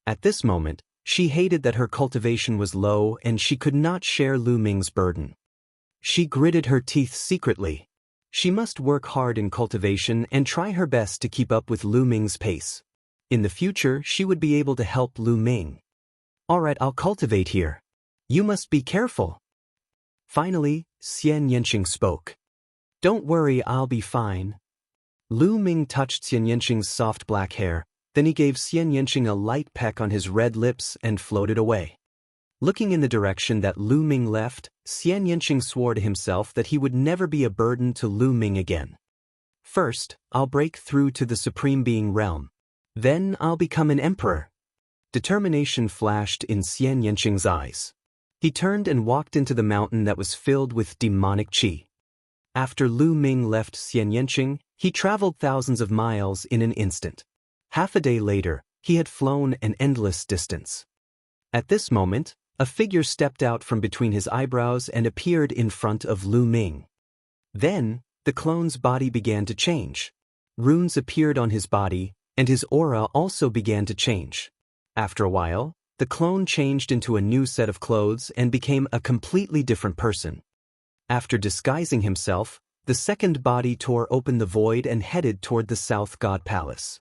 [SPEAKER 1] At this moment, she hated that her cultivation was low and she could not share Lu Ming's burden. She gritted her teeth secretly. She must work hard in cultivation and try her best to keep up with Lu Ming's pace. In the future, she would be able to help Lu Ming. "Alright, I'll cultivate here. You must be careful." Finally, Xian Yanqing spoke. "Don't worry, I'll be fine." Lu Ming touched Xian Yanqing's soft black hair, then he gave Xian Yanqing a light peck on his red lips and floated away. Looking in the direction that Lu Ming left, Xian Yanqing swore to himself that he would never be a burden to Lu Ming again. "First, I'll break through to the Supreme Being realm. Then I'll become an emperor." Determination flashed in Xian Yanqing's eyes. He turned and walked into the mountain that was filled with demonic qi. After Lu Ming left Xian Yanqing, he traveled thousands of miles in an instant. Half a day later, he had flown an endless distance. At this moment, a figure stepped out from between his eyebrows and appeared in front of Lu Ming. Then, the clone's body began to change. Runes appeared on his body, and his aura also began to change. After a while, the clone changed into a new set of clothes and became a completely different person. After disguising himself, the second body tore open the void and headed toward the South God Palace.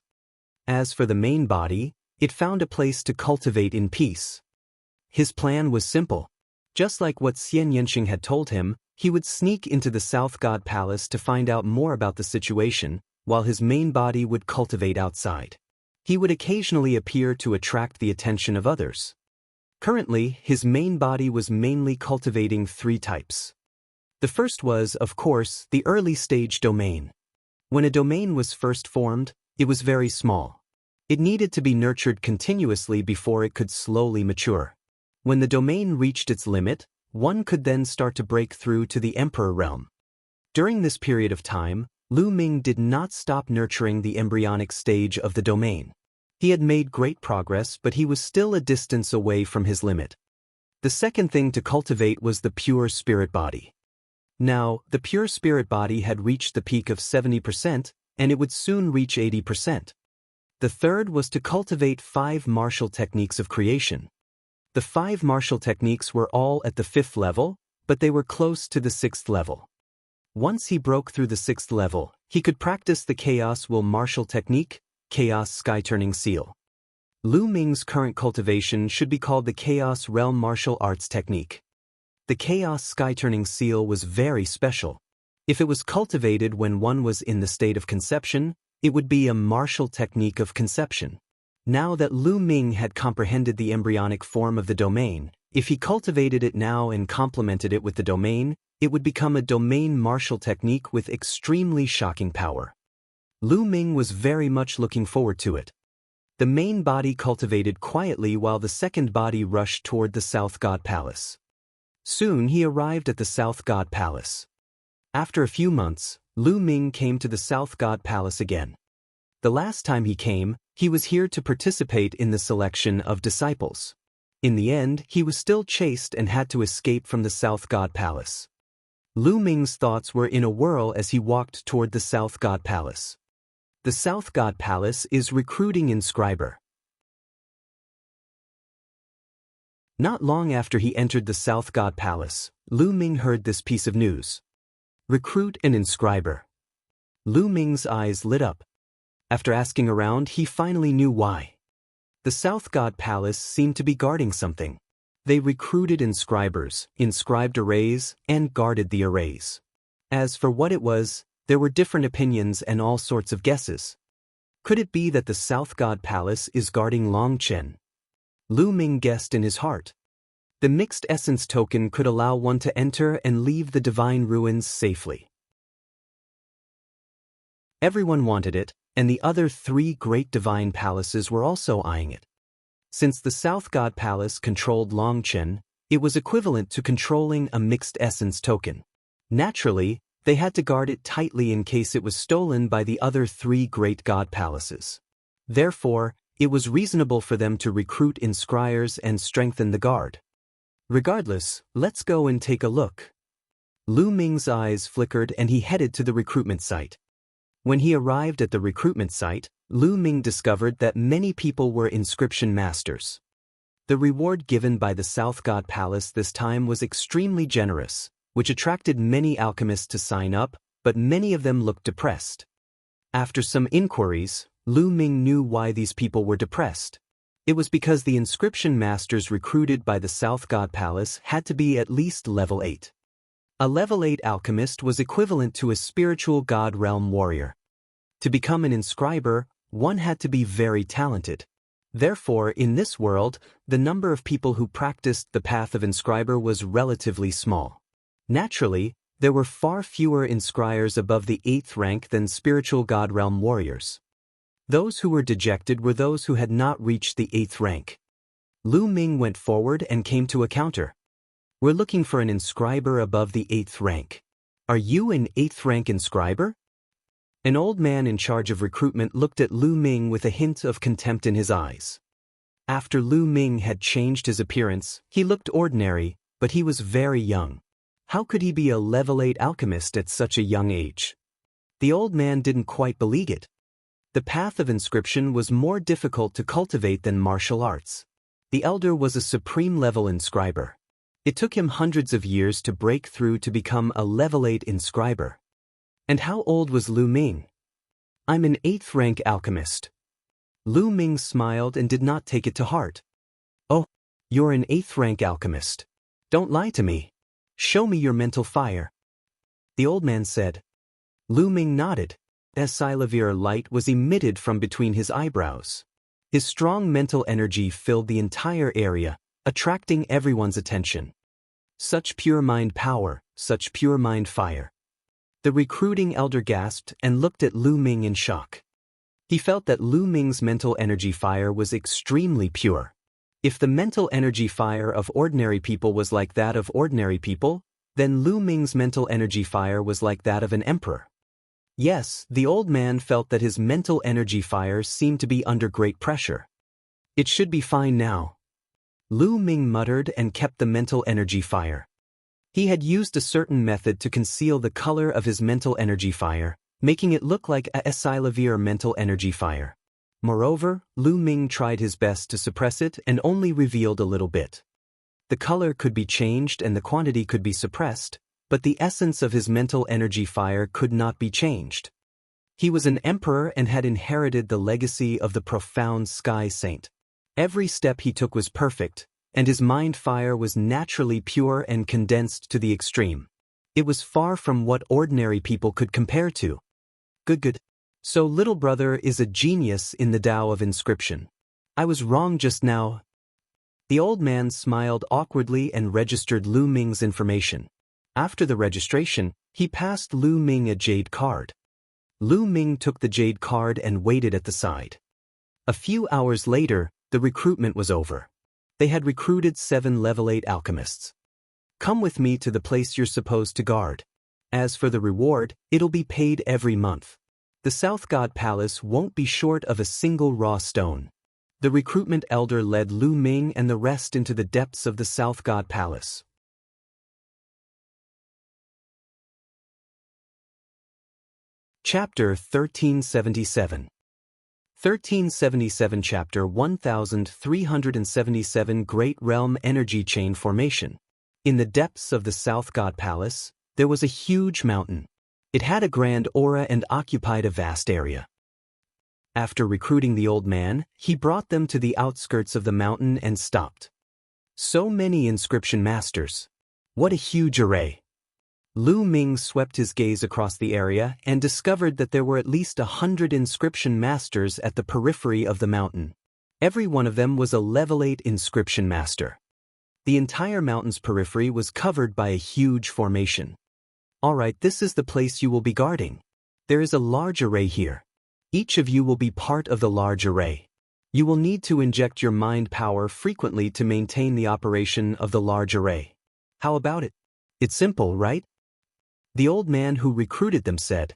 [SPEAKER 1] As for the main body, it found a place to cultivate in peace. His plan was simple. Just like what Xian Yanqing had told him, he would sneak into the South God Palace to find out more about the situation, while his main body would cultivate outside. He would occasionally appear to attract the attention of others. Currently, his main body was mainly cultivating three types. The first was, of course, the early stage domain. When a domain was first formed, it was very small. It needed to be nurtured continuously before it could slowly mature. When the domain reached its limit, one could then start to break through to the emperor realm. During this period of time, Lu Ming did not stop nurturing the embryonic stage of the domain. He had made great progress, but he was still a distance away from his limit. The second thing to cultivate was the pure spirit body. Now, the pure spirit body had reached the peak of 70%, and it would soon reach 80%. The third was to cultivate 5 martial techniques of creation. The 5 martial techniques were all at the 5th level, but they were close to the 6th level. Once he broke through the 6th level, he could practice the Chaos Will martial technique, Chaos Sky Turning Seal. Lu Ming's current cultivation should be called the Chaos Realm Martial Arts Technique. The Chaos Sky Turning Seal was very special. If it was cultivated when one was in the state of conception, it would be a martial technique of conception. Now that Lu Ming had comprehended the embryonic form of the domain, if he cultivated it now and complemented it with the domain, it would become a domain martial technique with extremely shocking power. Lu Ming was very much looking forward to it. The main body cultivated quietly while the second body rushed toward the South God Palace. Soon he arrived at the South God Palace. After a few months, Lu Ming came to the South God Palace again. The last time he came, he was here to participate in the selection of disciples. In the end, he was still chased and had to escape from the South God Palace. Lu Ming's thoughts were in a whirl as he walked toward the South God Palace. The South God Palace is recruiting inscriber. Not long after he entered the South God Palace, Lu Ming heard this piece of news. Recruit an inscriber. Lu Ming's eyes lit up. After asking around, he finally knew why. The South God Palace seemed to be guarding something. They recruited inscribers, inscribed arrays, and guarded the arrays. As for what it was, there were different opinions and all sorts of guesses. Could it be that the South God Palace is guarding Longchen? Lu Ming guessed in his heart. The mixed essence token could allow one to enter and leave the divine ruins safely. Everyone wanted it, and the other 3 great divine palaces were also eyeing it. Since the South God Palace controlled Longchen, it was equivalent to controlling a mixed essence token. Naturally, they had to guard it tightly in case it was stolen by the other 3 great god palaces. Therefore, it was reasonable for them to recruit inscribers and strengthen the guard. Regardless, let's go and take a look. Lu Ming's eyes flickered and he headed to the recruitment site. When he arrived at the recruitment site, Lu Ming discovered that many people were inscription masters. The reward given by the South God Palace this time was extremely generous, which attracted many alchemists to sign up, but many of them looked depressed. After some inquiries, Lu Ming knew why these people were depressed. It was because the inscription masters recruited by the South God Palace had to be at least level 8. A level 8 alchemist was equivalent to a spiritual god realm warrior. To become an inscriber, one had to be very talented. Therefore, in this world, the number of people who practiced the path of inscriber was relatively small. Naturally, there were far fewer inscribers above the 8th rank than spiritual god realm warriors. Those who were dejected were those who had not reached the 8th rank. Lu Ming went forward and came to a counter. We're looking for an inscriber above the 8th rank. Are you an 8th rank inscriber? An old man in charge of recruitment looked at Lu Ming with a hint of contempt in his eyes. After Lu Ming had changed his appearance, he looked ordinary, but he was very young. How could he be a level 8 alchemist at such a young age? The old man didn't quite believe it. The path of inscription was more difficult to cultivate than martial arts. The elder was a supreme level inscriber. It took him hundreds of years to break through to become a level 8 inscriber. And how old was Lu Ming? I'm an 8th rank alchemist. Lu Ming smiled and did not take it to heart. Oh, you're an 8th rank alchemist. Don't lie to me. Show me your mental fire. The old man said. Lu Ming nodded. A silavir light was emitted from between his eyebrows. His strong mental energy filled the entire area, attracting everyone's attention. Such pure mind power, such pure mind fire. The recruiting elder gasped and looked at Lu Ming in shock. He felt that Lu Ming's mental energy fire was extremely pure. If the mental energy fire of ordinary people was like that of ordinary people, then Lu Ming's mental energy fire was like that of an emperor. Yes, the old man felt that his mental energy fire seemed to be under great pressure. It should be fine now. Lu Ming muttered and kept the mental energy fire. He had used a certain method to conceal the color of his mental energy fire, making it look like a silavir mental energy fire. Moreover, Lu Ming tried his best to suppress it and only revealed a little bit. The color could be changed and the quantity could be suppressed, but the essence of his mental energy fire could not be changed. He was an emperor and had inherited the legacy of the profound sky saint. Every step he took was perfect, and his mind fire was naturally pure and condensed to the extreme. It was far from what ordinary people could compare to. Good. So little brother is a genius in the Tao of inscription. I was wrong just now. The old man smiled awkwardly and registered Lu Ming's information. After the registration, he passed Lu Ming a jade card. Lu Ming took the jade card and waited at the side. A few hours later, the recruitment was over. They had recruited 7 level 8 alchemists. Come with me to the place you're supposed to guard. As for the reward, it'll be paid every month. The South God Palace won't be short of a single raw stone. The recruitment elder led Lu Ming and the rest into the depths of the South God Palace. Chapter 1377. 1377 Chapter 1377 Great Realm Energy Chain Formation. In the depths of the South God Palace, there was a huge mountain. It had a grand aura and occupied a vast area. After recruiting the old man, he brought them to the outskirts of the mountain and stopped. So many inscription masters. What a huge array. Lu Ming swept his gaze across the area and discovered that there were at least 100 inscription masters at the periphery of the mountain. Every one of them was a level 8 inscription master. The entire mountain's periphery was covered by a huge formation. Alright, this is the place you will be guarding. There is a large array here. Each of you will be part of the large array. You will need to inject your mind power frequently to maintain the operation of the large array. How about it? It's simple, right? The old man who recruited them said.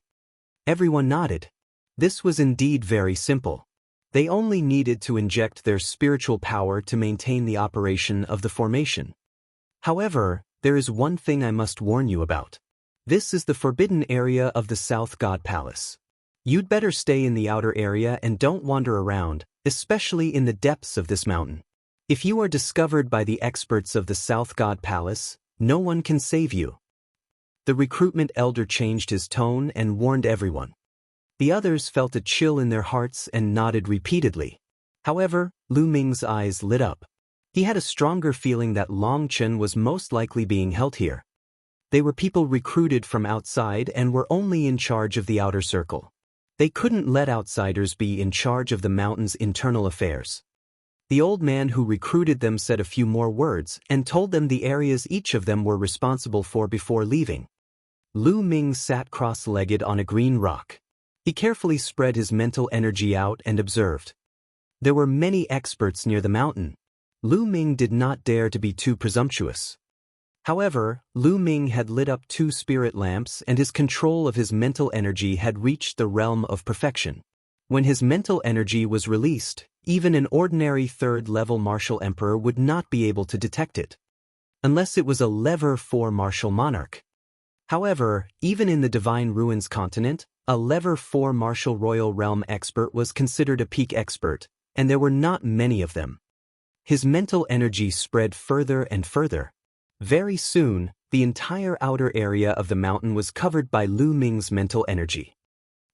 [SPEAKER 1] Everyone nodded. This was indeed very simple. They only needed to inject their spiritual power to maintain the operation of the formation. However, there is one thing I must warn you about. This is the forbidden area of the South God Palace. You'd better stay in the outer area and don't wander around, especially in the depths of this mountain. If you are discovered by the experts of the South God Palace, no one can save you. The recruitment elder changed his tone and warned everyone. The others felt a chill in their hearts and nodded repeatedly. However, Lu Ming's eyes lit up. He had a stronger feeling that Long Chen was most likely being held here. They were people recruited from outside and were only in charge of the outer circle. They couldn't let outsiders be in charge of the mountain's internal affairs. The old man who recruited them said a few more words and told them the areas each of them were responsible for before leaving. Lu Ming sat cross-legged on a green rock. He carefully spread his mental energy out and observed. There were many experts near the mountain. Lu Ming did not dare to be too presumptuous. However, Lu Ming had lit up 2 spirit lamps and his control of his mental energy had reached the realm of perfection. When his mental energy was released, even an ordinary 3rd-level martial emperor would not be able to detect it. Unless it was a level 4 martial monarch. However, even in the Divine Ruins continent, a level 4 martial royal realm expert was considered a peak expert, and there were not many of them. His mental energy spread further and further. Very soon, the entire outer area of the mountain was covered by Lu Ming's mental energy.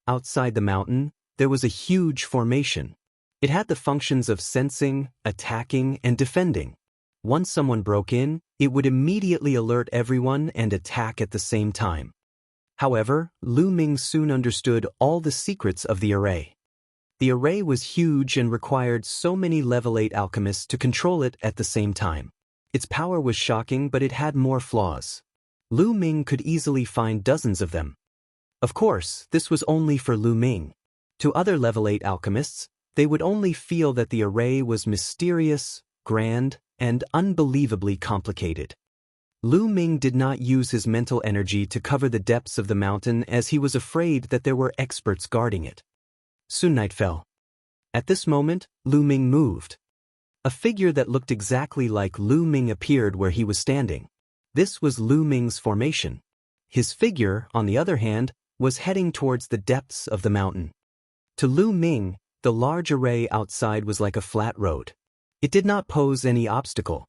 [SPEAKER 1] Outside the mountain, there was a huge formation. It had the functions of sensing, attacking, and defending. Once someone broke in, it would immediately alert everyone and attack at the same time. However, Lu Ming soon understood all the secrets of the array. The array was huge and required so many level 8 alchemists to control it at the same time. Its power was shocking, but it had more flaws. Lu Ming could easily find dozens of them. Of course, this was only for Lu Ming. To other level 8 alchemists, they would only feel that the array was mysterious, grand, and unbelievably complicated. Lu Ming did not use his mental energy to cover the depths of the mountain as he was afraid that there were experts guarding it. Soon night fell. At this moment, Lu Ming moved. A figure that looked exactly like Lu Ming appeared where he was standing. This was Lu Ming's formation. His figure, on the other hand, was heading towards the depths of the mountain. To Lu Ming, the large array outside was like a flat road. It did not pose any obstacle.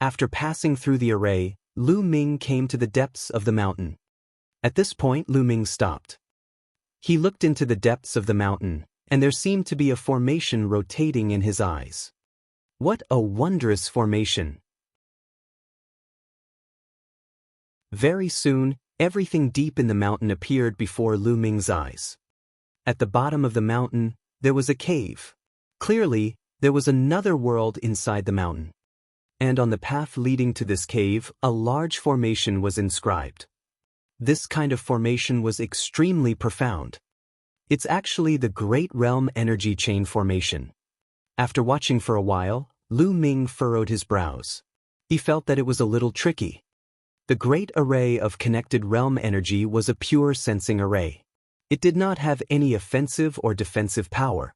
[SPEAKER 1] After passing through the array, Lu Ming came to the depths of the mountain. At this point, Lu Ming stopped. He looked into the depths of the mountain, and there seemed to be a formation rotating in his eyes. What a wondrous formation! Very soon, everything deep in the mountain appeared before Lu Ming's eyes. At the bottom of the mountain, there was a cave. Clearly, there was another world inside the mountain. And on the path leading to this cave, a large formation was inscribed. This kind of formation was extremely profound. It's actually the Great Realm Energy Chain Formation. After watching for a while, Lu Ming furrowed his brows. He felt that it was a little tricky. The Great Array of Connected Realm Energy was a pure sensing array. It did not have any offensive or defensive power.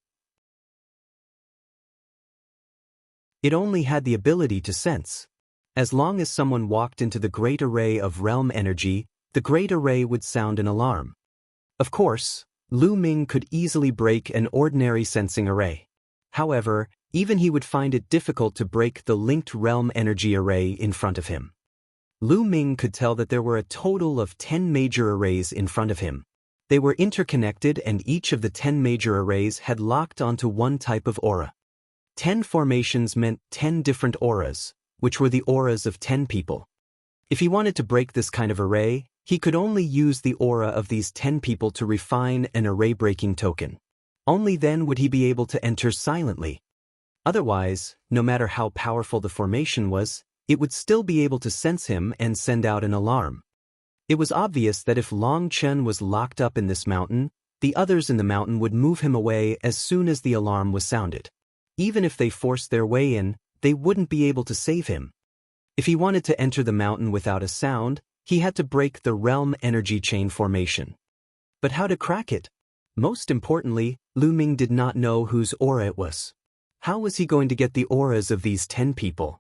[SPEAKER 1] It only had the ability to sense. As long as someone walked into the Great Array of Realm Energy, the Great Array would sound an alarm. Of course, Lu Ming could easily break an ordinary sensing array. However, even he would find it difficult to break the linked realm energy array in front of him. Lu Ming could tell that there were a total of 10 major arrays in front of him. They were interconnected and each of the 10 major arrays had locked onto one type of aura. 10 formations meant 10 different auras, which were the auras of 10 people. If he wanted to break this kind of array, he could only use the aura of these 10 people to refine an array-breaking token. Only then would he be able to enter silently. Otherwise, no matter how powerful the formation was, it would still be able to sense him and send out an alarm. It was obvious that if Long Chen was locked up in this mountain, the others in the mountain would move him away as soon as the alarm was sounded. Even if they forced their way in, they wouldn't be able to save him. If he wanted to enter the mountain without a sound, he had to break the realm energy chain formation. But how to crack it? Most importantly, Lu Ming did not know whose aura it was. How was he going to get the auras of these 10 people?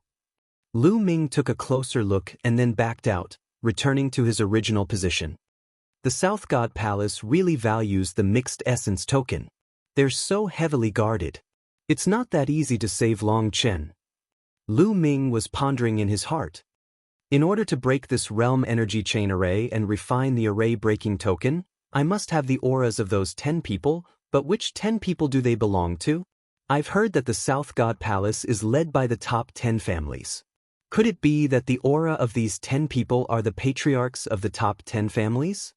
[SPEAKER 1] Lu Ming took a closer look and then backed out, returning to his original position. The South God Palace really values the mixed essence token. They're so heavily guarded. It's not that easy to save Long Chen. Lu Ming was pondering in his heart. In order to break this realm energy chain array and refine the array-breaking token, I must have the auras of those 10 people, but which 10 people do they belong to? I've heard that the South God Palace is led by the top 10 families. Could it be that the aura of these 10 people are the patriarchs of the top 10 families?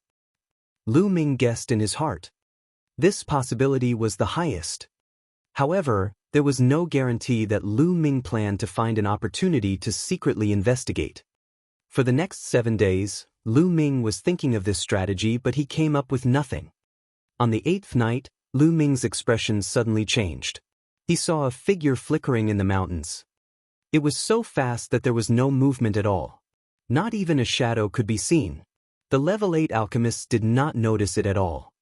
[SPEAKER 1] Lu Ming guessed in his heart. This possibility was the highest. However, there was no guarantee that Lu Ming planned to find an opportunity to secretly investigate. For the next 7 days, Lu Ming was thinking of this strategy, but he came up with nothing. On the 8th night, Lu Ming's expression suddenly changed. He saw a figure flickering in the mountains. It was so fast that there was no movement at all. Not even a shadow could be seen. The level 8 alchemists did not notice it at all.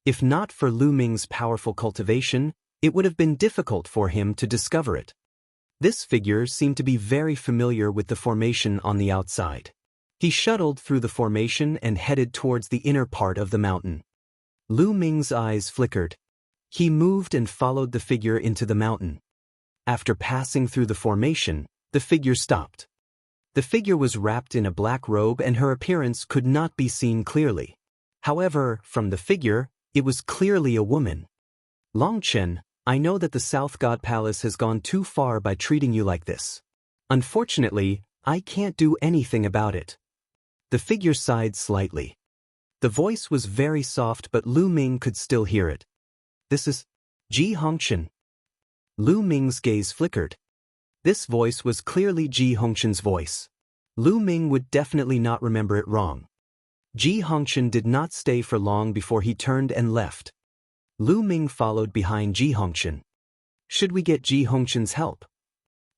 [SPEAKER 1] If not for Lu Ming's powerful cultivation, it would have been difficult for him to discover it. This figure seemed to be very familiar with the formation on the outside. He shuttled through the formation and headed towards the inner part of the mountain. Lu Ming's eyes flickered. He moved and followed the figure into the mountain. After passing through the formation, the figure stopped. The figure was wrapped in a black robe and her appearance could not be seen clearly. However, from the figure, it was clearly a woman. Long Chen, I know that the South God Palace has gone too far by treating you like this. Unfortunately, I can't do anything about it. The figure sighed slightly. The voice was very soft, but Lu Ming could still hear it. This is Ji Hongchen. Lu Ming's gaze flickered. This voice was clearly Ji Hongchen's voice. Lu Ming would definitely not remember it wrong. Ji Hongchen did not stay for long before he turned and left. Lu Ming followed behind Ji Hongchen. Should we get Ji Hongchen's help?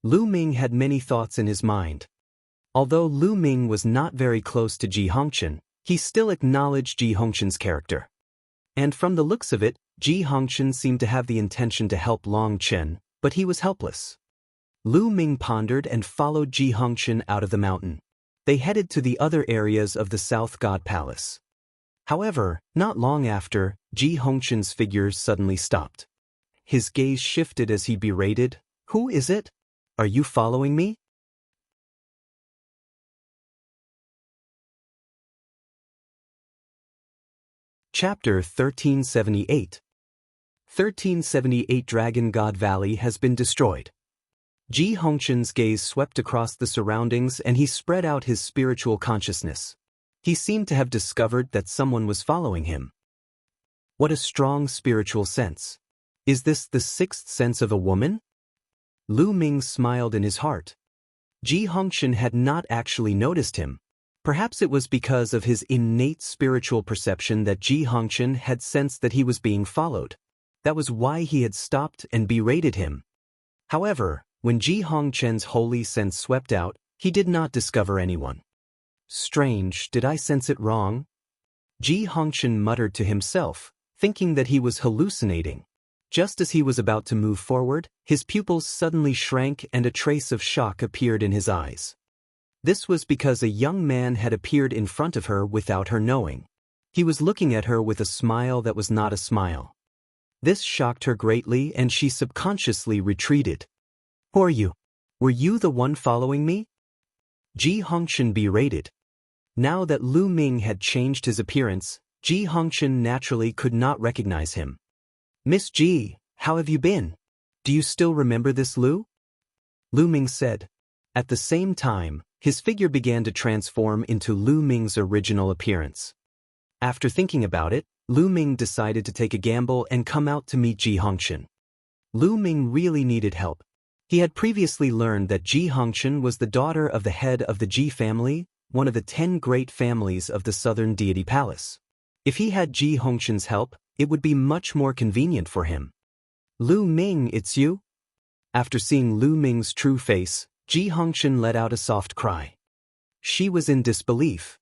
[SPEAKER 1] Lu Ming had many thoughts in his mind. Although Lu Ming was not very close to Ji Hongchen, he still acknowledged Ji Hongchen's character. And from the looks of it, Ji Hongchen seemed to have the intention to help Long Chen, but he was helpless. Lu Ming pondered and followed Ji Hongchen out of the mountain. They headed to the other areas of the South God Palace. However, not long after, Ji Hongchen's figure suddenly stopped. His gaze shifted as he berated, "Who is it? Are you following me?" Chapter 1378. 1378 Dragon God Valley has been destroyed. Ji Hongchen's gaze swept across the surroundings and he spread out his spiritual consciousness. He seemed to have discovered that someone was following him. What a strong spiritual sense. Is this the sixth sense of a woman? Lu Ming smiled in his heart. Ji Hongchen had not actually noticed him. Perhaps it was because of his innate spiritual perception that Ji Hongchen had sensed that he was being followed. That was why he had stopped and berated him. However, when Ji Hongchen's holy sense swept out, he did not discover anyone. Strange, did I sense it wrong? Ji Hongchen muttered to himself, thinking that he was hallucinating. Just as he was about to move forward, his pupils suddenly shrank and a trace of shock appeared in his eyes. This was because a young man had appeared in front of her without her knowing. He was looking at her with a smile that was not a smile. This shocked her greatly and she subconsciously retreated. Who are you? Were you the one following me? Ji Hongchen berated. Now that Lu Ming had changed his appearance, Ji Hongchen naturally could not recognize him. Miss Ji, how have you been? Do you still remember this Lu? Lu Ming said. At the same time, his figure began to transform into Lu Ming's original appearance. After thinking about it, Lu Ming decided to take a gamble and come out to meet Ji Hongchen. Lu Ming really needed help. He had previously learned that Ji Hongchen was the daughter of the head of the Ji family, one of the 10 great families of the Southern Deity Palace. If he had Ji Hongchen's help, it would be much more convenient for him. Lu Ming, it's you? After seeing Lu Ming's true face, Ji Hongchen let out a soft cry. She was in disbelief.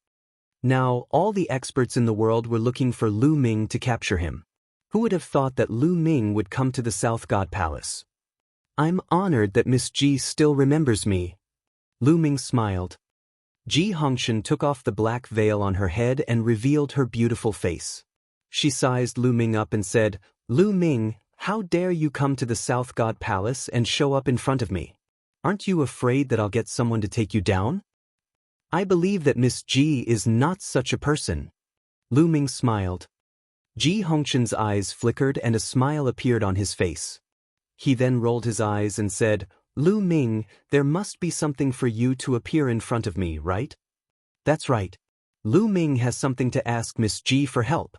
[SPEAKER 1] Now, all the experts in the world were looking for Lu Ming to capture him. Who would have thought that Lu Ming would come to the South God Palace? I'm honored that Miss Ji still remembers me. Lu Ming smiled. Ji Hongchen took off the black veil on her head and revealed her beautiful face. She sized Lu Ming up and said, Lu Ming, how dare you come to the South God Palace and show up in front of me? Aren't you afraid that I'll get someone to take you down? I believe that Miss Ji is not such a person. Lu Ming smiled. Ji Hongchen's eyes flickered and a smile appeared on his face. He then rolled his eyes and said, Lu Ming, there must be something for you to appear in front of me, right? That's right. Lu Ming has something to ask Miss Ji for help.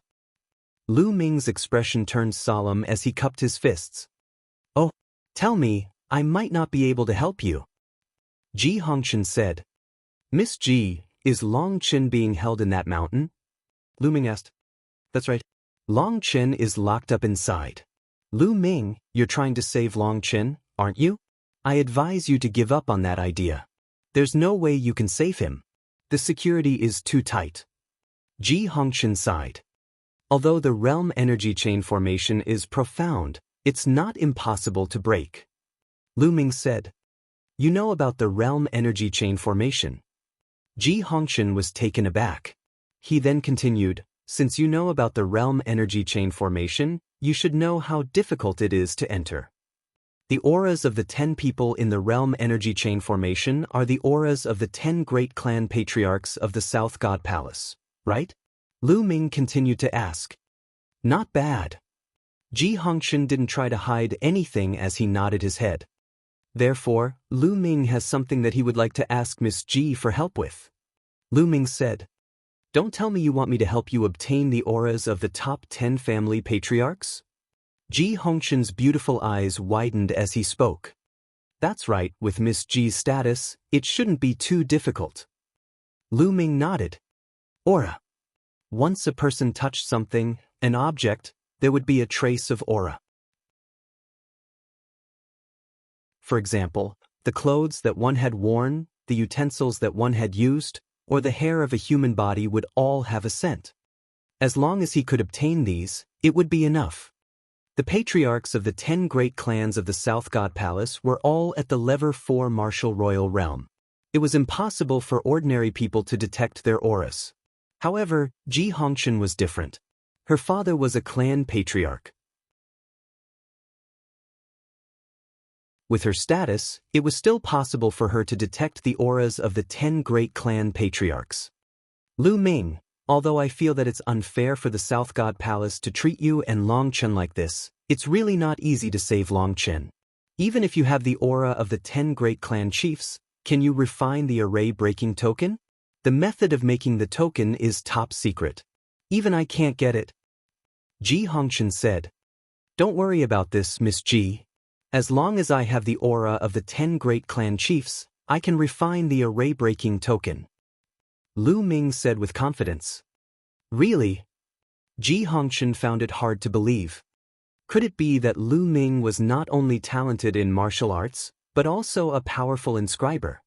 [SPEAKER 1] Lu Ming's expression turned solemn as he cupped his fists. Oh, tell me, I might not be able to help you. Ji Hongchen said. Miss Ji, is Long Chen being held in that mountain? Lu Ming asked. That's right. Long Chen is locked up inside. Lu Ming, you're trying to save Long Chen, aren't you? I advise you to give up on that idea. There's no way you can save him. The security is too tight. Ji Hongchen sighed. Although the realm energy chain formation is profound, it's not impossible to break. Lu Ming said. You know about the realm energy chain formation. Ji Hongchen was taken aback. He then continued, since you know about the realm energy chain formation, you should know how difficult it is to enter. The auras of the 10 people in the realm energy chain formation are the auras of the 10 great clan patriarchs of the South God Palace, right? Lu Ming continued to ask. Not bad. Ji Hongchen didn't try to hide anything as he nodded his head. Therefore, Lu Ming has something that he would like to ask Miss Ji for help with. Lu Ming said. Don't tell me you want me to help you obtain the auras of the top 10 family patriarchs? Ji Hongchen's beautiful eyes widened as he spoke. That's right, with Miss Ji's status, it shouldn't be too difficult. Lu Ming nodded. Aura. Once a person touched something, an object, there would be a trace of aura. For example, the clothes that one had worn, the utensils that one had used, or the hair of a human body would all have a scent. As long as he could obtain these, it would be enough. The patriarchs of the 10 great clans of the South God Palace were all at the Lever 4 martial royal realm. It was impossible for ordinary people to detect their auras. However, Ji Hongchen was different. Her father was a clan patriarch. With her status, it was still possible for her to detect the auras of the 10 great clan patriarchs. Lu Ming, although I feel that it's unfair for the South God Palace to treat you and Long Chen like this, it's really not easy to save Long Chen. Even if you have the aura of the 10 great clan chiefs, can you refine the array-breaking token? The method of making the token is top secret. Even I can't get it. Ji Hongchen said. Don't worry about this, Miss Ji. As long as I have the aura of the 10 great clan chiefs, I can refine the array-breaking token. Lu Ming said with confidence. Really? Ji Hongchen found it hard to believe. Could it be that Lu Ming was not only talented in martial arts, but also a powerful inscriber?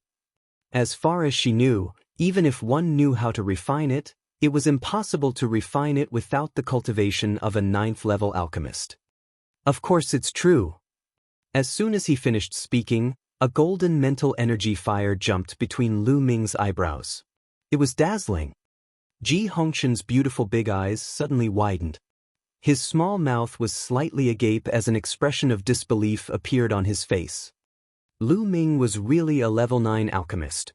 [SPEAKER 1] As far as she knew, even if one knew how to refine it, it was impossible to refine it without the cultivation of a 9th-level alchemist. Of course it's true. As soon as he finished speaking, a golden mental energy fire jumped between Lu Ming's eyebrows. It was dazzling. Ji Hongchen's beautiful big eyes suddenly widened. His small mouth was slightly agape as an expression of disbelief appeared on his face. Lu Ming was really a level 9 alchemist.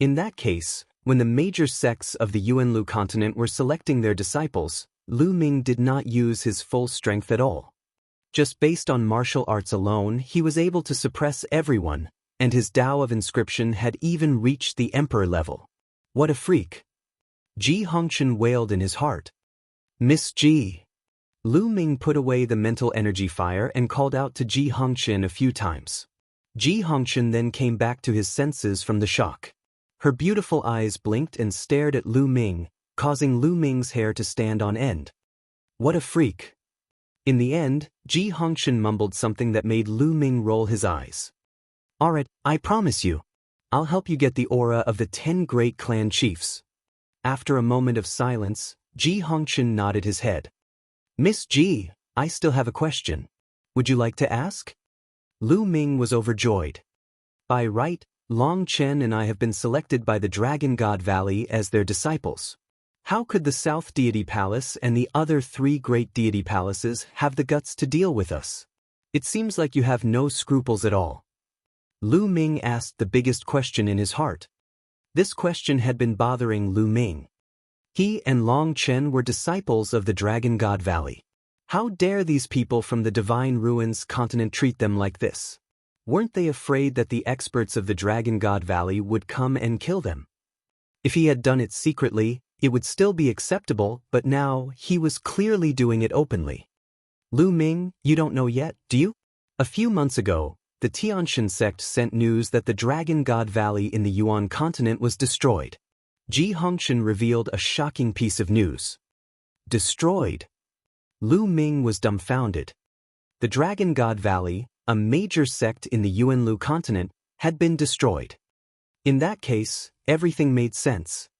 [SPEAKER 1] In that case, when the major sects of the Yuanlu continent were selecting their disciples, Lu Ming did not use his full strength at all. Just based on martial arts alone, he was able to suppress everyone, and his Tao of inscription had even reached the emperor level. What a freak! Ji Hongchen wailed in his heart. Miss Ji. Lu Ming put away the mental energy fire and called out to Ji Hongchen a few times. Ji Hongchen then came back to his senses from the shock. Her beautiful eyes blinked and stared at Lu Ming, causing Lu Ming's hair to stand on end. What a freak! In the end, Ji Hongchen mumbled something that made Lu Ming roll his eyes. Alright, I promise you. I'll help you get the aura of the 10 great clan chiefs. After a moment of silence, Ji Hongchen nodded his head. Miss Ji, I still have a question. Would you like to ask? Lu Ming was overjoyed. By right, Long Chen and I have been selected by the Dragon God Valley as their disciples. How could the South Deity Palace and the other 3 great deity palaces have the guts to deal with us? It seems like you have no scruples at all. Lu Ming asked the biggest question in his heart. This question had been bothering Lu Ming. He and Long Chen were disciples of the Dragon God Valley. How dare these people from the Divine Ruins continent treat them like this? Weren't they afraid that the experts of the Dragon God Valley would come and kill them? If he had done it secretly, it would still be acceptable, but now he was clearly doing it openly. Lu Ming, you don't know yet, do you? A few months ago, the Tianshan sect sent news that the Dragon God Valley in the Yuan continent was destroyed. Ji Hongchen revealed a shocking piece of news. Destroyed? Lu Ming was dumbfounded. The Dragon God Valley, a major sect in the Yuanlu continent, had been destroyed. In that case, everything made sense.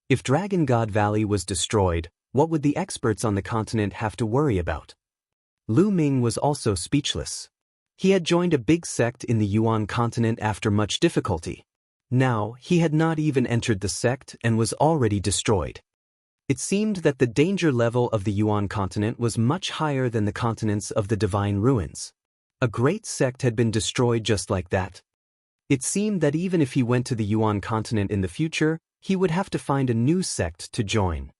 [SPEAKER 1] If Dragon God Valley was destroyed, what would the experts on the continent have to worry about? Lu Ming was also speechless. He had joined a big sect in the Yuan continent after much difficulty. Now, he had not even entered the sect and was already destroyed. It seemed that the danger level of the Yuan continent was much higher than the continents of the Divine Ruins. A great sect had been destroyed just like that. It seemed that even if he went to the Yuan continent in the future, he would have to find a new sect to join.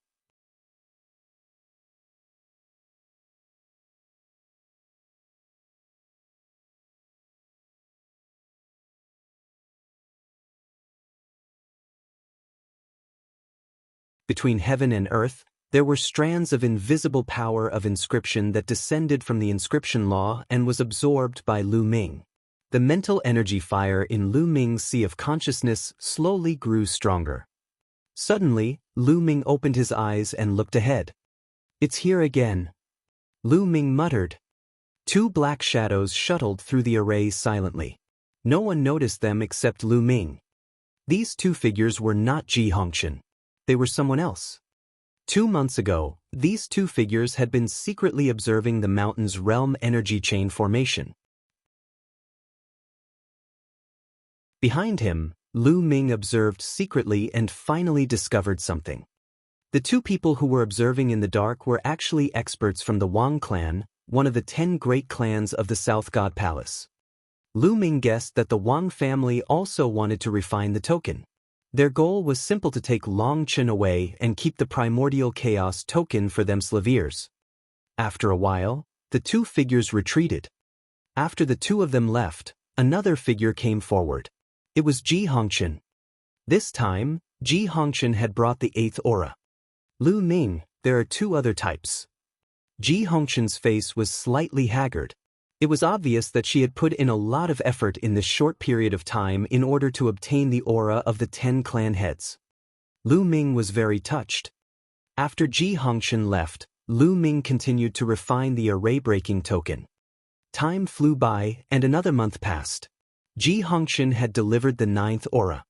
[SPEAKER 1] Between heaven and earth, there were strands of invisible power of inscription that descended from the inscription law and was absorbed by Lu Ming. The mental energy fire in Lu Ming's sea of consciousness slowly grew stronger. Suddenly, Lu Ming opened his eyes and looked ahead. It's here again. Lu Ming muttered. 2 black shadows shuttled through the array silently. No one noticed them except Lu Ming. These 2 figures were not Ji Hongchen. They were someone else. 2 months ago, these 2 figures had been secretly observing the mountain's realm energy chain formation. Behind him, Lu Ming observed secretly and finally discovered something. The 2 people who were observing in the dark were actually experts from the Wang clan, one of the 10 great clans of the South God Palace. Lu Ming guessed that the Wang family also wanted to refine the token. Their goal was simple: to take Long Chen away and keep the primordial chaos token for themselves. After a while, the 2 figures retreated. After the 2 of them left, another figure came forward. It was Ji Hongchen. This time, Ji Hongchen had brought the 8th aura. Lu Ming, there are 2 other types. Ji Hongchen's face was slightly haggard. It was obvious that she had put in a lot of effort in this short period of time in order to obtain the aura of the 10 clan heads. Lu Ming was very touched. After Ji Hongshan left, Lu Ming continued to refine the array-breaking token. Time flew by and another month passed. Ji Hongshan had delivered the 9th aura.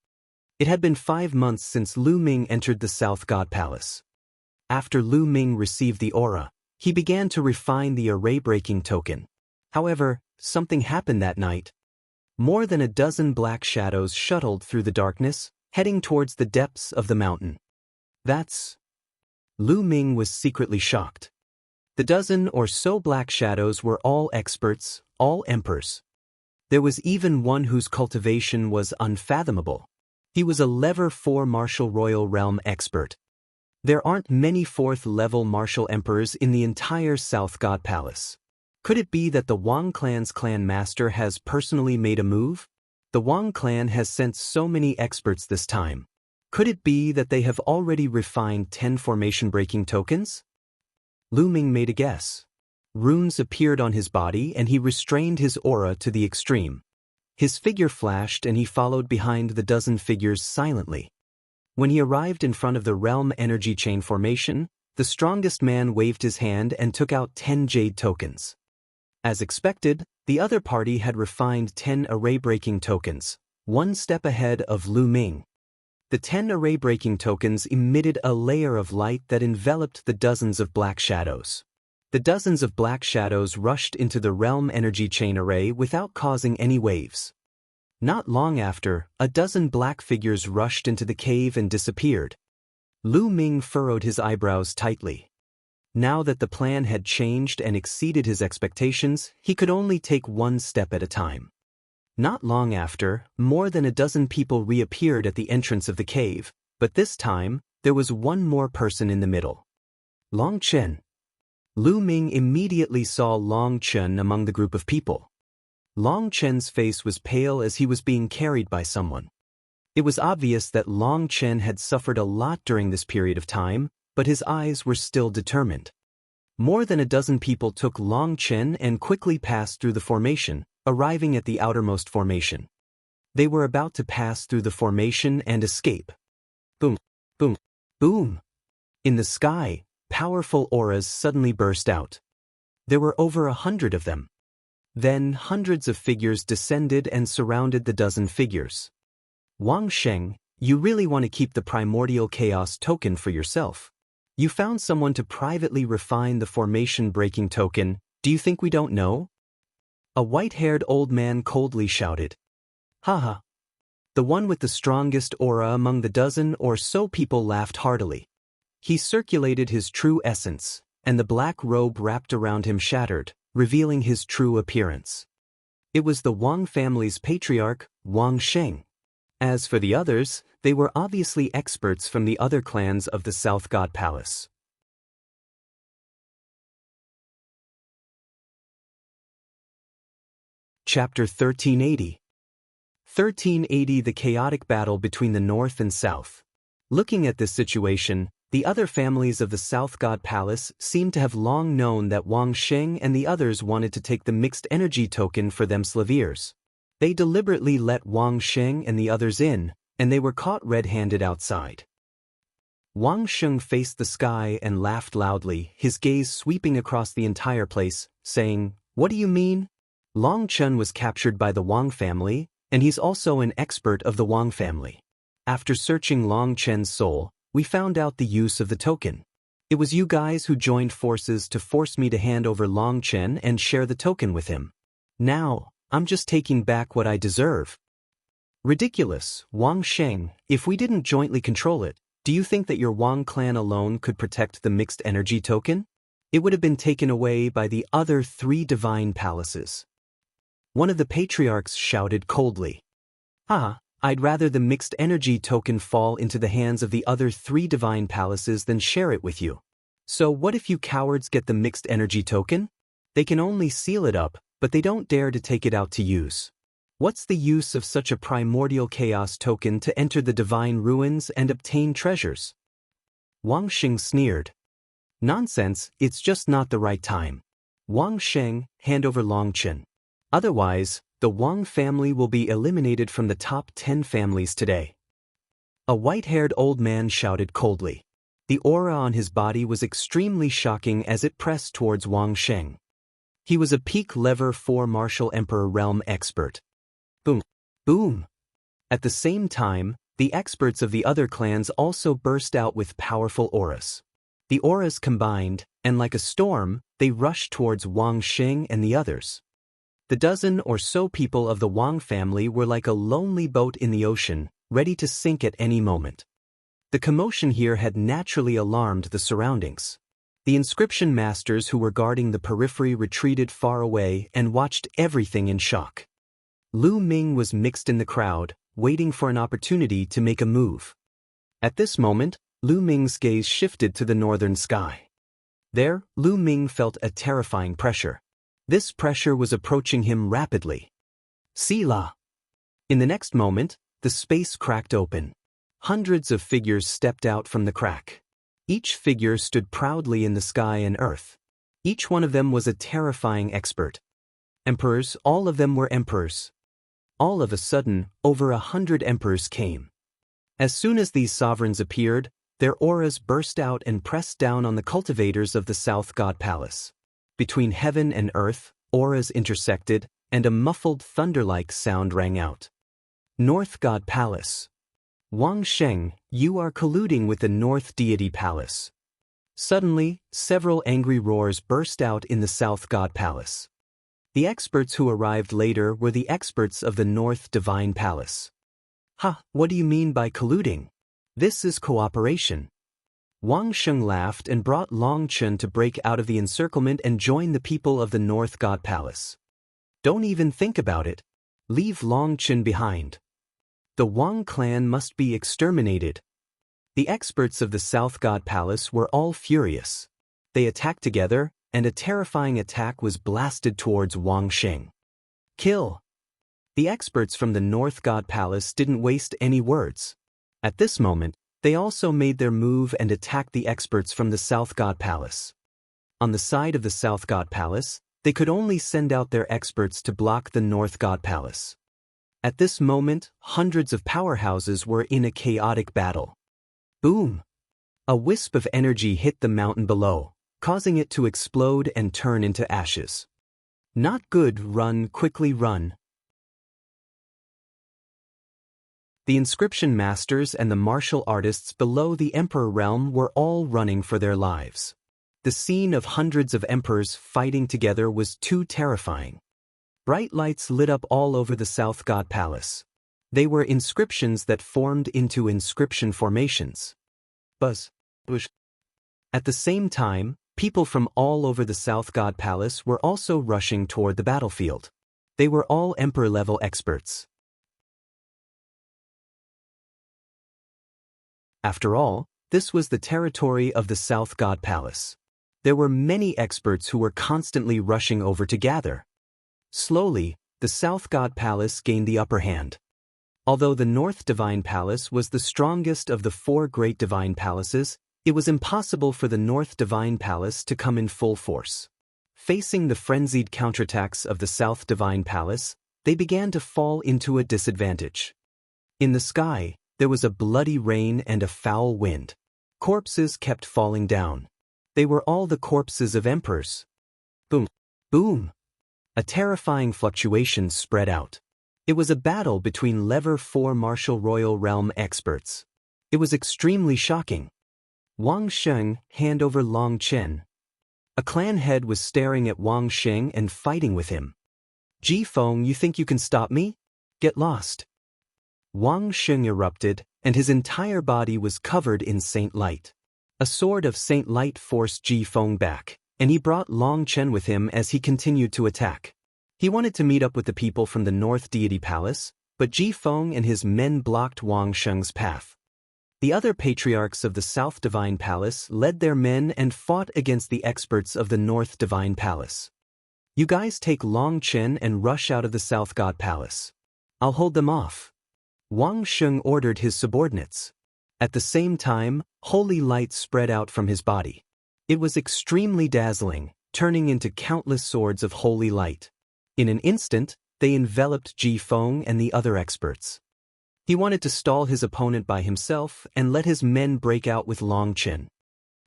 [SPEAKER 1] It had been 5 months since Lu Ming entered the South God Palace. After Lu Ming received the aura, he began to refine the array-breaking token. However, something happened that night. More than a dozen black shadows shuttled through the darkness, heading towards the depths of the mountain. Lu Ming was secretly shocked. The dozen or so black shadows were all experts, all emperors. There was even one whose cultivation was unfathomable. He was a level 4 martial royal realm expert. There aren't many 4th-level martial emperors in the entire South God Palace. Could it be that the Wang clan's clan master has personally made a move? The Wang clan has sent so many experts this time. Could it be that they have already refined 10 formation-breaking tokens? Lu Ming made a guess. Runes appeared on his body and he restrained his aura to the extreme. His figure flashed and he followed behind the dozen figures silently. When he arrived in front of the realm energy chain formation, the strongest man waved his hand and took out 10 jade tokens. As expected, the other party had refined 10 array-breaking tokens, one step ahead of Lu Ming. The 10 array-breaking tokens emitted a layer of light that enveloped the dozens of black shadows. The dozens of black shadows rushed into the realm energy chain array without causing any waves. Not long after, a dozen black figures rushed into the cave and disappeared. Lu Ming furrowed his eyebrows tightly. Now that the plan had changed and exceeded his expectations, he could only take one step at a time. Not long after, more than a dozen people reappeared at the entrance of the cave, but this time, there was one more person in the middle. Long Chen. Lu Ming immediately saw Long Chen among the group of people. Long Chen's face was pale as he was being carried by someone. It was obvious that Long Chen had suffered a lot during this period of time, but his eyes were still determined. More than a dozen people took Long Chen and quickly passed through the formation, arriving at the outermost formation. They were about to pass through the formation and escape. Boom, boom, boom. In the sky, powerful auras suddenly burst out. There were over 100 of them. Then hundreds of figures descended and surrounded the dozen figures. Wang Sheng, you really want to keep the primordial chaos token for yourself. You found someone to privately refine the formation-breaking token. Do you think we don't know? A white-haired old man coldly shouted. Haha. The one with the strongest aura among the dozen or so people laughed heartily. He circulated his true essence, and the black robe wrapped around him shattered, revealing his true appearance. It was the Wang family's patriarch, Wang Sheng. As for the others, they were obviously experts from the other clans of the South God Palace. Chapter 1380. 1380 The chaotic battle between the North and South. Looking at this situation, the other families of the South God Palace seemed to have long known that Wang Sheng and the others wanted to take the mixed energy token for themselves. They deliberately let Wang Sheng and the others in, and they were caught red-handed outside. Wang Sheng faced the sky and laughed loudly, his gaze sweeping across the entire place, saying, "What do you mean? Long Chen was captured by the Wang family, and he's also an expert of the Wang family. After searching Long Chen's soul, we found out the use of the token. It was you guys who joined forces to force me to hand over Long Chen and share the token with him. Now, I'm just taking back what I deserve." Ridiculous, Wang Sheng. If we didn't jointly control it, do you think that your Wang clan alone could protect the mixed energy token? It would have been taken away by the other 3 divine palaces. One of the patriarchs shouted coldly. I'd rather the mixed energy token fall into the hands of the other 3 divine palaces than share it with you. So what if you cowards get the mixed energy token? They can only seal it up, but they don't dare to take it out to use. What's the use of such a primordial chaos token to enter the divine ruins and obtain treasures? Wang Sheng sneered. Nonsense, it's just not the right time. Wang Sheng, hand over Long Chen. Otherwise, the Wang family will be eliminated from the top 10 families today. A white-haired old man shouted coldly. The aura on his body was extremely shocking as it pressed towards Wang Sheng. He was a peak level 4 martial emperor realm expert. Boom. Boom. At the same time, the experts of the other clans also burst out with powerful auras. The auras combined, and like a storm, they rushed towards Wang Sheng and the others. The dozen or so people of the Wang family were like a lonely boat in the ocean, ready to sink at any moment. The commotion here had naturally alarmed the surroundings. The inscription masters who were guarding the periphery retreated far away and watched everything in shock. Lu Ming was mixed in the crowd, waiting for an opportunity to make a move. At this moment, Lu Ming's gaze shifted to the northern sky. There, Lu Ming felt a terrifying pressure. This pressure was approaching him rapidly. Sila! In the next moment, the space cracked open. Hundreds of figures stepped out from the crack. Each figure stood proudly in the sky and earth. Each one of them was a terrifying expert. Emperors, all of them were emperors. All of a sudden, over 100 emperors came. As soon as these sovereigns appeared, their auras burst out and pressed down on the cultivators of the South God Palace. Between heaven and earth, auras intersected, and a muffled thunder-like sound rang out. North God Palace. Wang Sheng, you are colluding with the North Deity Palace. Suddenly, several angry roars burst out in the South God Palace. The experts who arrived later were the experts of the North Divine Palace. Ha, what do you mean by colluding? This is cooperation. Wang Sheng laughed and brought Long Chen to break out of the encirclement and join the people of the North God Palace. Don't even think about it. Leave Long Chen behind. The Wang clan must be exterminated. The experts of the South God Palace were all furious. They attacked together, and a terrifying attack was blasted towards Wang Sheng. Kill! The experts from the North God Palace didn't waste any words. At this moment, they also made their move and attacked the experts from the South God Palace. On the side of the South God Palace, they could only send out their experts to block the North God Palace. At this moment, hundreds of powerhouses were in a chaotic battle. Boom! A wisp of energy hit the mountain below, causing it to explode and turn into ashes. Not good, run, quickly run. The inscription masters and the martial artists below the Emperor realm were all running for their lives. The scene of hundreds of emperors fighting together was too terrifying. Bright lights lit up all over the South God Palace. They were inscriptions that formed into inscription formations. Buzz. Bush. At the same time, people from all over the South God Palace were also rushing toward the battlefield. They were all emperor-level experts. After all, this was the territory of the South God Palace. There were many experts who were constantly rushing over to gather. Slowly, the South God Palace gained the upper hand. Although the North Divine Palace was the strongest of the 4 great divine palaces, it was impossible for the North Divine Palace to come in full force. Facing the frenzied counterattacks of the South Divine Palace, they began to fall into a disadvantage. In the sky, there was a bloody rain and a foul wind. Corpses kept falling down. They were all the corpses of emperors. Boom! Boom! A terrifying fluctuation spread out. It was a battle between level 4 martial royal realm experts. It was extremely shocking. Wang Sheng, hand over Long Chen. A clan head was staring at Wang Sheng and fighting with him. Ji Feng, you think you can stop me? Get lost. Wang Sheng erupted, and his entire body was covered in Saint Light. A sword of Saint Light forced Ji Feng back, and he brought Long Chen with him as he continued to attack. He wanted to meet up with the people from the North Deity Palace, but Ji Feng and his men blocked Wang Sheng's path. The other patriarchs of the South Divine Palace led their men and fought against the experts of the North Divine Palace. You guys take Long Chen and rush out of the South God Palace. I'll hold them off. Wang Sheng ordered his subordinates. At the same time, holy light spread out from his body. It was extremely dazzling, turning into countless swords of holy light. In an instant, they enveloped Ji Feng and the other experts. He wanted to stall his opponent by himself and let his men break out with Long Chen.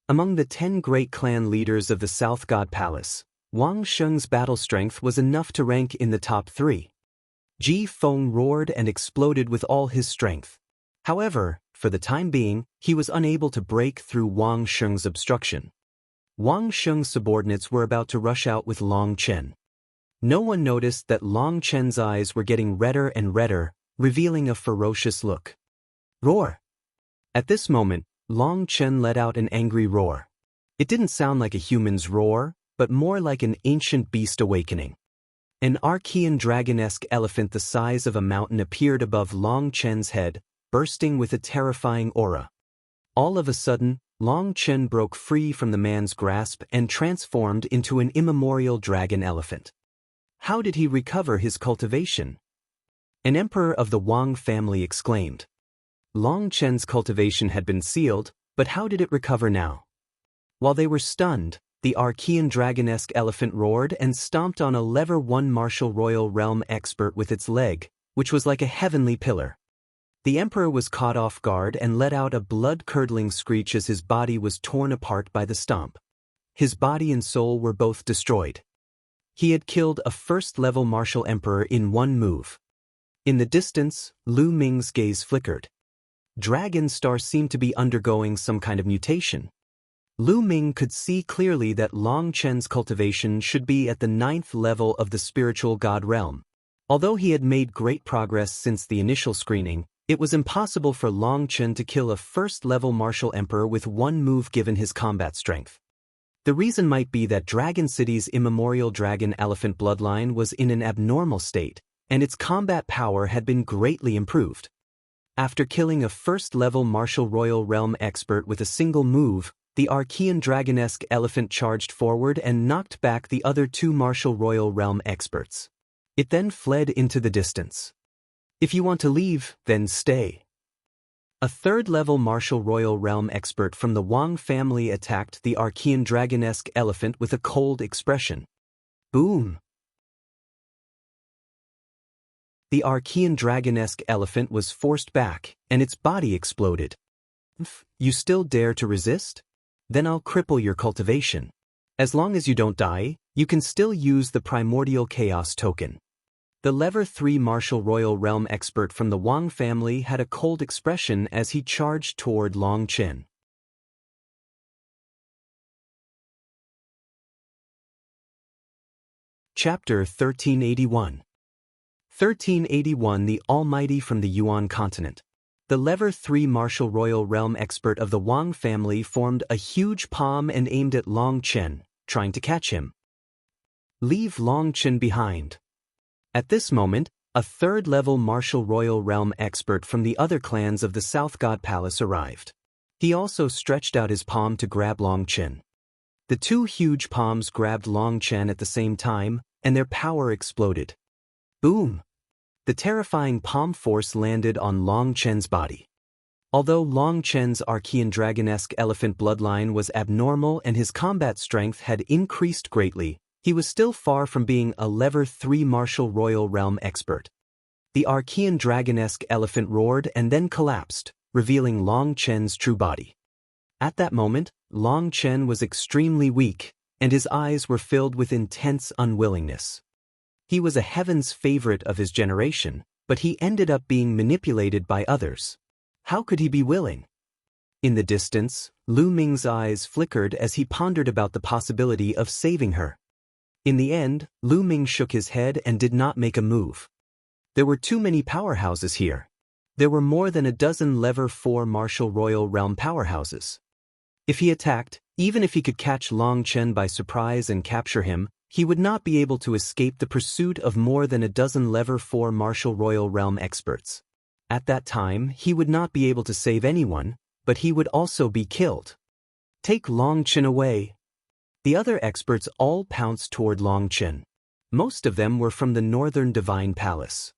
[SPEAKER 1] Among the 10 great clan leaders of the South God Palace, Wang Sheng's battle strength was enough to rank in the top 3. Ji Feng roared and exploded with all his strength. However, for the time being, he was unable to break through Wang Sheng's obstruction. Wang Sheng's subordinates were about to rush out with Long Chen. No one noticed that Long Chen's eyes were getting redder and redder, revealing a ferocious look. Roar! At this moment, Long Chen let out an angry roar. It didn't sound like a human's roar, but more like an ancient beast awakening. An Archean dragon-esque elephant the size of a mountain appeared above Long Chen's head, bursting with a terrifying aura. All of a sudden, Long Chen broke free from the man's grasp and transformed into an immemorial dragon elephant. How did he recover his cultivation? An emperor of the Wang family exclaimed. Long Chen's cultivation had been sealed, but how did it recover now? While they were stunned, the Archean dragon-esque elephant roared and stomped on a lever 1 martial royal realm expert with its leg, which was like a heavenly pillar. The emperor was caught off guard and let out a blood-curdling screech as his body was torn apart by the stomp. His body and soul were both destroyed. He had killed a first-level martial emperor in one move. In the distance, Lu Ming's gaze flickered. Dragon Star seemed to be undergoing some kind of mutation. Lu Ming could see clearly that Long Chen's cultivation should be at the 9th level of the spiritual god realm. Although he had made great progress since the initial screening, it was impossible for Long Chen to kill a first-level martial emperor with one move given his combat strength. The reason might be that Dragon City's immemorial dragon elephant bloodline was in an abnormal state, and its combat power had been greatly improved. After killing a first-level martial royal realm expert with a single move, the Archean dragon-esque elephant charged forward and knocked back the other 2 martial royal realm experts. It then fled into the distance. If you want to leave, then stay. A 3rd-level martial royal realm expert from the Wang family attacked the Archean dragon-esque elephant with a cold expression. Boom! The Archean dragon-esque elephant was forced back, and its body exploded. You still dare to resist? Then I'll cripple your cultivation. As long as you don't die, you can still use the primordial chaos token. The lever 3 martial royal realm expert from the Wang family had a cold expression as he charged toward Long Chen. Chapter 1381. 1381 The Almighty from the Yuan continent. The lever 3 martial royal realm expert of the Wang family formed a huge palm and aimed at Long Chen, trying to catch him. Leave Long Chen behind. At this moment, a 3rd-level martial royal realm expert from the other clans of the South God Palace arrived. He also stretched out his palm to grab Long Chen. The 2 huge palms grabbed Long Chen at the same time, and their power exploded. Boom! The terrifying palm force landed on Long Chen's body. Although Long Chen's Archean dragon-esque elephant bloodline was abnormal and his combat strength had increased greatly, he was still far from being a lever 3 martial royal realm expert. The Archean dragon-esque elephant roared and then collapsed, revealing Long Chen's true body. At that moment, Long Chen was extremely weak, and his eyes were filled with intense unwillingness. He was a heaven's favorite of his generation, but he ended up being manipulated by others. How could he be willing? In the distance, Lu Ming's eyes flickered as he pondered about the possibility of saving her. In the end, Lu Ming shook his head and did not make a move. There were too many powerhouses here. There were more than a dozen lever 4 martial royal realm powerhouses. If he attacked, even if he could catch Long Chen by surprise and capture him, he would not be able to escape the pursuit of more than a dozen lever 4 martial royal realm experts. At that time, he would not be able to save anyone, but he would also be killed. Take Long Chen away. The other experts all pounced toward Long Chen. Most of them were from the Northern Divine Palace.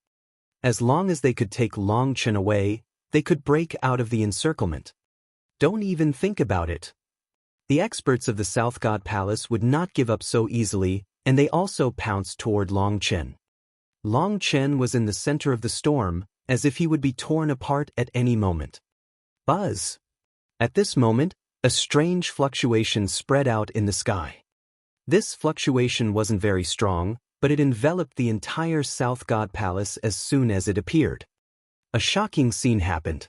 [SPEAKER 1] As long as they could take Long Chen away, they could break out of the encirclement. Don't even think about it. The experts of the South God Palace would not give up so easily, and they also pounced toward Long Chen. Long Chen was in the center of the storm, as if he would be torn apart at any moment. Buzz! At this moment, a strange fluctuation spread out in the sky. This fluctuation wasn't very strong, but it enveloped the entire South God Palace as soon as it appeared. A shocking scene happened.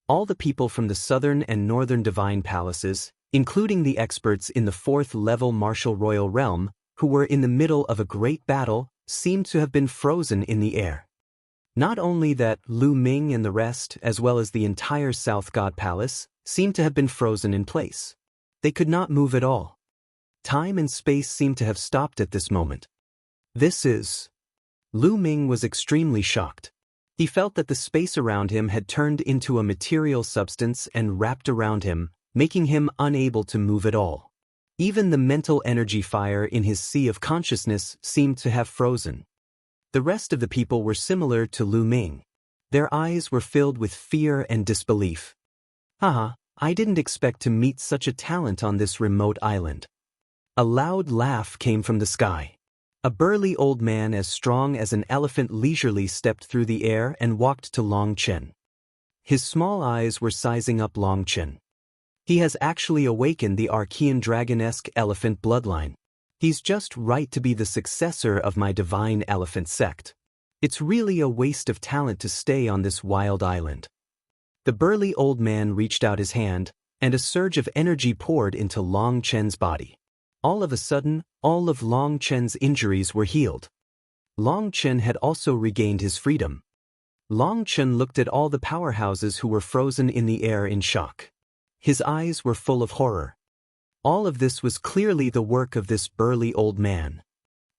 [SPEAKER 1] All the people from the southern and northern divine palaces, including the experts in the 4th-level martial royal realm, who were in the middle of a great battle, seemed to have been frozen in the air. Not only that, Lu Ming and the rest, as well as the entire South God Palace, seemed to have been frozen in place. They could not move at all. Time and space seemed to have stopped at this moment. Lu Ming was extremely shocked. He felt that the space around him had turned into a material substance and wrapped around him, making him unable to move at all. Even the mental energy fire in his sea of consciousness seemed to have frozen. The rest of the people were similar to Lu Ming. Their eyes were filled with fear and disbelief. Haha, I didn't expect to meet such a talent on this remote island. A loud laugh came from the sky. A burly old man as strong as an elephant leisurely stepped through the air and walked to Long Chen. His small eyes were sizing up Long Chen. He has actually awakened the Archean dragon-esque elephant bloodline. He's just right to be the successor of my divine elephant sect. It's really a waste of talent to stay on this wild island. The burly old man reached out his hand, and a surge of energy poured into Long Chen's body. All of a sudden, all of Long Chen's injuries were healed. Long Chen had also regained his freedom. Long Chen looked at all the powerhouses who were frozen in the air in shock. His eyes were full of horror. All of this was clearly the work of this burly old man.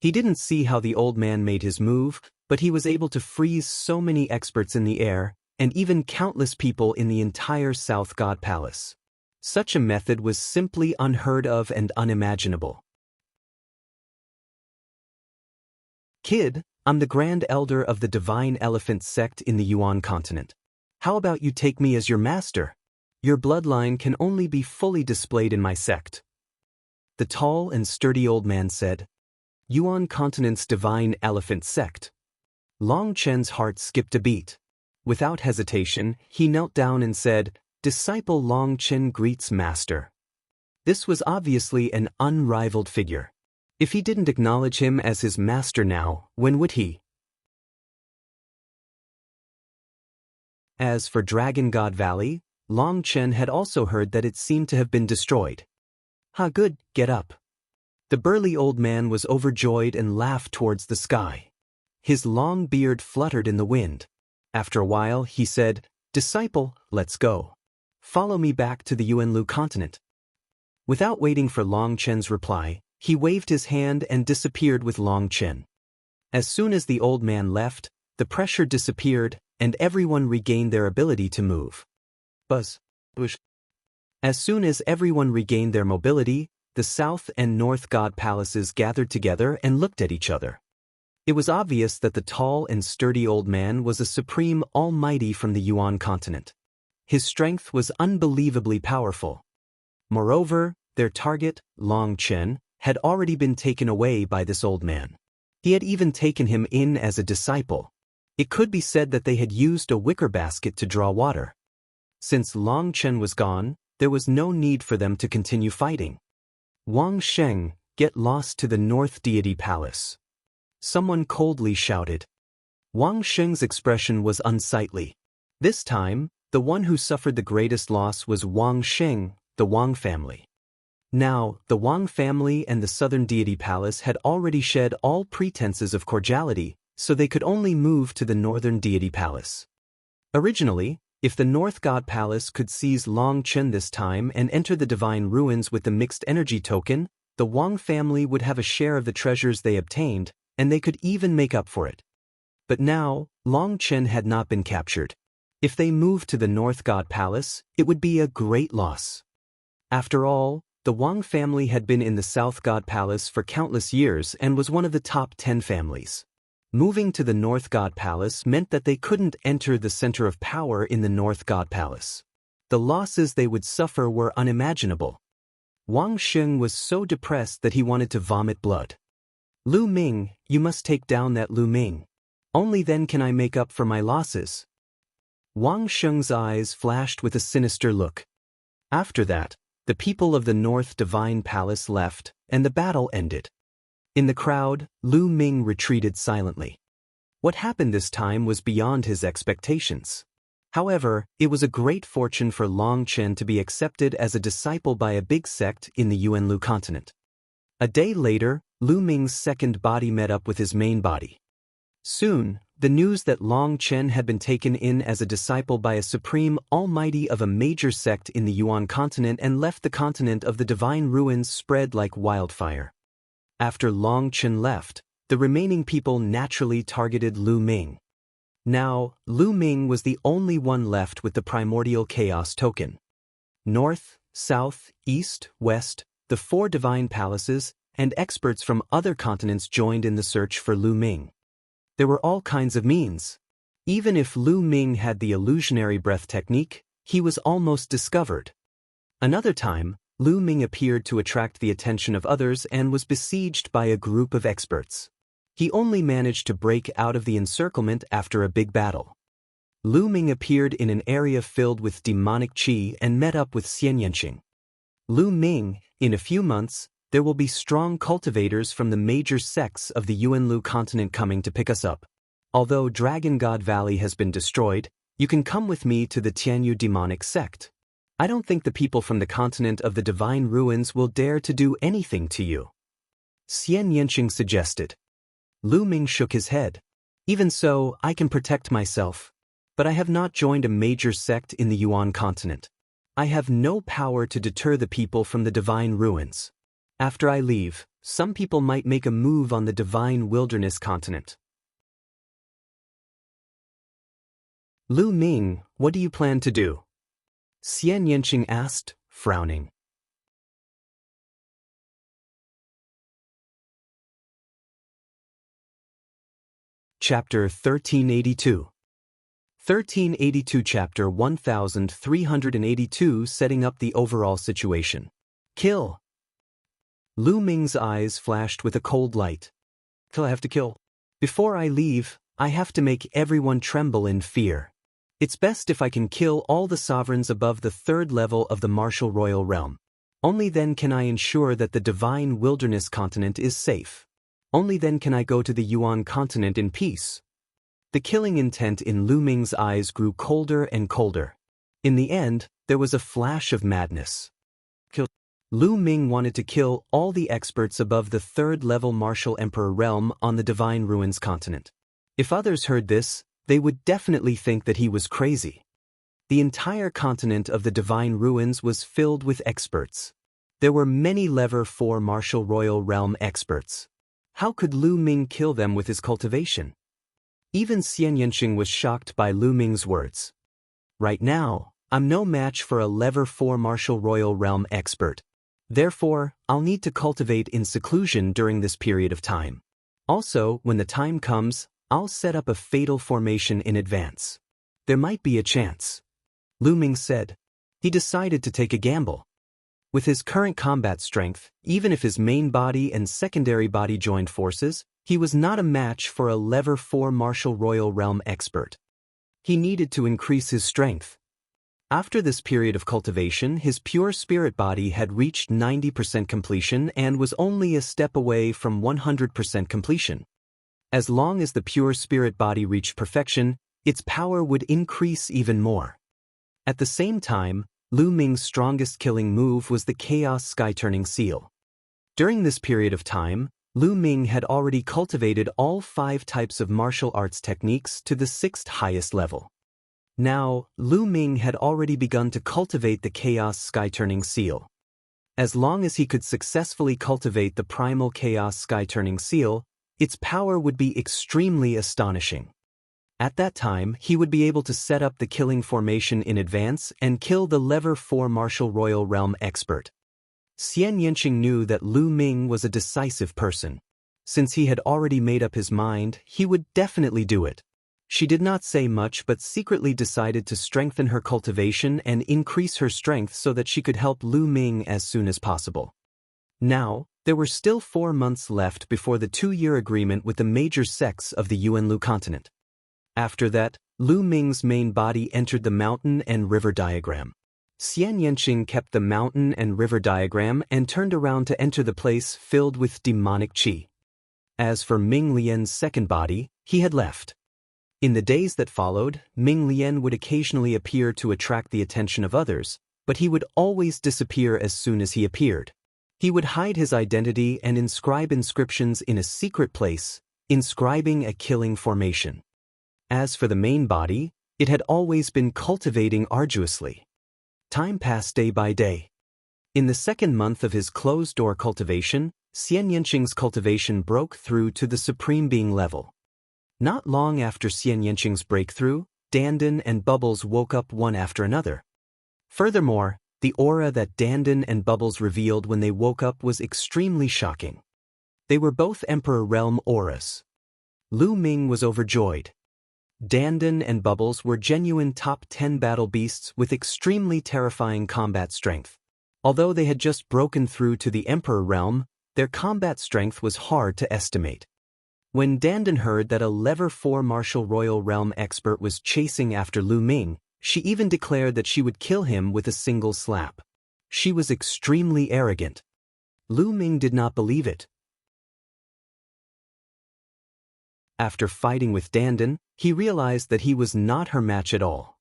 [SPEAKER 1] He didn't see how the old man made his move, but he was able to freeze so many experts in the air, and even countless people in the entire South God Palace. Such a method was simply unheard of and unimaginable. Kid, I'm the Grand Elder of the Divine Elephant Sect in the Yuan continent. How about you take me as your master? Your bloodline can only be fully displayed in my sect. The tall and sturdy old man said. Yuan continent's Divine Elephant Sect. Long Chen's heart skipped a beat. Without hesitation, he knelt down and said, Disciple Long Chen greets Master. This was obviously an unrivaled figure. If he didn't acknowledge him as his master now, when would he? As for Dragon God Valley, Long Chen had also heard that it seemed to have been destroyed. Ha, good, get up. The burly old man was overjoyed and laughed towards the sky. His long beard fluttered in the wind. After a while, he said, Disciple, let's go. Follow me back to the Yuanlu continent. Without waiting for Long Chen's reply, he waved his hand and disappeared with Long Chen. As soon as the old man left, the pressure disappeared, and everyone regained their ability to move. Buzz. Bush. As soon as everyone regained their mobility, the South and North God Palaces gathered together and looked at each other. It was obvious that the tall and sturdy old man was a supreme almighty from the Yuan continent. His strength was unbelievably powerful. Moreover, their target, Long Chen, had already been taken away by this old man. He had even taken him in as a disciple. It could be said that they had used a wicker basket to draw water. Since Long Chen was gone, there was no need for them to continue fighting. Wang Sheng, get lost to the North Deity Palace. Someone coldly shouted. Wang Sheng's expression was unsightly. This time, the one who suffered the greatest loss was Wang Sheng, the Wang family. Now, the Wang family and the Southern Deity Palace had already shed all pretenses of cordiality, so they could only move to the Northern Deity Palace. Originally, if the North God Palace could seize Long Chen this time and enter the divine ruins with the mixed energy token, the Wang family would have a share of the treasures they obtained, and they could even make up for it. But now, Long Chen had not been captured. If they moved to the North God Palace, it would be a great loss. After all, the Wang family had been in the South God Palace for countless years and was one of the top 10 families. Moving to the North God Palace meant that they couldn't enter the center of power in the North God Palace. The losses they would suffer were unimaginable. Wang Sheng was so depressed that he wanted to vomit blood. Lu Ming, you must take down that Lu Ming. Only then can I make up for my losses. Wang Sheng's eyes flashed with a sinister look. After that, the people of the North Divine Palace left, and the battle ended. In the crowd, Lu Ming retreated silently. What happened this time was beyond his expectations. However, it was a great fortune for Long Chen to be accepted as a disciple by a big sect in the Yuanlu continent. A day later, Lu Ming's second body met up with his main body. Soon, the news that Long Chen had been taken in as a disciple by a supreme almighty of a major sect in the Yuan continent and left the continent of the divine ruins spread like wildfire. After Long Chen left, the remaining people naturally targeted Lu Ming. Now, Lu Ming was the only one left with the primordial chaos token. North, South, East, West, the 4 divine palaces, and experts from other continents joined in the search for Lu Ming. There were all kinds of means. Even if Lu Ming had the illusionary breath technique, he was almost discovered. Another time, Lu Ming appeared to attract the attention of others and was besieged by a group of experts. He only managed to break out of the encirclement after a big battle. Lu Ming appeared in an area filled with demonic qi and met up with Xian Yanqing. Lu Ming, in a few months, there will be strong cultivators from the major sects of the Yuanlu continent coming to pick us up. Although Dragon God Valley has been destroyed, you can come with me to the Tianyu demonic sect. I don't think the people from the continent of the divine ruins will dare to do anything to you. Xian Yanqing suggested. Lu Ming shook his head. Even so, I can protect myself. But I have not joined a major sect in the Yuan continent. I have no power to deter the people from the divine ruins. After I leave, some people might make a move on the divine wilderness continent. Lu Ming, what do you plan to do? Xian Yanqing asked, frowning. Chapter 1382. 1382 Chapter 1382 Setting up the overall situation. Kill. Lu Ming's eyes flashed with a cold light. I have to kill. Before I leave, I have to make everyone tremble in fear. It's best if I can kill all the sovereigns above the 3rd level of the martial royal realm. Only then can I ensure that the divine wilderness continent is safe. Only then can I go to the Yuan continent in peace. The killing intent in Lu Ming's eyes grew colder and colder. In the end, there was a flash of madness. Kill. Lu Ming wanted to kill all the experts above the 3rd level martial emperor realm on the divine ruins continent. If others heard this, they would definitely think that he was crazy. The entire continent of the divine ruins was filled with experts. There were many level 4 martial royal realm experts. How could Lu Ming kill them with his cultivation? Even Xian Yanqing was shocked by Lu Ming's words. Right now, I'm no match for a level 4 martial royal realm expert. Therefore, I'll need to cultivate in seclusion during this period of time. Also, when the time comes, I'll set up a fatal formation in advance. There might be a chance. Lu Ming said. He decided to take a gamble. With his current combat strength, even if his main body and secondary body joined forces, he was not a match for a level 4 martial royal realm expert. He needed to increase his strength. After this period of cultivation, his pure spirit body had reached 90% completion and was only a step away from 100% completion. As long as the pure spirit body reached perfection, its power would increase even more. At the same time, Lu Ming's strongest killing move was the Chaos Sky-Turning Seal. During this period of time, Lu Ming had already cultivated all 5 types of martial arts techniques to the 6th highest level. Now, Lu Ming had already begun to cultivate the Chaos Sky-Turning Seal. As long as he could successfully cultivate the primal Chaos Sky-Turning Seal, its power would be extremely astonishing. At that time, he would be able to set up the killing formation in advance and kill the level 4 martial royal realm expert. Xian Yanqing knew that Lu Ming was a decisive person. Since he had already made up his mind, he would definitely do it. She did not say much but secretly decided to strengthen her cultivation and increase her strength so that she could help Lu Ming as soon as possible. Now, There were still 4 months left before the 2-year agreement with the major sects of the Yuanlu continent. After that, Lu Ming's main body entered the mountain and river diagram. Xian Yanqing kept the mountain and river diagram and turned around to enter the place filled with demonic qi. As for Ming Lian's second body, he had left. In the days that followed, Ming Lian would occasionally appear to attract the attention of others, but he would always disappear as soon as he appeared. He would hide his identity and inscribe inscriptions in a secret place, inscribing a killing formation. As for the main body, it had always been cultivating arduously. Time passed day by day. In the second month of his closed-door cultivation, Xian Yanqing's cultivation broke through to the Supreme Being level. Not long after Xian Yanqing's breakthrough, Dandan and Bubbles woke up one after another. Furthermore, the aura that Dandan and Bubbles revealed when they woke up was extremely shocking. They were both Emperor Realm auras. Lu Ming was overjoyed. Dandan and Bubbles were genuine top 10 battle beasts with extremely terrifying combat strength. Although they had just broken through to the Emperor Realm, their combat strength was hard to estimate. When Dandan heard that a Level 4 Martial Royal Realm expert was chasing after Lu Ming, she even declared that she would kill him with a single slap. She was extremely arrogant. Lu Ming did not believe it. After fighting with Dandan, he realized that he was not her match at all.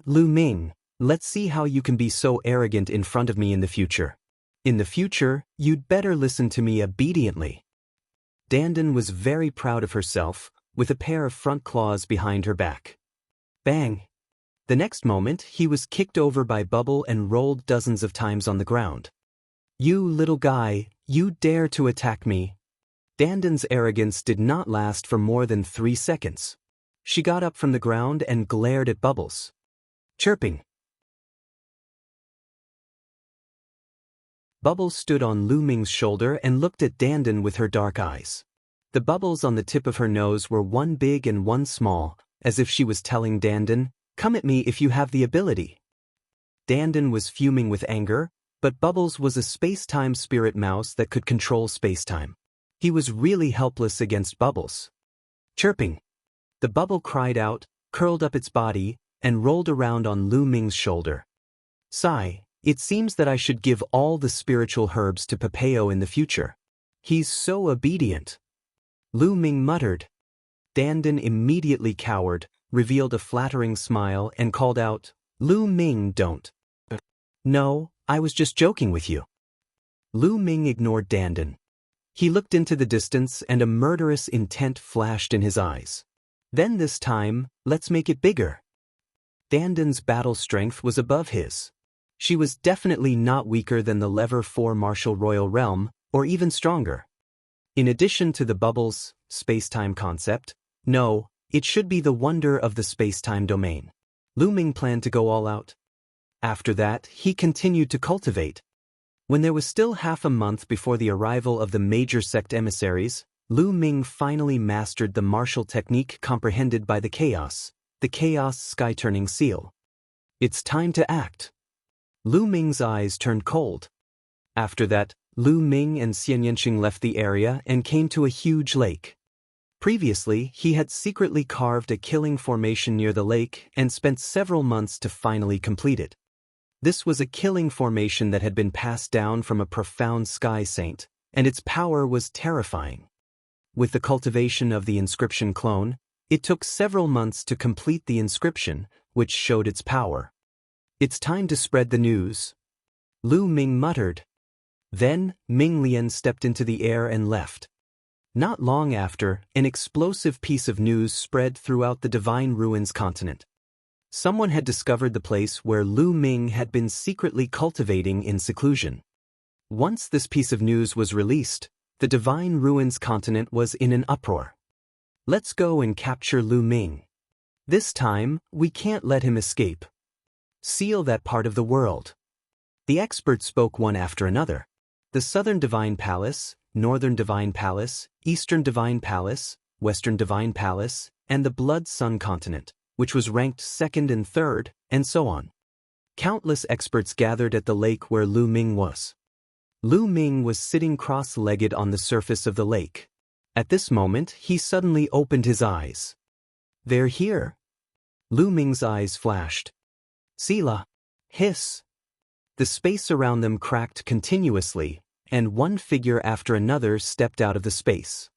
[SPEAKER 1] Lu Ming, let's see how you can be so arrogant in front of me in the future. In the future, you'd better listen to me obediently. Dandan was very proud of herself, with a pair of front claws behind her back. Bang! The next moment, he was kicked over by Bubble and rolled dozens of times on the ground. You little guy, you dare to attack me? Dandan's arrogance did not last for more than 3 seconds. She got up from the ground and glared at Bubbles. Chirping. Bubbles stood on Lu Ming's shoulder and looked at Dandan with her dark eyes. The bubbles on the tip of her nose were one big and one small, as if she was telling Dandan, "Come at me if you have the ability." Dandan was fuming with anger, but Bubbles was a space-time spirit mouse that could control space-time. He was really helpless against Bubbles. Chirping. The bubble cried out, curled up its body, and rolled around on Lu Ming's shoulder. Sigh, it seems that I should give all the spiritual herbs to Papeo in the future. He's so obedient. Lu Ming muttered. Dandan immediately cowered, revealed a flattering smile, and called out, Lu Ming, don't. No, I was just joking with you. Lu Ming ignored Dandan. He looked into the distance and a murderous intent flashed in his eyes. Then this time, let's make it bigger. Dandan's battle strength was above his. She was definitely not weaker than the Level 4 Martial Royal Realm, or even stronger. In addition to the Bubbles' space-time concept, no, it should be the wonder of the space-time domain. Lu Ming planned to go all out. After that, he continued to cultivate. When there was still half a month before the arrival of the major sect emissaries, Lu Ming finally mastered the martial technique comprehended by the Chaos Sky-Turning Seal. It's time to act. Lu Ming's eyes turned cold. After that, Lu Ming and Xian Yanqing left the area and came to a huge lake. Previously, he had secretly carved a killing formation near the lake and spent several months to finally complete it. This was a killing formation that had been passed down from a profound sky saint, and its power was terrifying. With the cultivation of the inscription clone, it took several months to complete the inscription, which showed its power. It's time to spread the news. Lu Ming muttered. Then, Ming Lian stepped into the air and left. Not long after, an explosive piece of news spread throughout the Divine Ruins continent. Someone had discovered the place where Lu Ming had been secretly cultivating in seclusion. Once this piece of news was released, the Divine Ruins continent was in an uproar. Let's go and capture Lu Ming. This time, we can't let him escape. Seal that part of the world. The experts spoke one after another. The Southern Divine Palace, Northern Divine Palace, Eastern Divine Palace, Western Divine Palace, and the Blood Sun continent, which was ranked second and third, and so on. Countless experts gathered at the lake where Lu Ming was. Lu Ming was sitting cross-legged on the surface of the lake. At this moment, he suddenly opened his eyes. "They're here." Lu Ming's eyes flashed. "Sila!" Hiss! The space around them cracked continuously, and one figure after another stepped out of the space.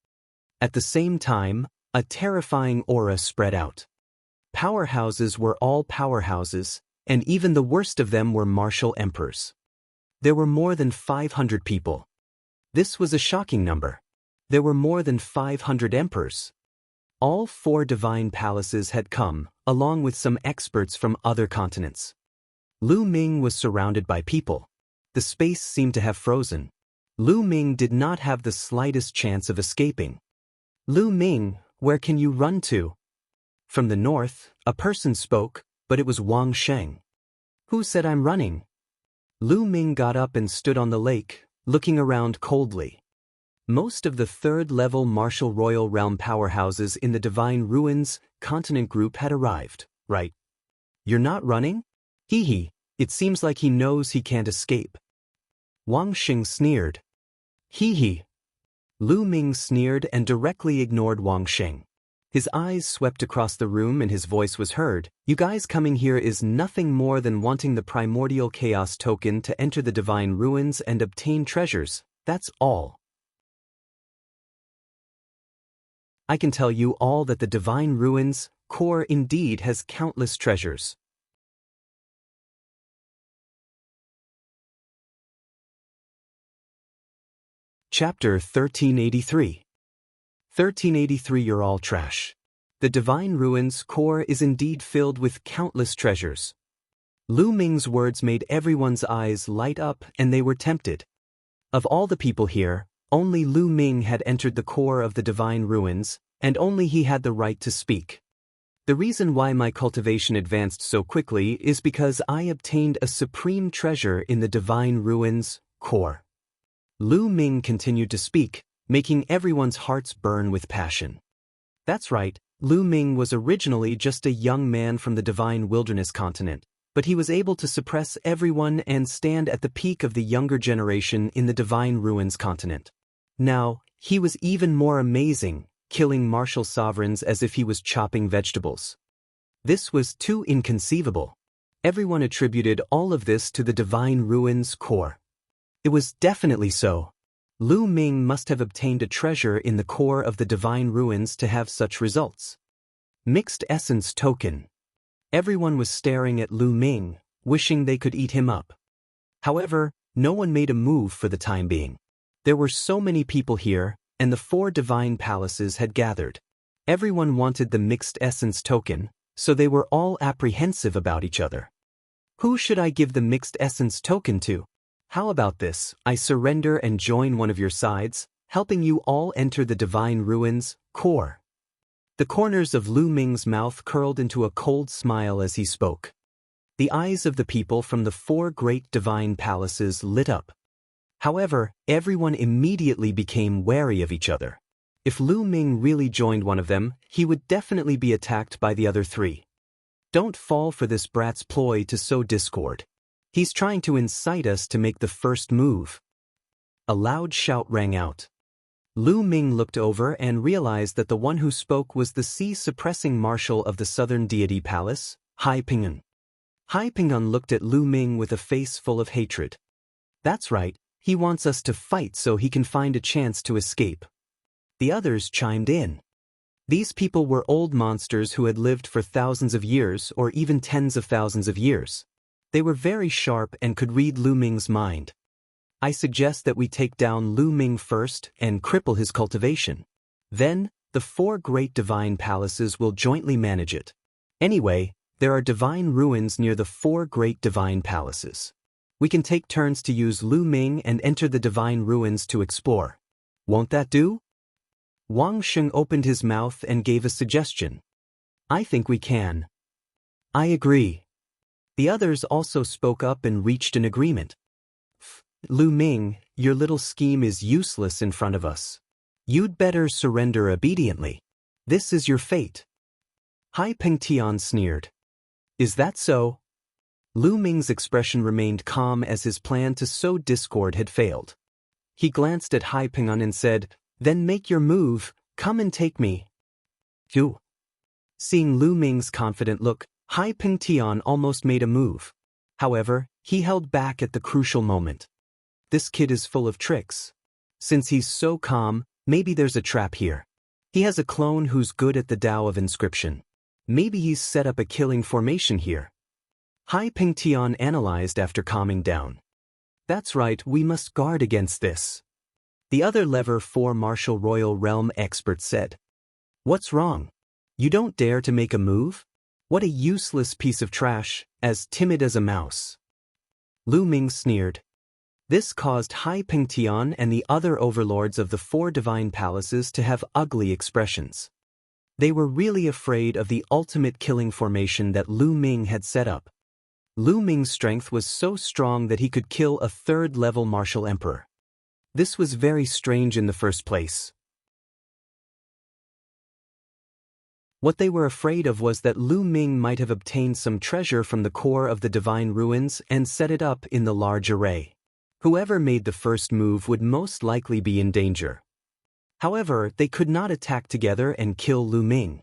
[SPEAKER 1] At the same time, a terrifying aura spread out. Powerhouses were all powerhouses, and even the worst of them were martial emperors. There were more than 500 people. This was a shocking number. There were more than 500 emperors. All 4 divine palaces had come, along with some experts from other continents. Lu Ming was surrounded by people. The space seemed to have frozen. Lu Ming did not have the slightest chance of escaping. "Lu Ming, where can you run to?" From the north, a person spoke, but it was Wang Sheng. "Who said I'm running?" Lu Ming got up and stood on the lake, looking around coldly. Most of the third-level martial royal realm powerhouses in the Divine Ruins continent group had arrived, right? "You're not running?" "Hee, it seems like he knows he can't escape." Wang Sheng sneered. "Hee." Lu Ming sneered and directly ignored Wang Sheng. His eyes swept across the room and his voice was heard. "You guys coming here is nothing more than wanting the primordial chaos token to enter the Divine Ruins and obtain treasures, that's all. I can tell you all that the Divine Ruins core indeed has countless treasures." Chapter 1383. 1383. You're all trash. The Divine Ruins core is indeed filled with countless treasures. Lu Ming's words made everyone's eyes light up and they were tempted. Of all the people here, only Lu Ming had entered the core of the Divine Ruins, and only he had the right to speak. "The reason why my cultivation advanced so quickly is because I obtained a supreme treasure in the Divine Ruins core." Lu Ming continued to speak, making everyone's hearts burn with passion. That's right, Lu Ming was originally just a young man from the Divine Wilderness continent, but he was able to suppress everyone and stand at the peak of the younger generation in the Divine Ruins continent. Now, he was even more amazing, killing martial sovereigns as if he was chopping vegetables. This was too inconceivable. Everyone attributed all of this to the Divine Ruins core. It was definitely so. Lu Ming must have obtained a treasure in the core of the Divine Ruins to have such results. Mixed Essence Token. Everyone was staring at Lu Ming, wishing they could eat him up. However, no one made a move for the time being. There were so many people here, and the 4 divine palaces had gathered. Everyone wanted the Mixed Essence Token, so they were all apprehensive about each other. "Who should I give the Mixed Essence Token to? How about this, I surrender and join one of your sides, helping you all enter the Divine Ruins core." The corners of Lu Ming's mouth curled into a cold smile as he spoke. The eyes of the people from the 4 great divine palaces lit up. However, everyone immediately became wary of each other. If Lu Ming really joined one of them, he would definitely be attacked by the other 3. Don't fall for this brat's ploy to sow discord. He's trying to incite us to make the first move. A loud shout rang out. Lu Ming looked over and realized that the one who spoke was the sea-suppressing marshal of the Southern Deity Palace, Hai Pingan. Hai Pingan looked at Lu Ming with a face full of hatred. That's right, he wants us to fight so he can find a chance to escape. The others chimed in. These people were old monsters who had lived for thousands of years or even tens of thousands of years. They were very sharp and could read Lu Ming's mind. "I suggest that we take down Lu Ming first and cripple his cultivation. Then, the 4 great divine palaces will jointly manage it. Anyway, there are divine ruins near the 4 great divine palaces. We can take turns to use Lu Ming and enter the divine ruins to explore. Won't that do?" Wang Sheng opened his mouth and gave a suggestion. "I think we can." "I agree." The others also spoke up and reached an agreement. "Lu Ming, your little scheme is useless in front of us. You'd better surrender obediently. This is your fate." Hai Pengtian sneered. "Is that so?" Lu Ming's expression remained calm as his plan to sow discord had failed. He glanced at Hai Ping'an and said, "Then make your move, come and take me." You. Seeing Lu Ming's confident look, Hai Pingtian almost made a move. However, he held back at the crucial moment. This kid is full of tricks. Since he's so calm, maybe there's a trap here. He has a clone who's good at the Tao of inscription. Maybe he's set up a killing formation here. Hai Pingtian analyzed after calming down. That's right, we must guard against this. The other level 4 martial royal realm expert said. What's wrong? You don't dare to make a move? What a useless piece of trash, as timid as a mouse. Lu Ming sneered. This caused Hai Pingtian and the other overlords of the 4 divine palaces to have ugly expressions. They were really afraid of the ultimate killing formation that Lu Ming had set up. Lu Ming's strength was so strong that he could kill a 3rd-level martial emperor. This was very strange in the first place. What they were afraid of was that Lu Ming might have obtained some treasure from the core of the divine ruins and set it up in the large array. Whoever made the first move would most likely be in danger. However, they could not attack together and kill Lu Ming.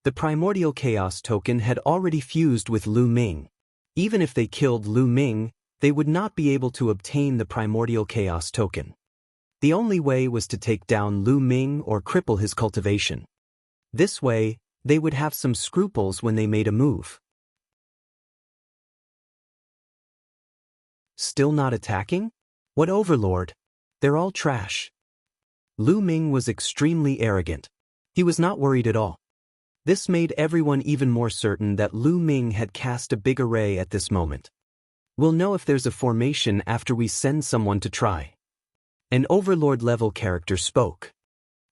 [SPEAKER 1] The primordial chaos token had already fused with Lu Ming. Even if they killed Lu Ming, they would not be able to obtain the primordial chaos token. The only way was to take down Lu Ming or cripple his cultivation. This way, they would have some scruples when they made a move. Still not attacking? What overlord? They're all trash. Lu Ming was extremely arrogant. He was not worried at all. This made everyone even more certain that Lu Ming had cast a big array at this moment. We'll know if there's a formation after we send someone to try. An overlord-level character spoke.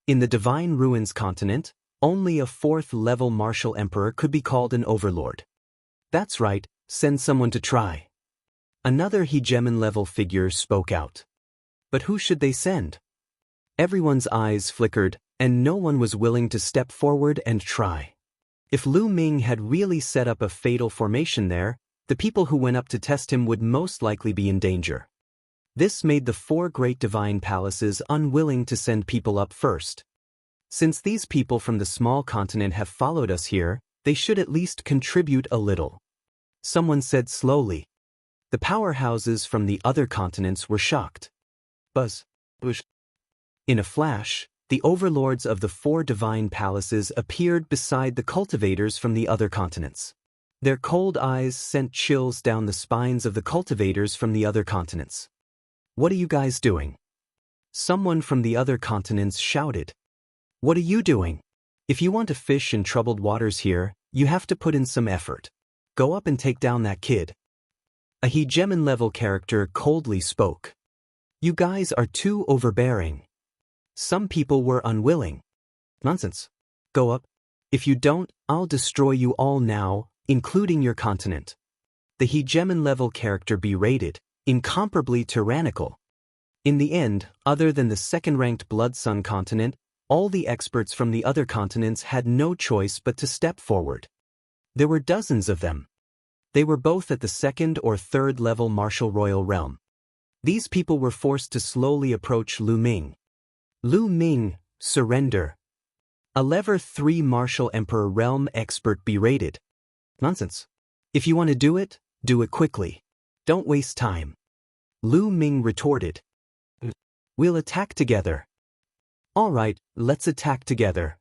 [SPEAKER 1] In the Divine Ruins continent, only a 4th-level martial emperor could be called an overlord. That's right, send someone to try. Another hegemon-level figure spoke out. But who should they send? Everyone's eyes flickered, and no one was willing to step forward and try. If Lu Ming had really set up a fatal formation there, the people who went up to test him would most likely be in danger. This made the 4 great divine palaces unwilling to send people up first. Since these people from the small continent have followed us here, they should at least contribute a little. Someone said slowly. The powerhouses from the other continents were shocked. Buzz. Bush. In a flash, the overlords of the 4 divine palaces appeared beside the cultivators from the other continents. Their cold eyes sent chills down the spines of the cultivators from the other continents. What are you guys doing? Someone from the other continents shouted. What are you doing? If you want to fish in troubled waters here, you have to put in some effort. Go up and take down that kid. A hegemon-level character coldly spoke. You guys are too overbearing. Some people were unwilling. Nonsense. Go up. If you don't, I'll destroy you all now, including your continent. The hegemon-level character berated, incomparably tyrannical. In the end, other than the 2nd-ranked Blood Sun continent, all the experts from the other continents had no choice but to step forward. There were dozens of them. They were both at the 2nd or 3rd level martial royal realm. These people were forced to slowly approach Lu Ming. Lu Ming, surrender. A level 3 martial emperor realm expert berated. Nonsense. If you want to do it quickly. Don't waste time. Lu Ming retorted. We'll attack together. All right, let's attack together.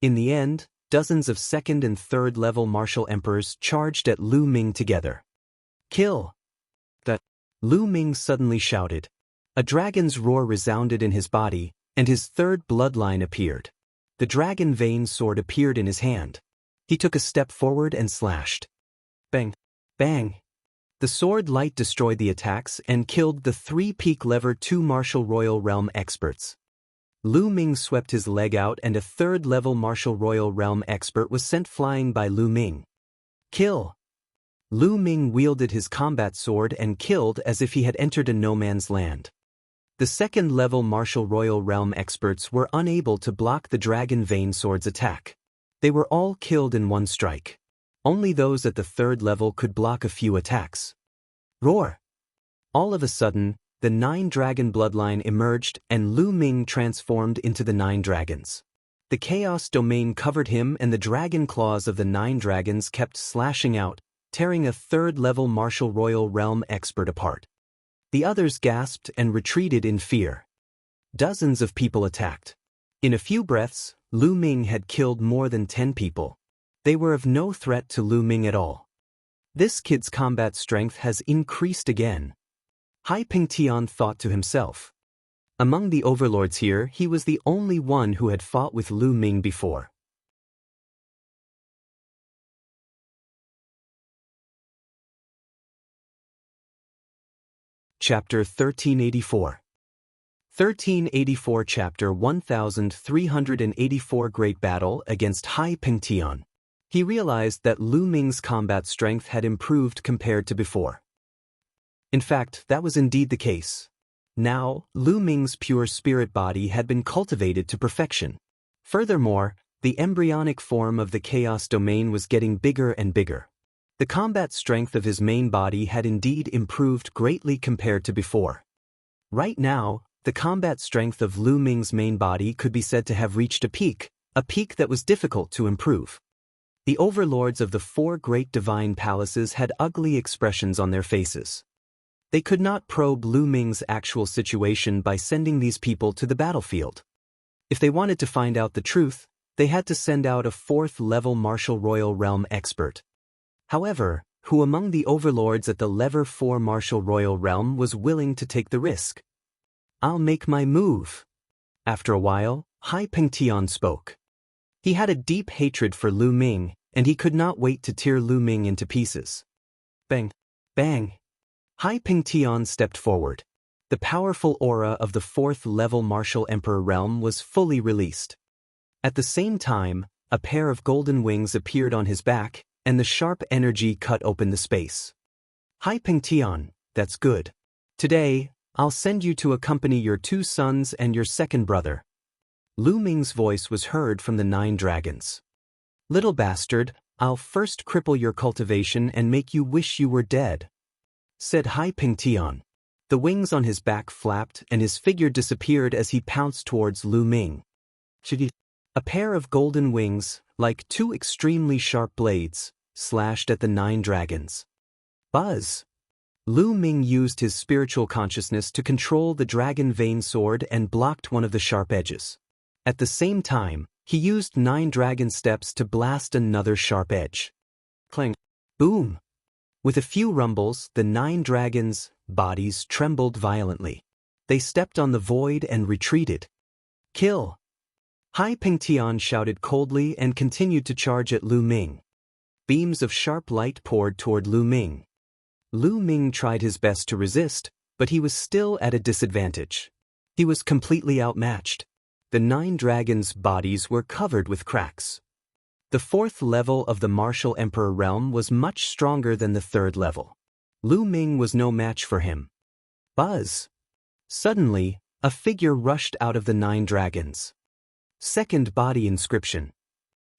[SPEAKER 1] In the end, dozens of 2nd and 3rd level martial emperors charged at Lu Ming together. Kill! That! Lu Ming suddenly shouted. A dragon's roar resounded in his body, and his 3rd bloodline appeared. The dragon vein sword appeared in his hand. He took a step forward and slashed. Bang! Bang! The sword light destroyed the attacks and killed the 3 peak level 2 martial royal realm experts. Lu Ming swept his leg out and a 3rd level martial royal realm expert was sent flying by Lu Ming. Kill! Lu Ming wielded his combat sword and killed as if he had entered a no man's land. The 2nd level martial royal realm experts were unable to block the dragon vein sword's attack. They were all killed in one strike. Only those at the third level could block a few attacks. Roar! All of a sudden, the 9-dragon bloodline emerged and Lu Ming transformed into the 9 dragons. The chaos domain covered him and the dragon claws of the 9 dragons kept slashing out, tearing a third-level martial royal realm expert apart. The others gasped and retreated in fear. Dozens of people attacked. In a few breaths, Lu Ming had killed more than 10 people. They were of no threat to Lu Ming at all. This kid's combat strength has increased again. Hai Pingtian thought to himself. Among the overlords here, he was the only one who had fought with Lu Ming before. Chapter 1384. 1384 Chapter 1384 Great Battle against Hai Pingtian. He realized that Lu Ming's combat strength had improved compared to before. In fact, that was indeed the case. Now, Lu Ming's pure spirit body had been cultivated to perfection. Furthermore, the embryonic form of the chaos domain was getting bigger and bigger. The combat strength of his main body had indeed improved greatly compared to before. Right now, the combat strength of Lu Ming's main body could be said to have reached a peak that was difficult to improve. The overlords of the 4 great divine palaces had ugly expressions on their faces. They could not probe Lu Ming's actual situation by sending these people to the battlefield. If they wanted to find out the truth, they had to send out a 4th-level martial royal realm expert. However, who among the overlords at the level 4 martial royal realm was willing to take the risk? I'll make my move. After a while, Hai Pingtian spoke. He had a deep hatred for Lu Ming, and he could not wait to tear Lu Ming into pieces. Bang! Bang! Hai Pingtian stepped forward. The powerful aura of the 4th-level martial emperor realm was fully released. At the same time, a pair of golden wings appeared on his back, and the sharp energy cut open the space. Hai Pingtian, that's good. Today, I'll send you to accompany your 2 sons and your second brother. Lu Ming's voice was heard from the 9 dragons. Little bastard, I'll first cripple your cultivation and make you wish you were dead, said Hai Pingtian. The wings on his back flapped and his figure disappeared as he pounced towards Lu Ming. A pair of golden wings, like 2 extremely sharp blades, slashed at the 9 dragons. Buzz! Lu Ming used his spiritual consciousness to control the dragon vein sword and blocked one of the sharp edges. At the same time, he used 9 dragon steps to blast another sharp edge. Clang! Boom! With a few rumbles, the 9 dragons' bodies trembled violently. They stepped on the void and retreated. Kill! Hai Pingtian shouted coldly and continued to charge at Lu Ming. Beams of sharp light poured toward Lu Ming. Lu Ming tried his best to resist, but he was still at a disadvantage. He was completely outmatched. The 9 dragons' bodies were covered with cracks. The 4th level of the martial emperor realm was much stronger than the 3rd level. Lu Ming was no match for him. Buzz! Suddenly, a figure rushed out of the 9 dragons. Second body inscription.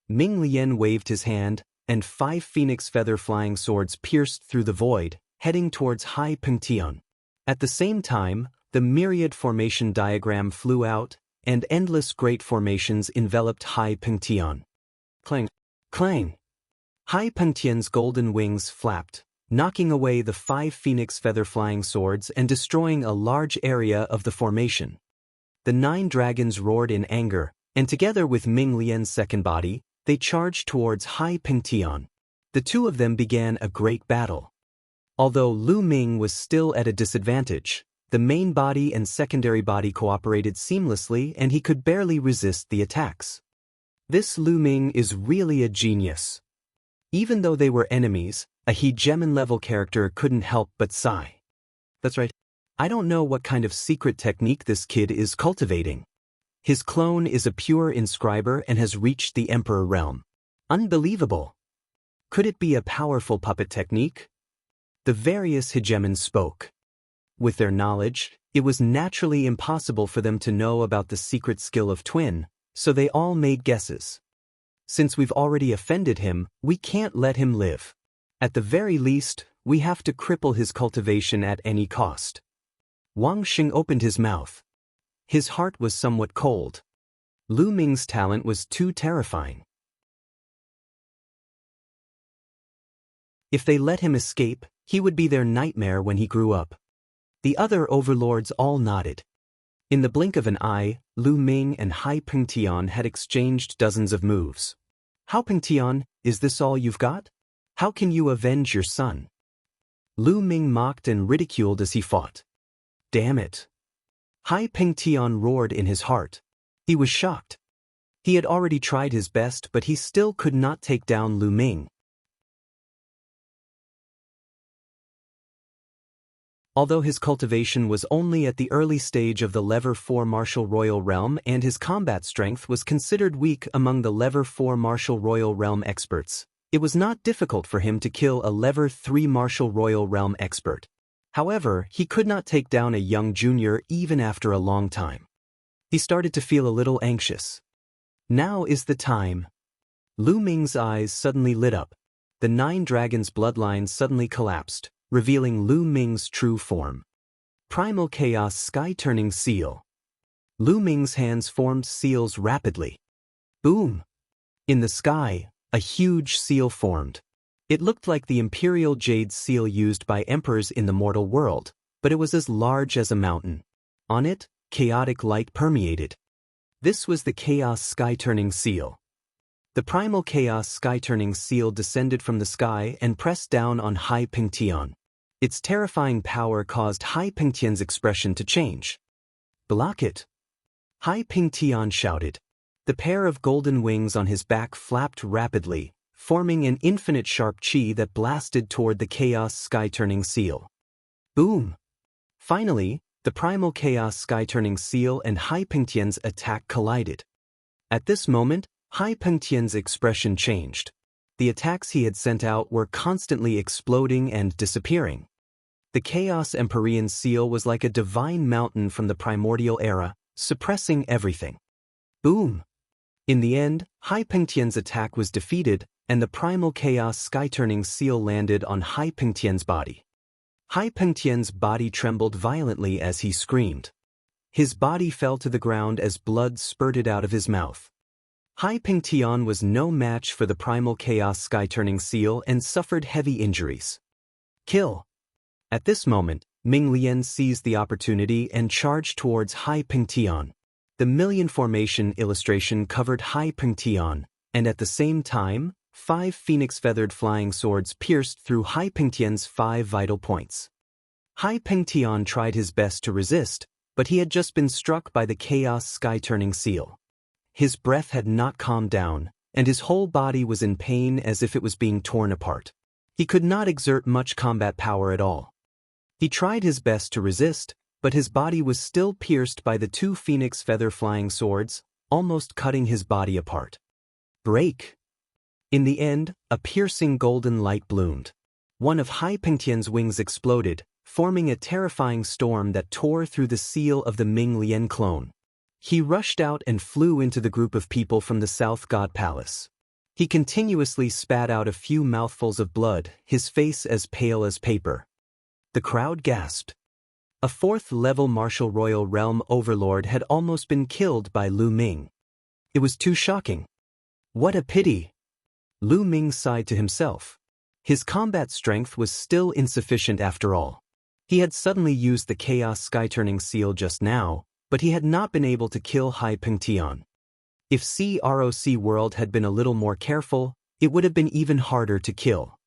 [SPEAKER 1] Ming Lian waved his hand, and 5 phoenix feather flying swords pierced through the void, heading towards Hai Pingtian. At the same time, the myriad formation diagram flew out, and endless great formations enveloped Hai Pingtian. Clang! Clang! Hai Pingtian's golden wings flapped, knocking away the 5 phoenix feather flying swords and destroying a large area of the formation. The 9 dragons roared in anger, and together with Ming Lian's second body, they charged towards Hai Pingtian. The 2 of them began a great battle. Although Lu Ming was still at a disadvantage, the main body and secondary body cooperated seamlessly and he could barely resist the attacks. This Lu Ming is really a genius. Even though they were enemies, a hegemon-level character couldn't help but sigh. That's right. I don't know what kind of secret technique this kid is cultivating. His clone is a pure inscriber and has reached the Emperor realm. Unbelievable. Could it be a powerful puppet technique? The various hegemons spoke. With their knowledge, it was naturally impossible for them to know about the secret skill of Twin, so they all made guesses. Since we've already offended him, we can't let him live. At the very least, we have to cripple his cultivation at any cost. Wang Xing opened his mouth. His heart was somewhat cold. Lu Ming's talent was too terrifying. If they let him escape, he would be their nightmare when he grew up. The other overlords all nodded. In the blink of an eye, Lu Ming and Hai Pengtian had exchanged dozens of moves. How Pengtian, is this all you've got? How can you avenge your son? Lu Ming mocked and ridiculed as he fought. Damn it. Hai Pengtian roared in his heart. He was shocked. He had already tried his best, but he still could not take down Lu Ming. Although his cultivation was only at the early stage of the Level 4 Martial Royal Realm and his combat strength was considered weak among the Level 4 Martial Royal Realm experts, it was not difficult for him to kill a Level 3 Martial Royal Realm expert. However, he could not take down a young junior even after a long time. He started to feel a little anxious. Now is the time. Lu Ming's eyes suddenly lit up. The 9 dragons' bloodline suddenly collapsed, revealing Lu Ming's true form. Primal Chaos Sky-Turning Seal. Lu Ming's hands formed seals rapidly. Boom! In the sky, a huge seal formed. It looked like the imperial jade seal used by emperors in the mortal world, but it was as large as a mountain. On it, chaotic light permeated. This was the Chaos Sky-Turning Seal. The Primal Chaos Sky-Turning Seal descended from the sky and pressed down on Hai Pengtian. Its terrifying power caused Hai Pengtian's expression to change. Block it! Hai Pengtian shouted. The pair of golden wings on his back flapped rapidly, forming an infinite sharp chi that blasted toward the Chaos Sky-Turning Seal. Boom! Finally, the Primal Chaos Sky-Turning Seal and Hai Pengtian's attack collided. At this moment, Hai Pengtian's expression changed. The attacks he had sent out were constantly exploding and disappearing. The Chaos Empyrean Seal was like a divine mountain from the primordial era, suppressing everything. Boom! In the end, Hai Pengtian's attack was defeated, and the Primal Chaos Sky-Turning Seal landed on Hai Pengtian's body. Hai Pengtian's body trembled violently as he screamed. His body fell to the ground as blood spurted out of his mouth. Hai Pengtian was no match for the Primal Chaos Sky-Turning Seal and suffered heavy injuries. Kill! At this moment, Ming Lian seized the opportunity and charged towards Hai Pengtian. The Million Formation illustration covered Hai Pengtian, and at the same time, 5 phoenix-feathered flying swords pierced through Hai Pengtian's 5 vital points. Hai Pengtian tried his best to resist, but he had just been struck by the Chaos Sky-Turning Seal. His breath had not calmed down, and his whole body was in pain as if it was being torn apart. He could not exert much combat power at all. He tried his best to resist, but his body was still pierced by the 2 phoenix feather flying swords, almost cutting his body apart. Break! In the end, a piercing golden light bloomed. One of Hai Pengtian's wings exploded, forming a terrifying storm that tore through the seal of the Ming Lian clone. He rushed out and flew into the group of people from the South God Palace. He continuously spat out a few mouthfuls of blood, his face as pale as paper. The crowd gasped. A 4th-level Martial Royal Realm overlord had almost been killed by Lu Ming. It was too shocking. What a pity! Lu Ming sighed to himself. His combat strength was still insufficient after all. He had suddenly used the Chaos Sky-Turning Seal just now, but he had not been able to kill Hai Pengtian. If CROC World had been a little more careful, it would have been even harder to kill.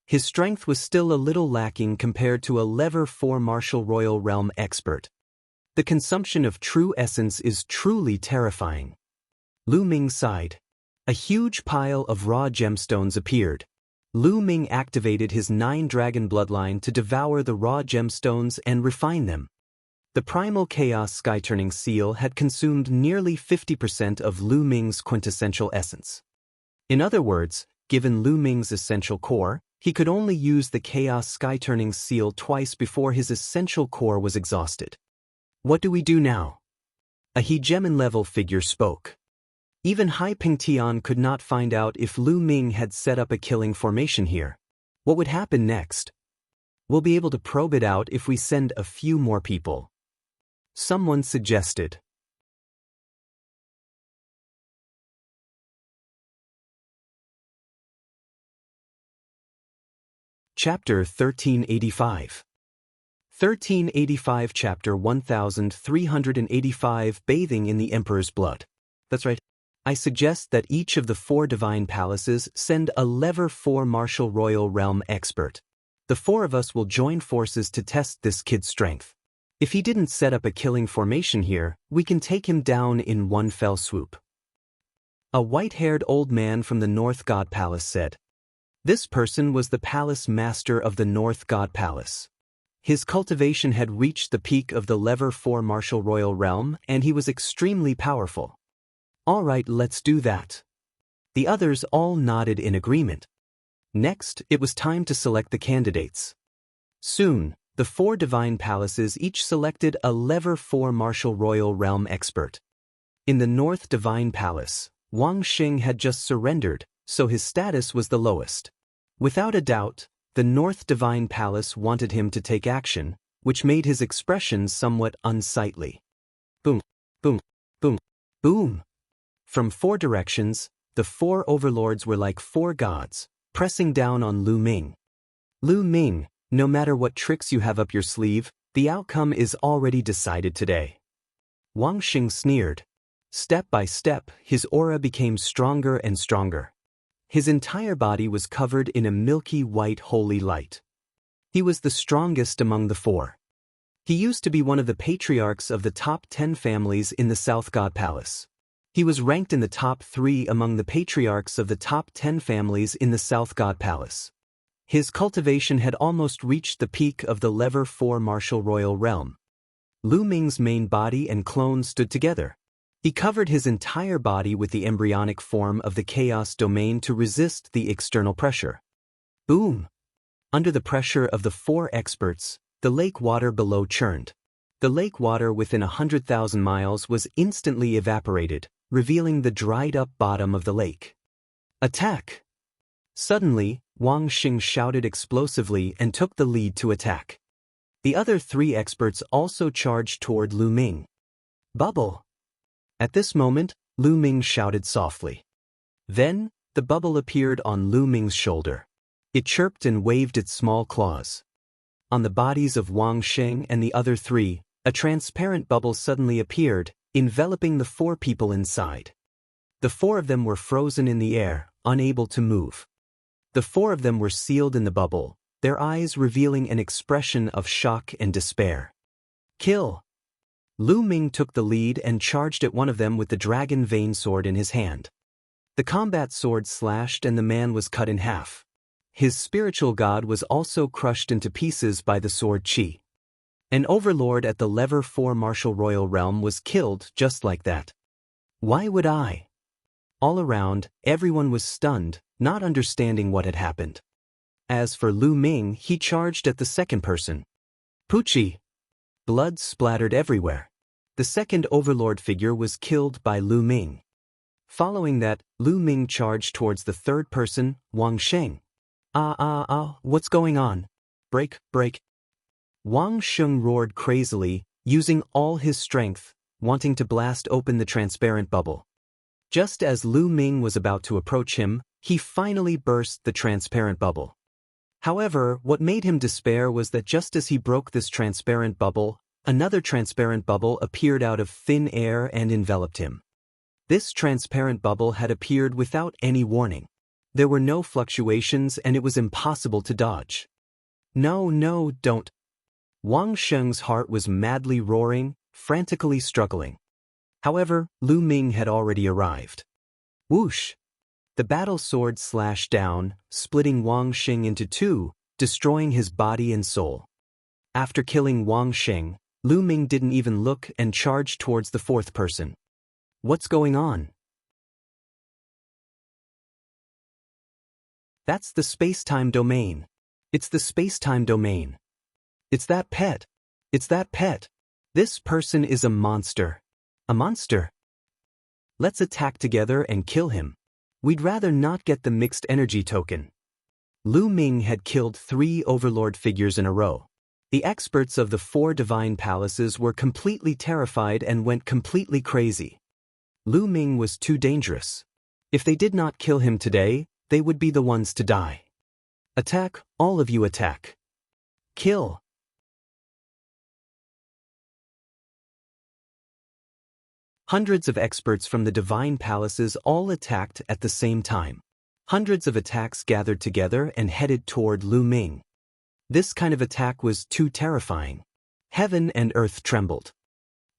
[SPEAKER 1] His strength was still a little lacking compared to a Level 4 Martial Royal Realm expert. The consumption of true essence is truly terrifying. Lu Ming sighed. A huge pile of raw gemstones appeared. Lu Ming activated his 9 dragon bloodline to devour the raw gemstones and refine them. The Primal Chaos Sky-Turning Seal had consumed nearly 50% of Lu Ming's quintessential essence. In other words, given Lu Ming's essential core, he could only use the Chaos Sky-Turning Seal twice before his essential core was exhausted. What do we do now? A hegemon-level figure spoke. Even Hai Pingtian could not find out if Lu Ming had set up a killing formation here. What would happen next? We'll be able to probe it out if we send a few more people. Someone suggested. Chapter 1385. 1385 Chapter 1385 Bathing in the Emperor's Blood. That's right. I suggest that each of the 4 divine palaces send a level 4 martial royal realm expert. The 4 of us will join forces to test this kid's strength. If he didn't set up a killing formation here, we can take him down in one fell swoop. A white-haired old man from the North God Palace said. This person was the palace master of the North God Palace. His cultivation had reached the peak of the level 4 martial royal realm, and he was extremely powerful. All right, let's do that. The others all nodded in agreement. Next, it was time to select the candidates. Soon, the 4 divine palaces each selected a level 4 martial royal realm expert. In the North Divine Palace, Wang Xing had just surrendered, so his status was the lowest. Without a doubt, the North Divine Palace wanted him to take action, which made his expressions somewhat unsightly. Boom, boom, boom, boom. From 4 directions, the 4 overlords were like 4 gods, pressing down on Lu Ming. Lu Ming, no matter what tricks you have up your sleeve, the outcome is already decided today. Wang Xing sneered. Step by step, his aura became stronger and stronger. His entire body was covered in a milky white holy light. He was the strongest among the 4. He used to be one of the patriarchs of the top 10 families in the South God Palace. He was ranked in the top 3 among the patriarchs of the top 10 families in the South God Palace. His cultivation had almost reached the peak of the level 4 martial royal realm. Lu Ming's main body and clone stood together. He covered his entire body with the embryonic form of the chaos domain to resist the external pressure. Boom! Under the pressure of the 4 experts, the lake water below churned. The lake water within 100,000 miles was instantly evaporated, revealing the dried-up bottom of the lake. Attack! Suddenly, Wang Xing shouted explosively and took the lead to attack. The other 3 experts also charged toward Lu Ming. Bubble! At this moment, Lu Ming shouted softly. Then, the bubble appeared on Lu Ming's shoulder. It chirped and waved its small claws. On the bodies of Wang Xing and the other 3, a transparent bubble suddenly appeared, enveloping the 4 people inside. The 4 of them were frozen in the air, unable to move. The 4 of them were sealed in the bubble, their eyes revealing an expression of shock and despair. Kill! Lu Ming took the lead and charged at one of them with the dragon vein sword in his hand. The combat sword slashed and the man was cut in half. His spiritual god was also crushed into pieces by the sword chi. An overlord at the level 4 martial royal realm was killed just like that. Why would I? All around, everyone was stunned, not understanding what had happened. As for Lu Ming, he charged at the second person. Poochie! Blood splattered everywhere. The second overlord figure was killed by Lu Ming. Following that, Lu Ming charged towards the third person, Wang Xing. What's going on? Break. Wang Xing roared crazily, using all his strength, wanting to blast open the transparent bubble. Just as Lu Ming was about to approach him, he finally burst the transparent bubble. However, what made him despair was that just as he broke this transparent bubble, another transparent bubble appeared out of thin air and enveloped him. This transparent bubble had appeared without any warning. There were no fluctuations and it was impossible to dodge. No, don't. Wang Xing's heart was madly roaring, frantically struggling. However, Lu Ming had already arrived. Whoosh! The battle sword slashed down, splitting Wang Xing into 2, destroying his body and soul. After killing Wang Xing, Lu Ming didn't even look and charged towards the fourth person. What's going on? That's the space-time domain. It's the space-time domain. It's that pet. This person is a monster. A monster? Let's attack together and kill him. We'd rather not get the mixed energy token. Lu Ming had killed 3 overlord figures in a row. The experts of the 4 divine palaces were completely terrified and went completely crazy. Lu Ming was too dangerous. If they did not kill him today, they would be the ones to die. Attack, all of you attack. Kill. Hundreds of experts from the divine palaces all attacked at the same time. Hundreds of attacks gathered together and headed toward Lu Ming. This kind of attack was too terrifying. Heaven and earth trembled.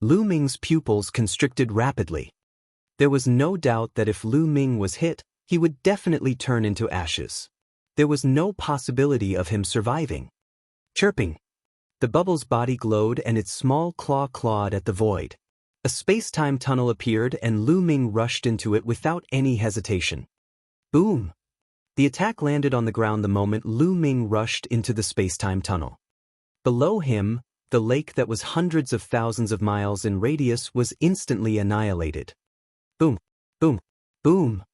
[SPEAKER 1] Lu Ming's pupils constricted rapidly. There was no doubt that if Lu Ming was hit, he would definitely turn into ashes. There was no possibility of him surviving. Chirping. The bubble's body glowed and its small claw clawed at the void. A space-time tunnel appeared and Lu Ming rushed into it without any hesitation. Boom! The attack landed on the ground the moment Lu Ming rushed into the space-time tunnel. Below him, the lake that was hundreds of thousands of miles in radius was instantly annihilated. Boom! Boom! Boom!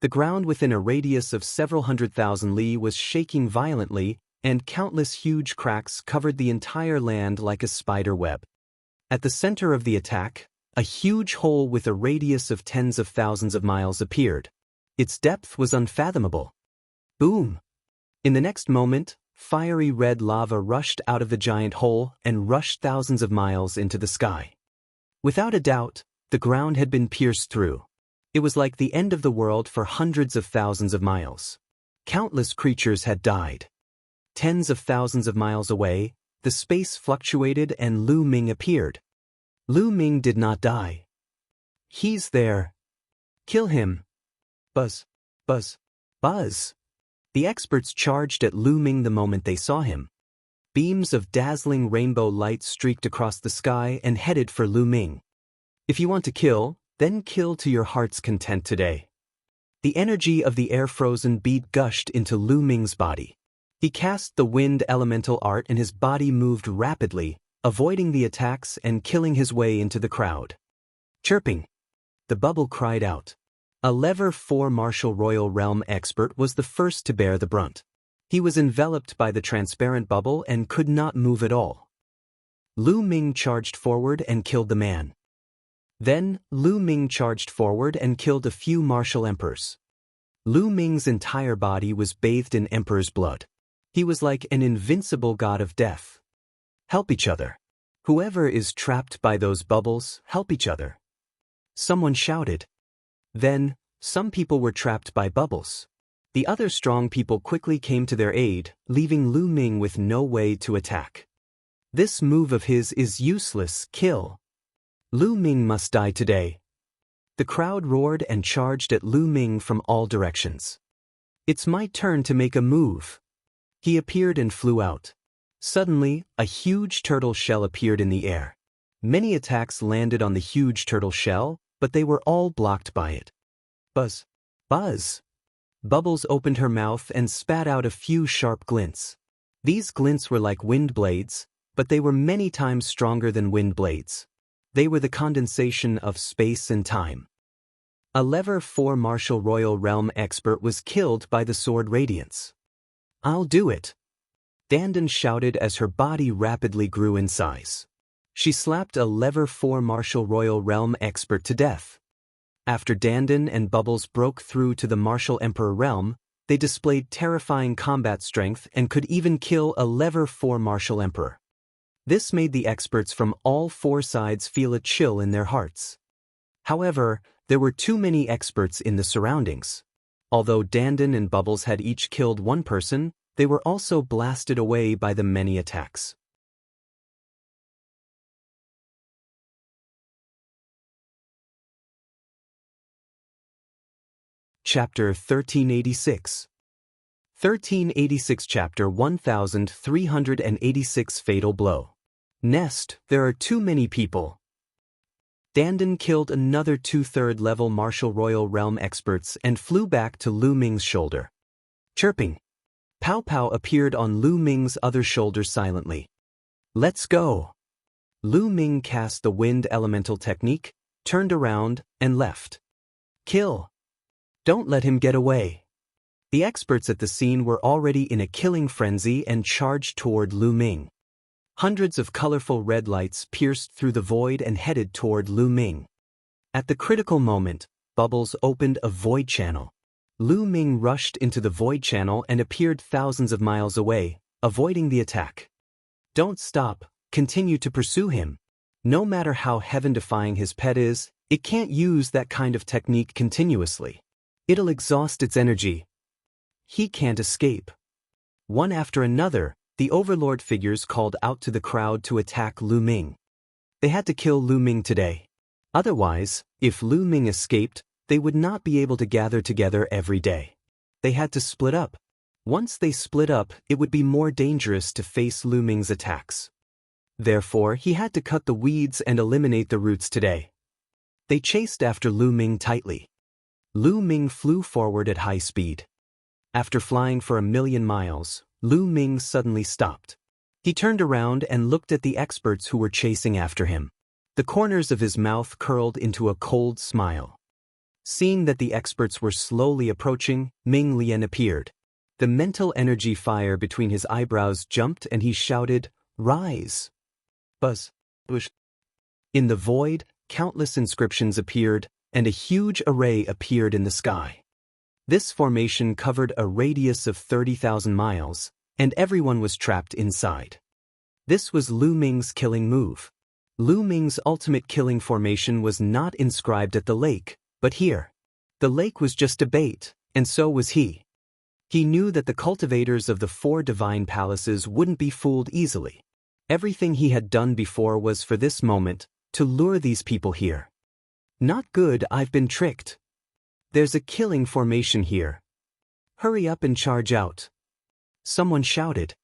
[SPEAKER 1] The ground within a radius of several 100,000 li was shaking violently, and countless huge cracks covered the entire land like a spider web. At the center of the attack, a huge hole with a radius of tens of thousands of miles appeared. Its depth was unfathomable. Boom! In the next moment, fiery red lava rushed out of the giant hole and rushed thousands of miles into the sky. Without a doubt, the ground had been pierced through. It was like the end of the world for hundreds of thousands of miles. Countless creatures had died. Tens of thousands of miles away, the space fluctuated and Lu Ming appeared. Lu Ming did not die. He's there. Kill him. Buzz, buzz, buzz. The experts charged at Lu Ming the moment they saw him. Beams of dazzling rainbow light streaked across the sky and headed for Lu Ming. If you want to kill, then kill to your heart's content today. The energy of the air-frozen bead gushed into Lu Ming's body. He cast the wind elemental art and his body moved rapidly, avoiding the attacks and killing his way into the crowd. Chirping. The bubble cried out. A Lever 4 Martial Royal Realm expert was the first to bear the brunt. He was enveloped by the transparent bubble and could not move at all. Lu Ming charged forward and killed the man. Then, Lu Ming charged forward and killed a few martial emperors. Lu Ming's entire body was bathed in emperor's blood. He was like an invincible god of death. Help each other. Whoever is trapped by those bubbles, help each other. Someone shouted. Then, some people were trapped by bubbles. The other strong people quickly came to their aid, leaving Lu Ming with no way to attack. This move of his is useless, kill. Lu Ming must die today. The crowd roared and charged at Lu Ming from all directions. It's my turn to make a move. He appeared and flew out. Suddenly, a huge turtle shell appeared in the air. Many attacks landed on the huge turtle shell, but they were all blocked by it. Buzz, buzz. Bubbles opened her mouth and spat out a few sharp glints. These glints were like wind blades, but they were many times stronger than wind blades. They were the condensation of space and time. A Lever 4 Martial Royal Realm expert was killed by the sword radiance. I'll do it. Dandan shouted as her body rapidly grew in size. She slapped a Lever 4 Martial Royal Realm expert to death. After Dandan and Bubbles broke through to the Martial Emperor realm, they displayed terrifying combat strength and could even kill a Lever 4 Martial Emperor. This made the experts from all 4 sides feel a chill in their hearts. However, there were too many experts in the surroundings. Although Dandan and Bubbles had each killed one person, they were also blasted away by the many attacks. Chapter 1386. 1386 Chapter 1386 Fatal Blow. Nest, there are too many people. Dandan killed another 2/3 level Martial Royal Realm experts and flew back to Lu Ming's shoulder. Chirping. Pow Pow appeared on Lu Ming's other shoulder silently. Let's go. Lu Ming cast the wind elemental technique, turned around, and left. Kill! Don't let him get away! The experts at the scene were already in a killing frenzy and charged toward Lu Ming. Hundreds of colorful red lights pierced through the void and headed toward Lu Ming. At the critical moment, Bubbles opened a void channel. Lu Ming rushed into the void channel and appeared thousands of miles away, avoiding the attack. Don't stop, continue to pursue him. No matter how heaven-defying his pet is, it can't use that kind of technique continuously. It'll exhaust its energy. He can't escape. One after another, the overlord figures called out to the crowd to attack Lu Ming. They had to kill Lu Ming today. Otherwise, if Lu Ming escaped, they would not be able to gather together every day. They had to split up. Once they split up, it would be more dangerous to face Lu Ming's attacks. Therefore, he had to cut the weeds and eliminate the roots today. They chased after Lu Ming tightly. Lu Ming flew forward at high speed. After flying for 1,000,000 miles, Lu Ming suddenly stopped. He turned around and looked at the experts who were chasing after him. The corners of his mouth curled into a cold smile. Seeing that the experts were slowly approaching, Ming Lian appeared. The mental energy fire between his eyebrows jumped and he shouted, "Rise!" Buzz. Bush. In the void, countless inscriptions appeared, and a huge array appeared in the sky. This formation covered a radius of 30,000 miles, and everyone was trapped inside. This was Lu Ming's killing move. Lu Ming's ultimate killing formation was not inscribed at the lake, but here. The lake was just a bait, and so was he. He knew that the cultivators of the 4 divine palaces wouldn't be fooled easily. Everything he had done before was for this moment, to lure these people here. Not good, I've been tricked. There's a killing formation here. Hurry up and charge out. Someone shouted.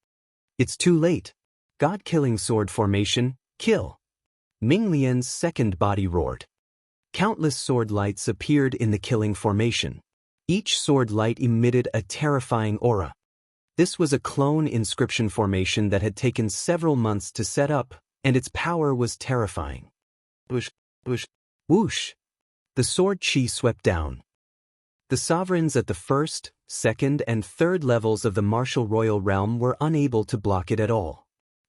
[SPEAKER 1] It's too late. God-killing sword formation, kill. Ming Lian's second body roared. Countless sword lights appeared in the killing formation. Each sword light emitted a terrifying aura. This was a clone inscription formation that had taken several months to set up, and its power was terrifying. Whoosh, whoosh, whoosh. The sword chi swept down. The sovereigns at the first, second, and third levels of the martial royal realm were unable to block it at all.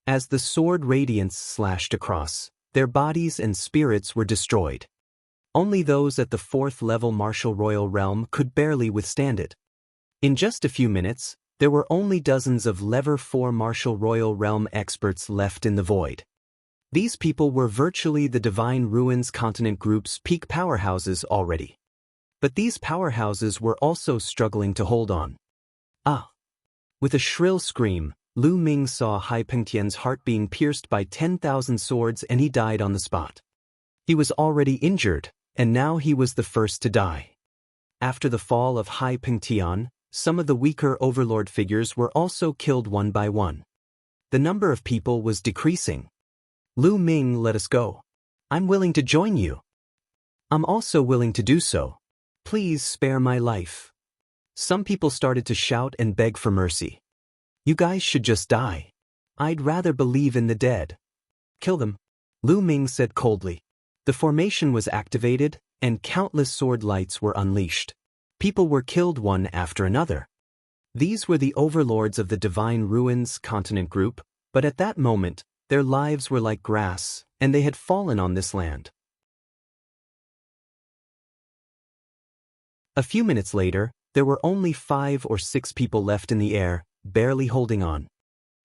[SPEAKER 1] As the sword radiance slashed across, their bodies and spirits were destroyed. Only those at the 4th level martial royal realm could barely withstand it. In just a few minutes, there were only dozens of level 4 martial royal realm experts left in the void. These people were virtually the Divine Ruins Continent Group's peak powerhouses already. But these powerhouses were also struggling to hold on. Ah! With a shrill scream, Lu Ming saw Hai Pengtian's heart being pierced by 10,000 swords and he died on the spot. He was already injured, and now he was the first to die. After the fall of Hai Pengtian, some of the weaker overlord figures were also killed one by one. The number of people was decreasing. Lu Ming, let us go. I'm willing to join you. I'm also willing to do so. Please spare my life. Some people started to shout and beg for mercy. You guys should just die. I'd rather believe in the dead. Kill them, Lu Ming said coldly. The formation was activated, and countless sword lights were unleashed. People were killed one after another. These were the overlords of the Divine Ruins Continent Group, but at that moment, their lives were like grass, and they had fallen on this land. A few minutes later, there were only 5 or 6 people left in the air, barely holding on.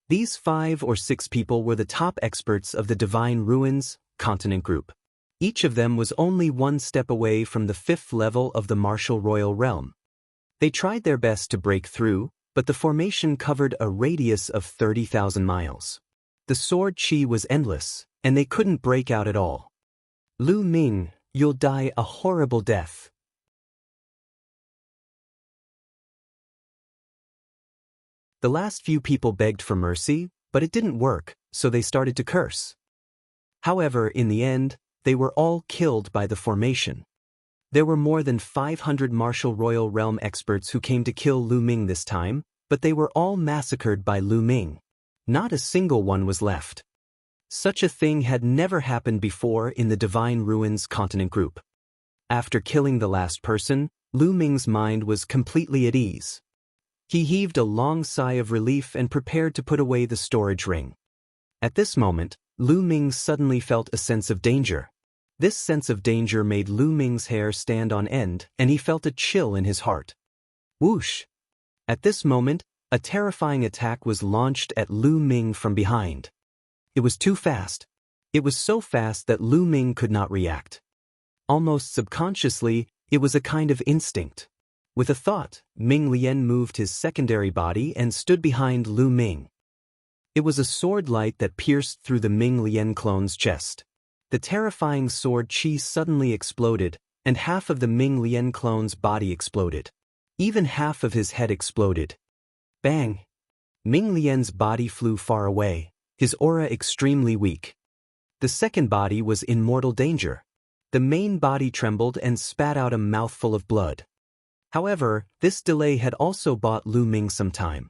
[SPEAKER 1] These 5 or 6 people were the top experts of the Divine Ruins Continent Group. Each of them was only 1 step away from the 5th level of the martial royal realm. They tried their best to break through, but the formation covered a radius of 30,000 miles. The sword chi was endless, and they couldn't break out at all. Lu Ming, you'll die a horrible death. The last few people begged for mercy, but it didn't work, so they started to curse. However, in the end, they were all killed by the formation. There were more than 500 martial royal realm experts who came to kill Lu Ming this time, but they were all massacred by Lu Ming. Not a single one was left. Such a thing had never happened before in the Divine Ruins Continent Group. After killing the last person, Lu Ming's mind was completely at ease. He heaved a long sigh of relief and prepared to put away the storage ring. At this moment, Lu Ming suddenly felt a sense of danger. This sense of danger made Lu Ming's hair stand on end, and he felt a chill in his heart. Whoosh! At this moment, a terrifying attack was launched at Lu Ming from behind. It was too fast. It was so fast that Lu Ming could not react. Almost subconsciously, it was a kind of instinct. With a thought, Ming Lian moved his secondary body and stood behind Lu Ming. It was a sword light that pierced through the Ming Lian clone's chest. The terrifying sword chi suddenly exploded, and half of the Ming Lian clone's body exploded. Even half of his head exploded. Bang! Ming Lian's body flew far away, his aura extremely weak. The second body was in mortal danger. The main body trembled and spat out a mouthful of blood. However, this delay had also bought Lu Ming some time.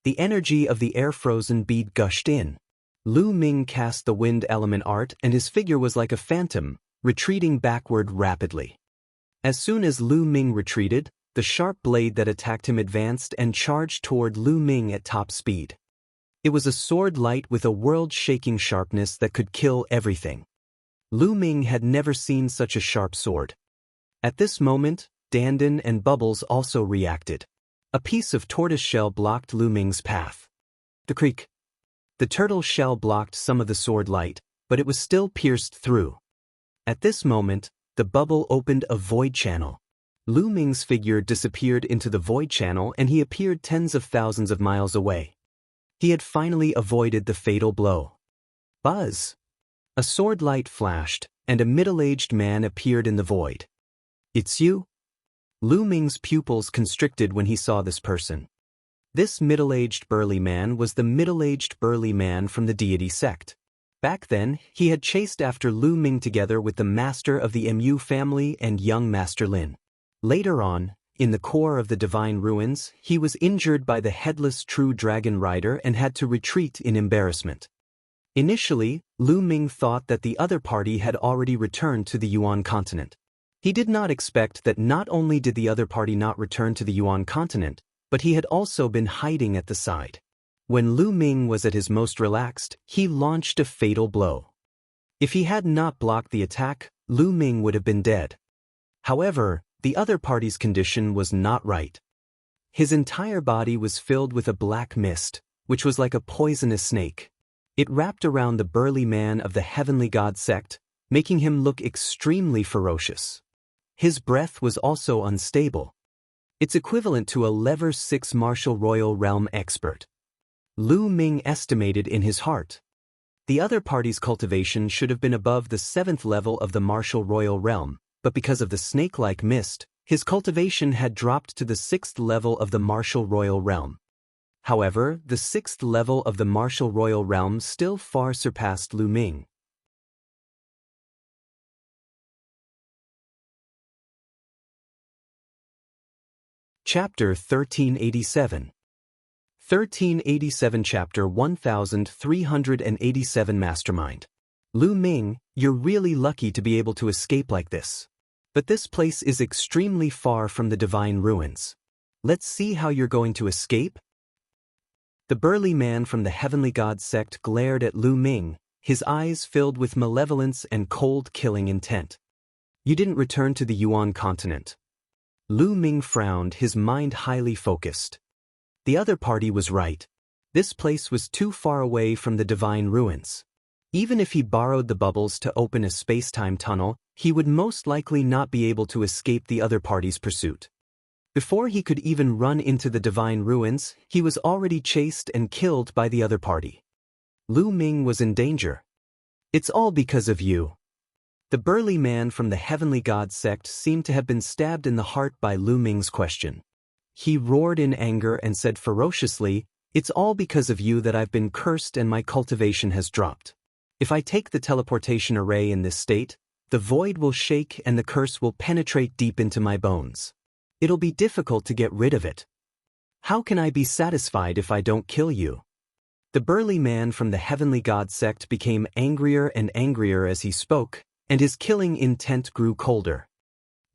[SPEAKER 1] The energy of the air-frozen bead gushed in. Lu Ming cast the wind element art and his figure was like a phantom, retreating backward rapidly. As soon as Lu Ming retreated, the sharp blade that attacked him advanced and charged toward Lu Ming at top speed. It was a sword light with a world-shaking sharpness that could kill everything. Lu Ming had never seen such a sharp sword. At this moment, Dandan and Bubbles also reacted. A piece of tortoise shell blocked Lu Ming's path. The creak. The turtle shell blocked some of the sword light, but it was still pierced through. At this moment, the bubble opened a void channel. Lu Ming's figure disappeared into the void channel and he appeared tens of thousands of miles away. He had finally avoided the fatal blow. Buzz! A sword light flashed, and a middle-aged man appeared in the void. It's you? Lu Ming's pupils constricted when he saw this person. This middle-aged burly man was the middle-aged burly man from the deity sect. Back then, he had chased after Lu Ming together with the master of the Mu family and young Master Lin. Later on, in the core of the divine ruins, he was injured by the headless true dragon rider and had to retreat in embarrassment. Initially, Lu Ming thought that the other party had already returned to the Yuan continent. He did not expect that not only did the other party not return to the Yuan continent, but he had also been hiding at the side. When Lu Ming was at his most relaxed, he launched a fatal blow. If he had not blocked the attack, Lu Ming would have been dead. However, the other party's condition was not right. His entire body was filled with a black mist, which was like a poisonous snake. It wrapped around the burly man of the heavenly god sect, making him look extremely ferocious. His breath was also unstable. It's equivalent to a level 6 martial royal realm expert. Lu Ming estimated in his heart. The other party's cultivation should have been above the 7th level of the martial royal realm, but because of the snake-like mist, his cultivation had dropped to the 6th level of the martial royal realm. However, the 6th level of the martial royal realm still far surpassed Lu Ming. Chapter 1387. 1387 Chapter 1387 Mastermind. Lu Ming, you're really lucky to be able to escape like this. But this place is extremely far from the divine ruins. Let's see how you're going to escape. The burly man from the heavenly god sect glared at Lu Ming, his eyes filled with malevolence and cold killing intent. You didn't return to the Yuan continent. Lu Ming frowned, his mind highly focused. The other party was right. This place was too far away from the divine ruins. Even if he borrowed the bubbles to open a space-time tunnel, he would most likely not be able to escape the other party's pursuit. Before he could even run into the divine ruins, he was already chased and killed by the other party. Lu Ming was in danger. It's all because of you. The burly man from the heavenly god sect seemed to have been stabbed in the heart by Lu Ming's question. He roared in anger and said ferociously, "It's all because of you that I've been cursed and my cultivation has dropped. If I take the teleportation array in this state, the void will shake and the curse will penetrate deep into my bones. It'll be difficult to get rid of it. How can I be satisfied if I don't kill you?" The burly man from the heavenly god sect became angrier and angrier as he spoke, and his killing intent grew colder.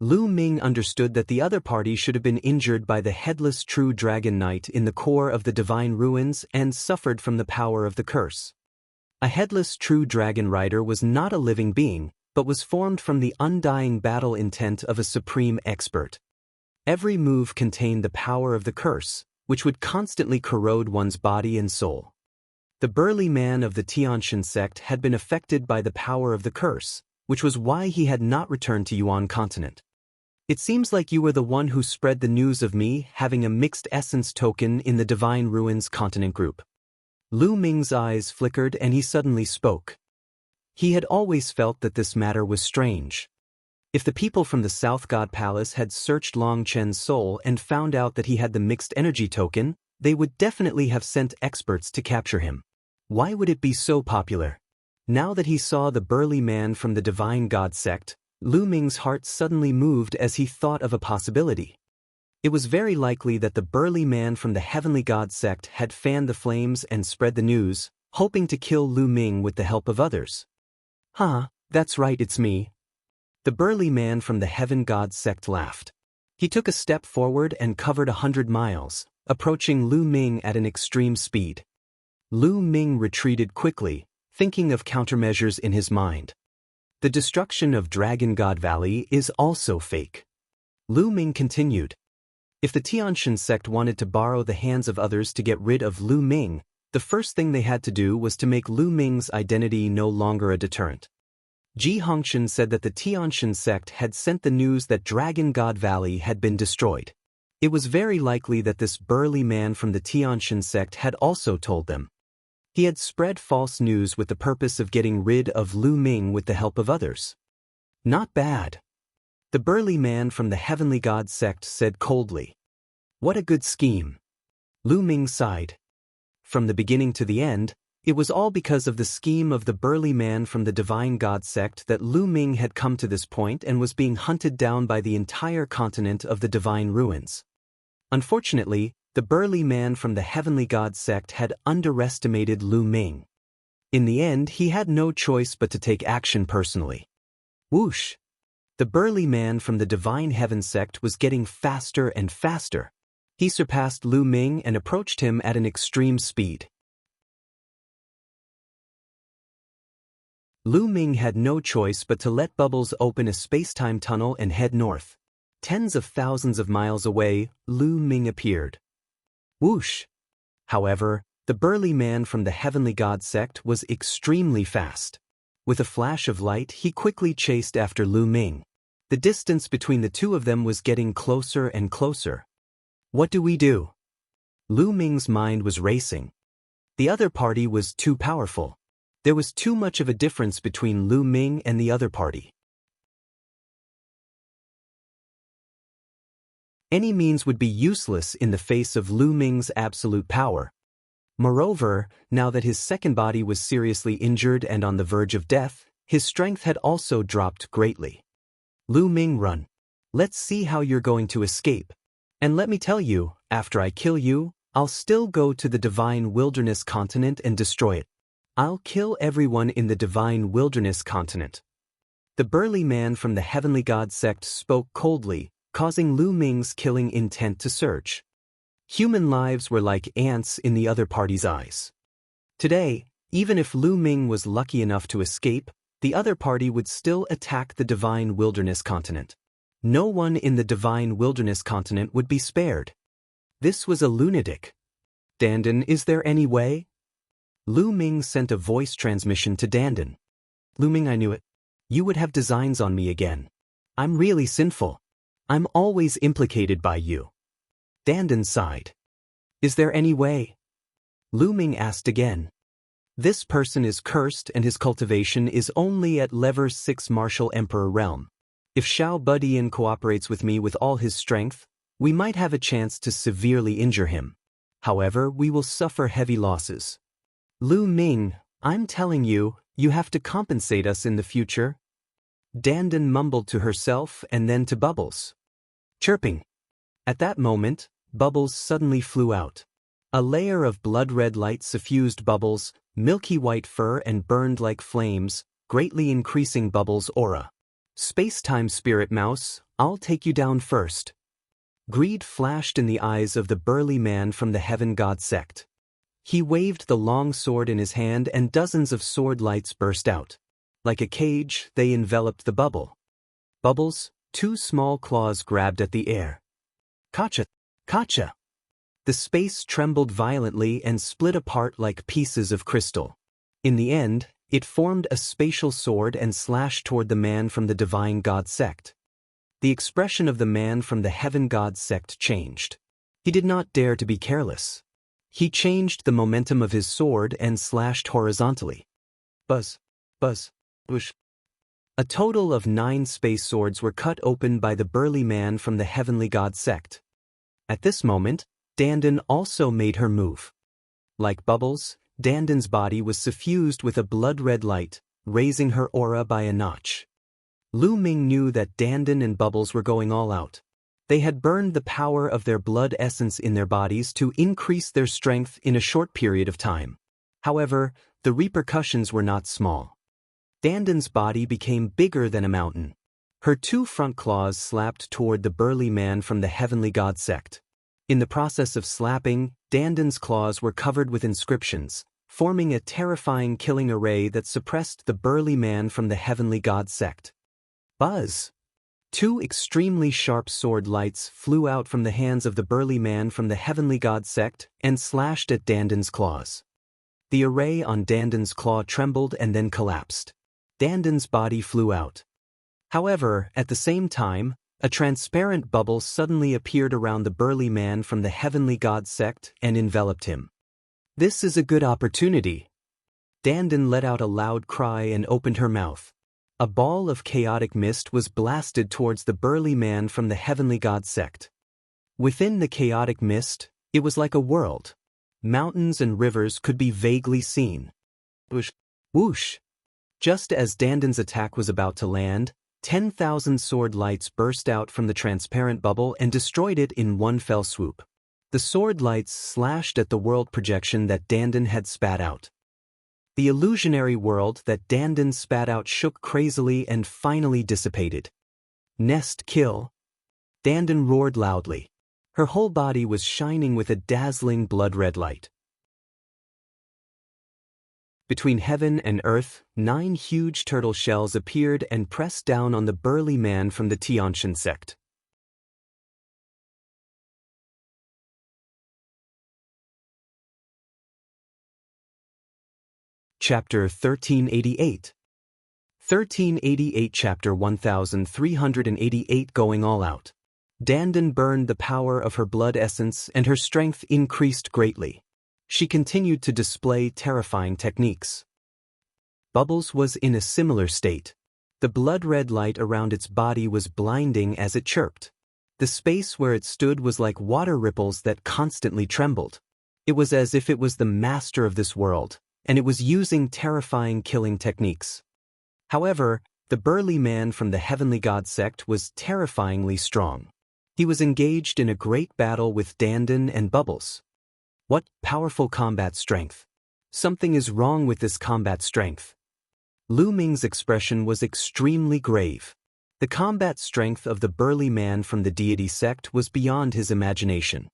[SPEAKER 1] Lu Ming understood that the other party should have been injured by the headless true dragon knight in the core of the divine ruins and suffered from the power of the curse. A headless true dragon rider was not a living being, but was formed from the undying battle intent of a supreme expert. Every move contained the power of the curse, which would constantly corrode one's body and soul. The burly man of the Tianshan sect had been affected by the power of the curse, which was why he had not returned to Yuan continent. It seems like you were the one who spread the news of me having a mixed essence token in the Divine Ruins continent group. Lu Ming's eyes flickered and he suddenly spoke. He had always felt that this matter was strange. If the people from the South God Palace had searched Long Chen's soul and found out that he had the mixed energy token, they would definitely have sent experts to capture him. Why would it be so popular? Now that he saw the burly man from the Divine God sect, Lu Ming's heart suddenly moved as he thought of a possibility. It was very likely that the burly man from the Heavenly God sect had fanned the flames and spread the news, hoping to kill Lu Ming with the help of others. That's right, it's me. The burly man from the Heaven God sect laughed. He took a step forward and covered 100 miles, approaching Lu Ming at an extreme speed. Lu Ming retreated quickly, thinking of countermeasures in his mind. The destruction of Dragon God Valley is also fake. Lu Ming continued. If the Tianshan sect wanted to borrow the hands of others to get rid of Lu Ming, the first thing they had to do was to make Lu Ming's identity no longer a deterrent. Ji Hongshan said that the Tianshan sect had sent the news that Dragon God Valley had been destroyed. It was very likely that this burly man from the Tianshan sect had also told them. He had spread false news with the purpose of getting rid of Lu Ming with the help of others. Not bad. The burly man from the Heavenly God sect said coldly. What a good scheme. Lu Ming sighed. From the beginning to the end, it was all because of the scheme of the burly man from the Divine God sect that Lu Ming had come to this point and was being hunted down by the entire continent of the Divine Ruins. Unfortunately, the burly man from the Heavenly God sect had underestimated Lu Ming. In the end, he had no choice but to take action personally. Whoosh! The burly man from the Divine Heaven sect was getting faster and faster. He surpassed Lu Ming and approached him at an extreme speed. Lu Ming had no choice but to let Bubbles open a space-time tunnel and head north. Tens of thousands of miles away, Lu Ming appeared. Whoosh! However, the burly man from the Heavenly God sect was extremely fast. With a flash of light, he quickly chased after Lu Ming. The distance between the two of them was getting closer and closer. What do we do? Lu Ming's mind was racing. The other party was too powerful. There was too much of a difference between Lu Ming and the other party. Any means would be useless in the face of Lu Ming's absolute power. Moreover, now that his second body was seriously injured and on the verge of death, his strength had also dropped greatly. Lu Ming, run. Let's see how you're going to escape. And let me tell you, after I kill you, I'll still go to the Divine Wilderness continent and destroy it. I'll kill everyone in the Divine Wilderness continent. The burly man from the Heavenly God sect spoke coldly, causing Lu Ming's killing intent to surge. Human lives were like ants in the other party's eyes. Today, even if Lu Ming was lucky enough to escape, the other party would still attack the Divine Wilderness continent. No one in the Divine Wilderness continent would be spared. This was a lunatic. Dandan, is there any way? Lu Ming sent a voice transmission to Dandan. Lu Ming, I knew it. You would have designs on me again. I'm really sinful. I'm always implicated by you. Dandan sighed. Is there any way? Lu Ming asked again. This person is cursed and his cultivation is only at level 6 Martial Emperor realm. If Xiao Budian cooperates with me with all his strength, we might have a chance to severely injure him. However, we will suffer heavy losses. Lu Ming, I'm telling you, you have to compensate us in the future. Dandan mumbled to herself and then to Bubbles. Chirping. At that moment, Bubbles suddenly flew out. A layer of blood-red light suffused Bubbles' milky white fur and burned like flames, greatly increasing Bubbles' aura. Space-time spirit mouse, I'll take you down first. Greed flashed in the eyes of the burly man from the Heaven God sect. He waved the long sword in his hand and dozens of sword lights burst out. Like a cage, they enveloped the bubble. Bubbles, two small claws grabbed at the air. Kacha! Kacha! The space trembled violently and split apart like pieces of crystal. In the end, it formed a spatial sword and slashed toward the man from the Divine God sect. The expression of the man from the Heaven God sect changed. He did not dare to be careless. He changed the momentum of his sword and slashed horizontally. Buzz, buzz, whoosh. A total of 9 space swords were cut open by the burly man from the Heavenly God sect. At this moment, Dandan also made her move. Like bubbles, Dandan's body was suffused with a blood-red light, raising her aura by a notch. Lu Ming knew that Dandan and Bubbles were going all out. They had burned the power of their blood essence in their bodies to increase their strength in a short period of time. However, the repercussions were not small. Dandan's body became bigger than a mountain. Her 2 front claws slapped toward the burly man from the Heavenly God sect. In the process of slapping, Dandan's claws were covered with inscriptions, forming a terrifying killing array that suppressed the burly man from the Heavenly God sect. Buzz! 2 extremely sharp sword lights flew out from the hands of the burly man from the Heavenly God sect and slashed at Dandan's claws. The array on Dandan's claw trembled and then collapsed. Dandan's body flew out. However, at the same time, a transparent bubble suddenly appeared around the burly man from the Heavenly God sect and enveloped him. This is a good opportunity. Dandan let out a loud cry and opened her mouth. A ball of chaotic mist was blasted towards the burly man from the Heavenly God sect. Within the chaotic mist, it was like a world. Mountains and rivers could be vaguely seen. Whoosh! Whoosh! Just as Dandan's attack was about to land, 10,000 sword lights burst out from the transparent bubble and destroyed it in one fell swoop. The sword lights slashed at the world projection that Dandan had spat out. The illusionary world that Dandan spat out shook crazily and finally dissipated. Nest kill! Dandan roared loudly. Her whole body was shining with a dazzling blood-red light. Between heaven and earth, 9 huge turtle shells appeared and pressed down on the burly man from the Tianshan sect. Chapter 1388. 1388 Chapter 1388 Going All Out. Dandan burned the power of her blood essence and her strength increased greatly. She continued to display terrifying techniques. Bubbles was in a similar state. The blood-red light around its body was blinding as it chirped. The space where it stood was like water ripples that constantly trembled. It was as if it was the master of this world, and it was using terrifying killing techniques. However, the burly man from the Heavenly God sect was terrifyingly strong. He was engaged in a great battle with Dandan and Bubbles. What powerful combat strength! Something is wrong with this combat strength. Lu Ming's expression was extremely grave. The combat strength of the burly man from the deity sect was beyond his imagination.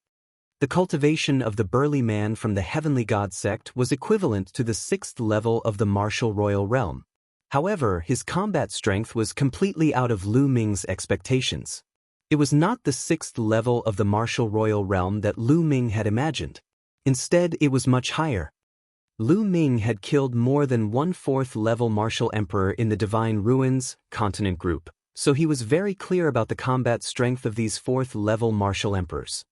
[SPEAKER 1] The cultivation of the burly man from the Heavenly God sect was equivalent to the 6th level of the martial royal realm. However, his combat strength was completely out of Lu Ming's expectations. It was not the 6th level of the martial royal realm that Lu Ming had imagined. Instead, it was much higher. Lu Ming had killed more than 1/4 level martial emperor in the Divine Ruins continent group, so he was very clear about the combat strength of these 4th level martial emperors.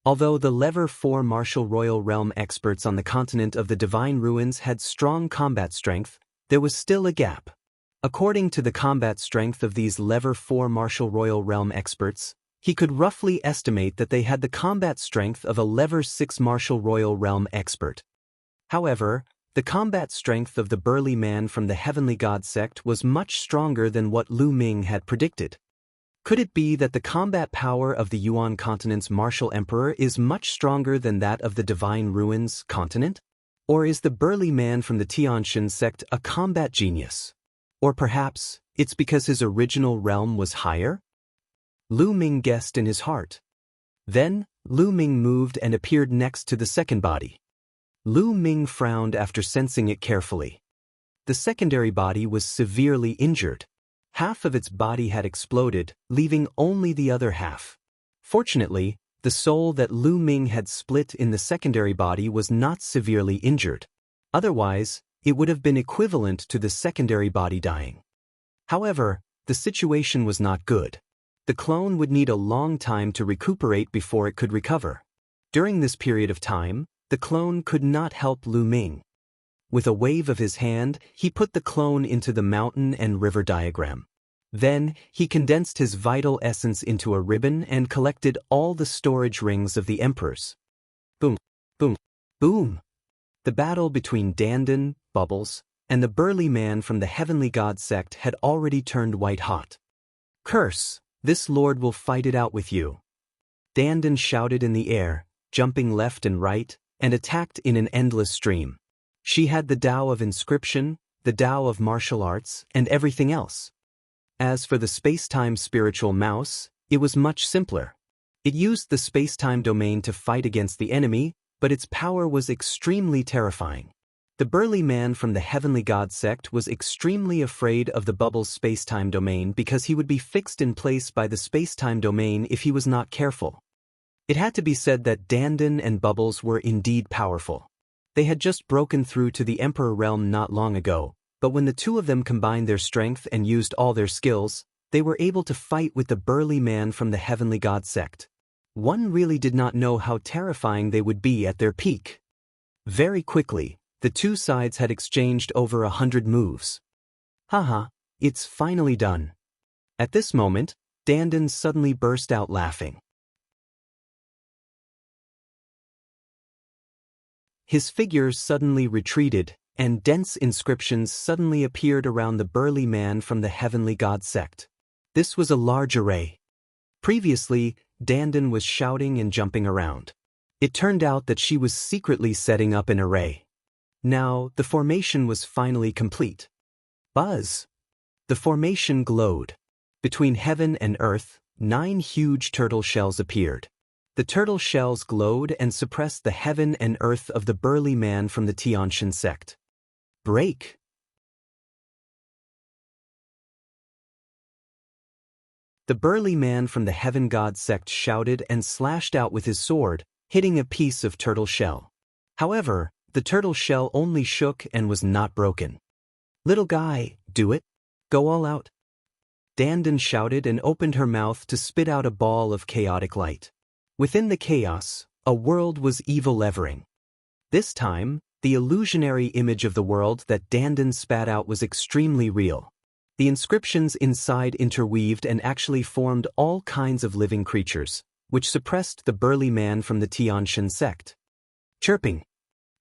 [SPEAKER 1] Although the Level 4 martial royal realm experts on the continent of the Divine Ruins had strong combat strength, there was still a gap. According to the combat strength of these Level 4 martial royal realm experts, he could roughly estimate that they had the combat strength of a Level 6 martial royal realm expert. However, the combat strength of the burly man from the Heavenly God sect was much stronger than what Lu Ming had predicted. Could it be that the combat power of the Yuan continent's martial emperor is much stronger than that of the Divine Ruins continent? Or is the burly man from the Tianshan sect a combat genius? Or perhaps, it's because his original realm was higher? Lu Ming guessed in his heart. Then, Lu Ming moved and appeared next to the second body. Lu Ming frowned after sensing it carefully. The secondary body was severely injured. Half of its body had exploded, leaving only the other half. Fortunately, the soul that Lu Ming had split in the secondary body was not severely injured. Otherwise, it would have been equivalent to the secondary body dying. However, the situation was not good. The clone would need a long time to recuperate before it could recover. During this period of time, the clone could not help Lu Ming. With a wave of his hand, he put the clone into the mountain and river diagram. Then, he condensed his vital essence into a ribbon and collected all the storage rings of the emperors. Boom, boom, boom. The battle between Dandan, Bubbles, and the burly man from the heavenly god sect had already turned white-hot. "Curse, this lord will fight it out with you." Dandan shouted in the air, jumping left and right, and attacked in an endless stream. She had the Tao of inscription, the Tao of martial arts, and everything else. As for the space-time spiritual mouse, it was much simpler. It used the space-time domain to fight against the enemy, but its power was extremely terrifying. The burly man from the heavenly god sect was extremely afraid of the Bubble's space-time domain because he would be fixed in place by the space-time domain if he was not careful. It had to be said that Dandan and Bubbles were indeed powerful. They had just broken through to the Emperor realm not long ago, but when the two of them combined their strength and used all their skills, they were able to fight with the burly man from the heavenly god sect. One really did not know how terrifying they would be at their peak. Very quickly, the two sides had exchanged over 100 moves. Haha, it's finally done. At this moment, Dandan suddenly burst out laughing. His figure suddenly retreated, and dense inscriptions suddenly appeared around the burly man from the heavenly god sect. This was a large array. Previously, Dandan was shouting and jumping around. It turned out that she was secretly setting up an array. Now, the formation was finally complete. Buzz! The formation glowed. Between heaven and earth, 9 huge turtle shells appeared. The turtle shells glowed and suppressed the heaven and earth of the burly man from the Tianshan sect. Break! The burly man from the heaven god sect shouted and slashed out with his sword, hitting a piece of turtle shell. However, the turtle shell only shook and was not broken. "Little guy, do it. Go all out." Dandan shouted and opened her mouth to spit out a ball of chaotic light. Within the chaos, a world was evil-levering. This time, the illusionary image of the world that Dandan spat out was extremely real. The inscriptions inside interweaved and actually formed all kinds of living creatures, which suppressed the burly man from the Tianshan sect. Chirping!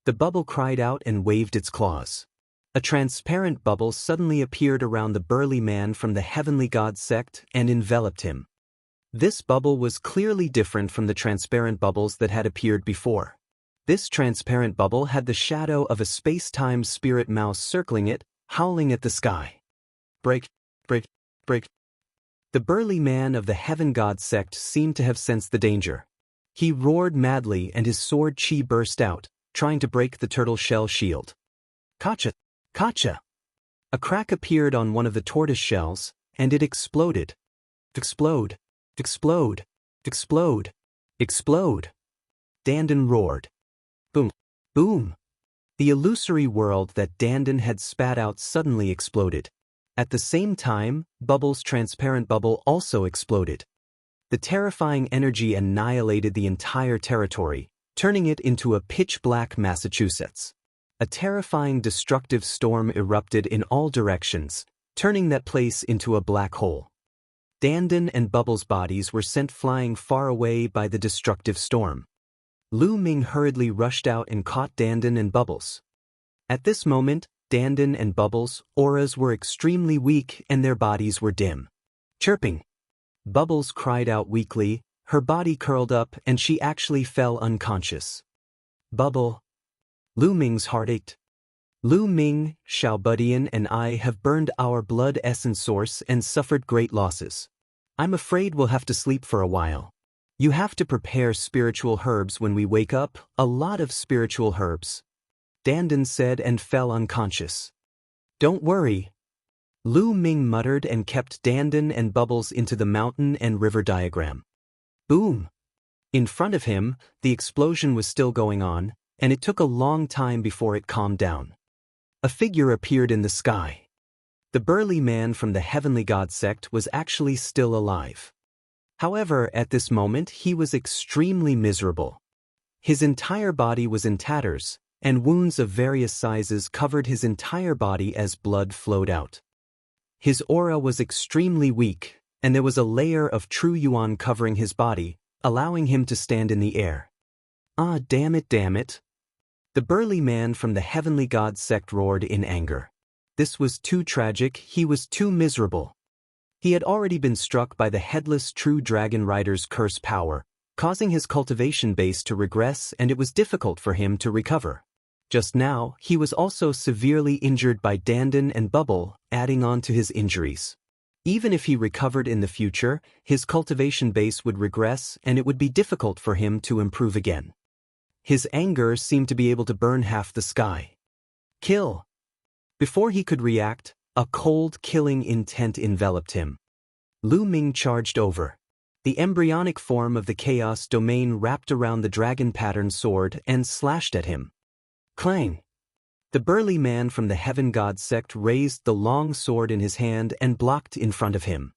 [SPEAKER 1] The bubble cried out and waved its claws. A transparent bubble suddenly appeared around the burly man from the heavenly god sect and enveloped him. This bubble was clearly different from the transparent bubbles that had appeared before. This transparent bubble had the shadow of a space-time spirit mouse circling it, howling at the sky. Break, break, break. The burly man of the heaven god sect seemed to have sensed the danger. He roared madly and his sword chi burst out, trying to break the turtle shell shield. Kacha! Kacha! A crack appeared on one of the tortoise shells, and it exploded. Explode! Explode! Explode! Explode! Dandan roared. Boom! Boom! The illusory world that Dandan had spat out suddenly exploded. At the same time, Bubbles' transparent bubble also exploded. The terrifying energy annihilated the entire territory, turning it into a pitch-black Massachusetts. A terrifying destructive storm erupted in all directions, turning that place into a black hole. Dandan and Bubbles' bodies were sent flying far away by the destructive storm. Lu Ming hurriedly rushed out and caught Dandan and Bubbles. At this moment, Dandan and Bubbles' auras were extremely weak and their bodies were dim. Chirping! Bubbles cried out weakly, her body curled up and she actually fell unconscious. Bubble! Lu Ming's heart ached. Lu Ming, Xiao Budian and I have burned our blood essence source and suffered great losses. I'm afraid we'll have to sleep for a while. You have to prepare spiritual herbs when we wake up, a lot of spiritual herbs. Dandan said and fell unconscious. Don't worry. Lu Ming muttered and kept Dandan and Bubbles into the mountain and river diagram. Boom! In front of him, the explosion was still going on, and it took a long time before it calmed down. A figure appeared in the sky. The burly man from the Heavenly God sect was actually still alive. However, at this moment he was extremely miserable. His entire body was in tatters, and wounds of various sizes covered his entire body as blood flowed out. His aura was extremely weak, and there was a layer of true yuan covering his body, allowing him to stand in the air. Ah, damn it, damn it. The burly man from the Heavenly God sect roared in anger. This was too tragic, he was too miserable. He had already been struck by the headless true dragon rider's curse power, causing his cultivation base to regress, and it was difficult for him to recover. Just now, he was also severely injured by Dandan and Bubble, adding on to his injuries. Even if he recovered in the future, his cultivation base would regress and it would be difficult for him to improve again. His anger seemed to be able to burn half the sky. Kill! Before he could react, a cold, killing intent enveloped him. Lu Ming charged over. The embryonic form of the chaos domain wrapped around the dragon-patterned sword and slashed at him. Clang! The burly man from the Heaven God sect raised the long sword in his hand and blocked in front of him.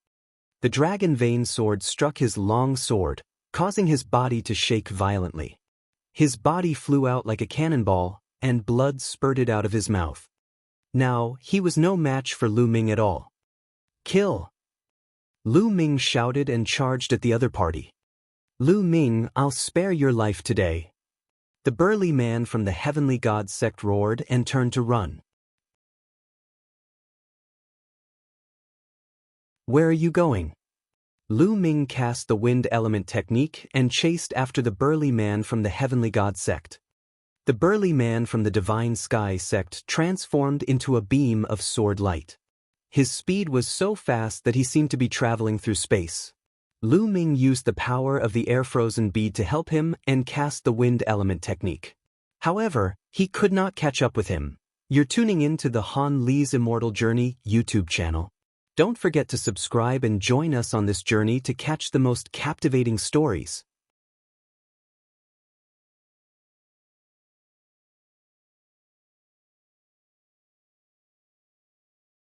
[SPEAKER 1] The dragon vein sword struck his long sword, causing his body to shake violently. His body flew out like a cannonball, and blood spurted out of his mouth. Now, he was no match for Lu Ming at all. Kill! Lu Ming shouted and charged at the other party. Lu Ming, I'll spare your life today. The burly man from the Heavenly God sect roared and turned to run. Where are you going? Lu Ming cast the wind element technique and chased after the burly man from the Heavenly God sect. The burly man from the Divine Sky sect transformed into a beam of sword light. His speed was so fast that he seemed to be traveling through space. Lu Ming used the power of the air-frozen bead to help him and cast the wind element technique. However, he could not catch up with him. You're tuning in to the Han Li's Immortal Journey YouTube channel. Don't forget to subscribe and join us on this journey to catch the most captivating stories.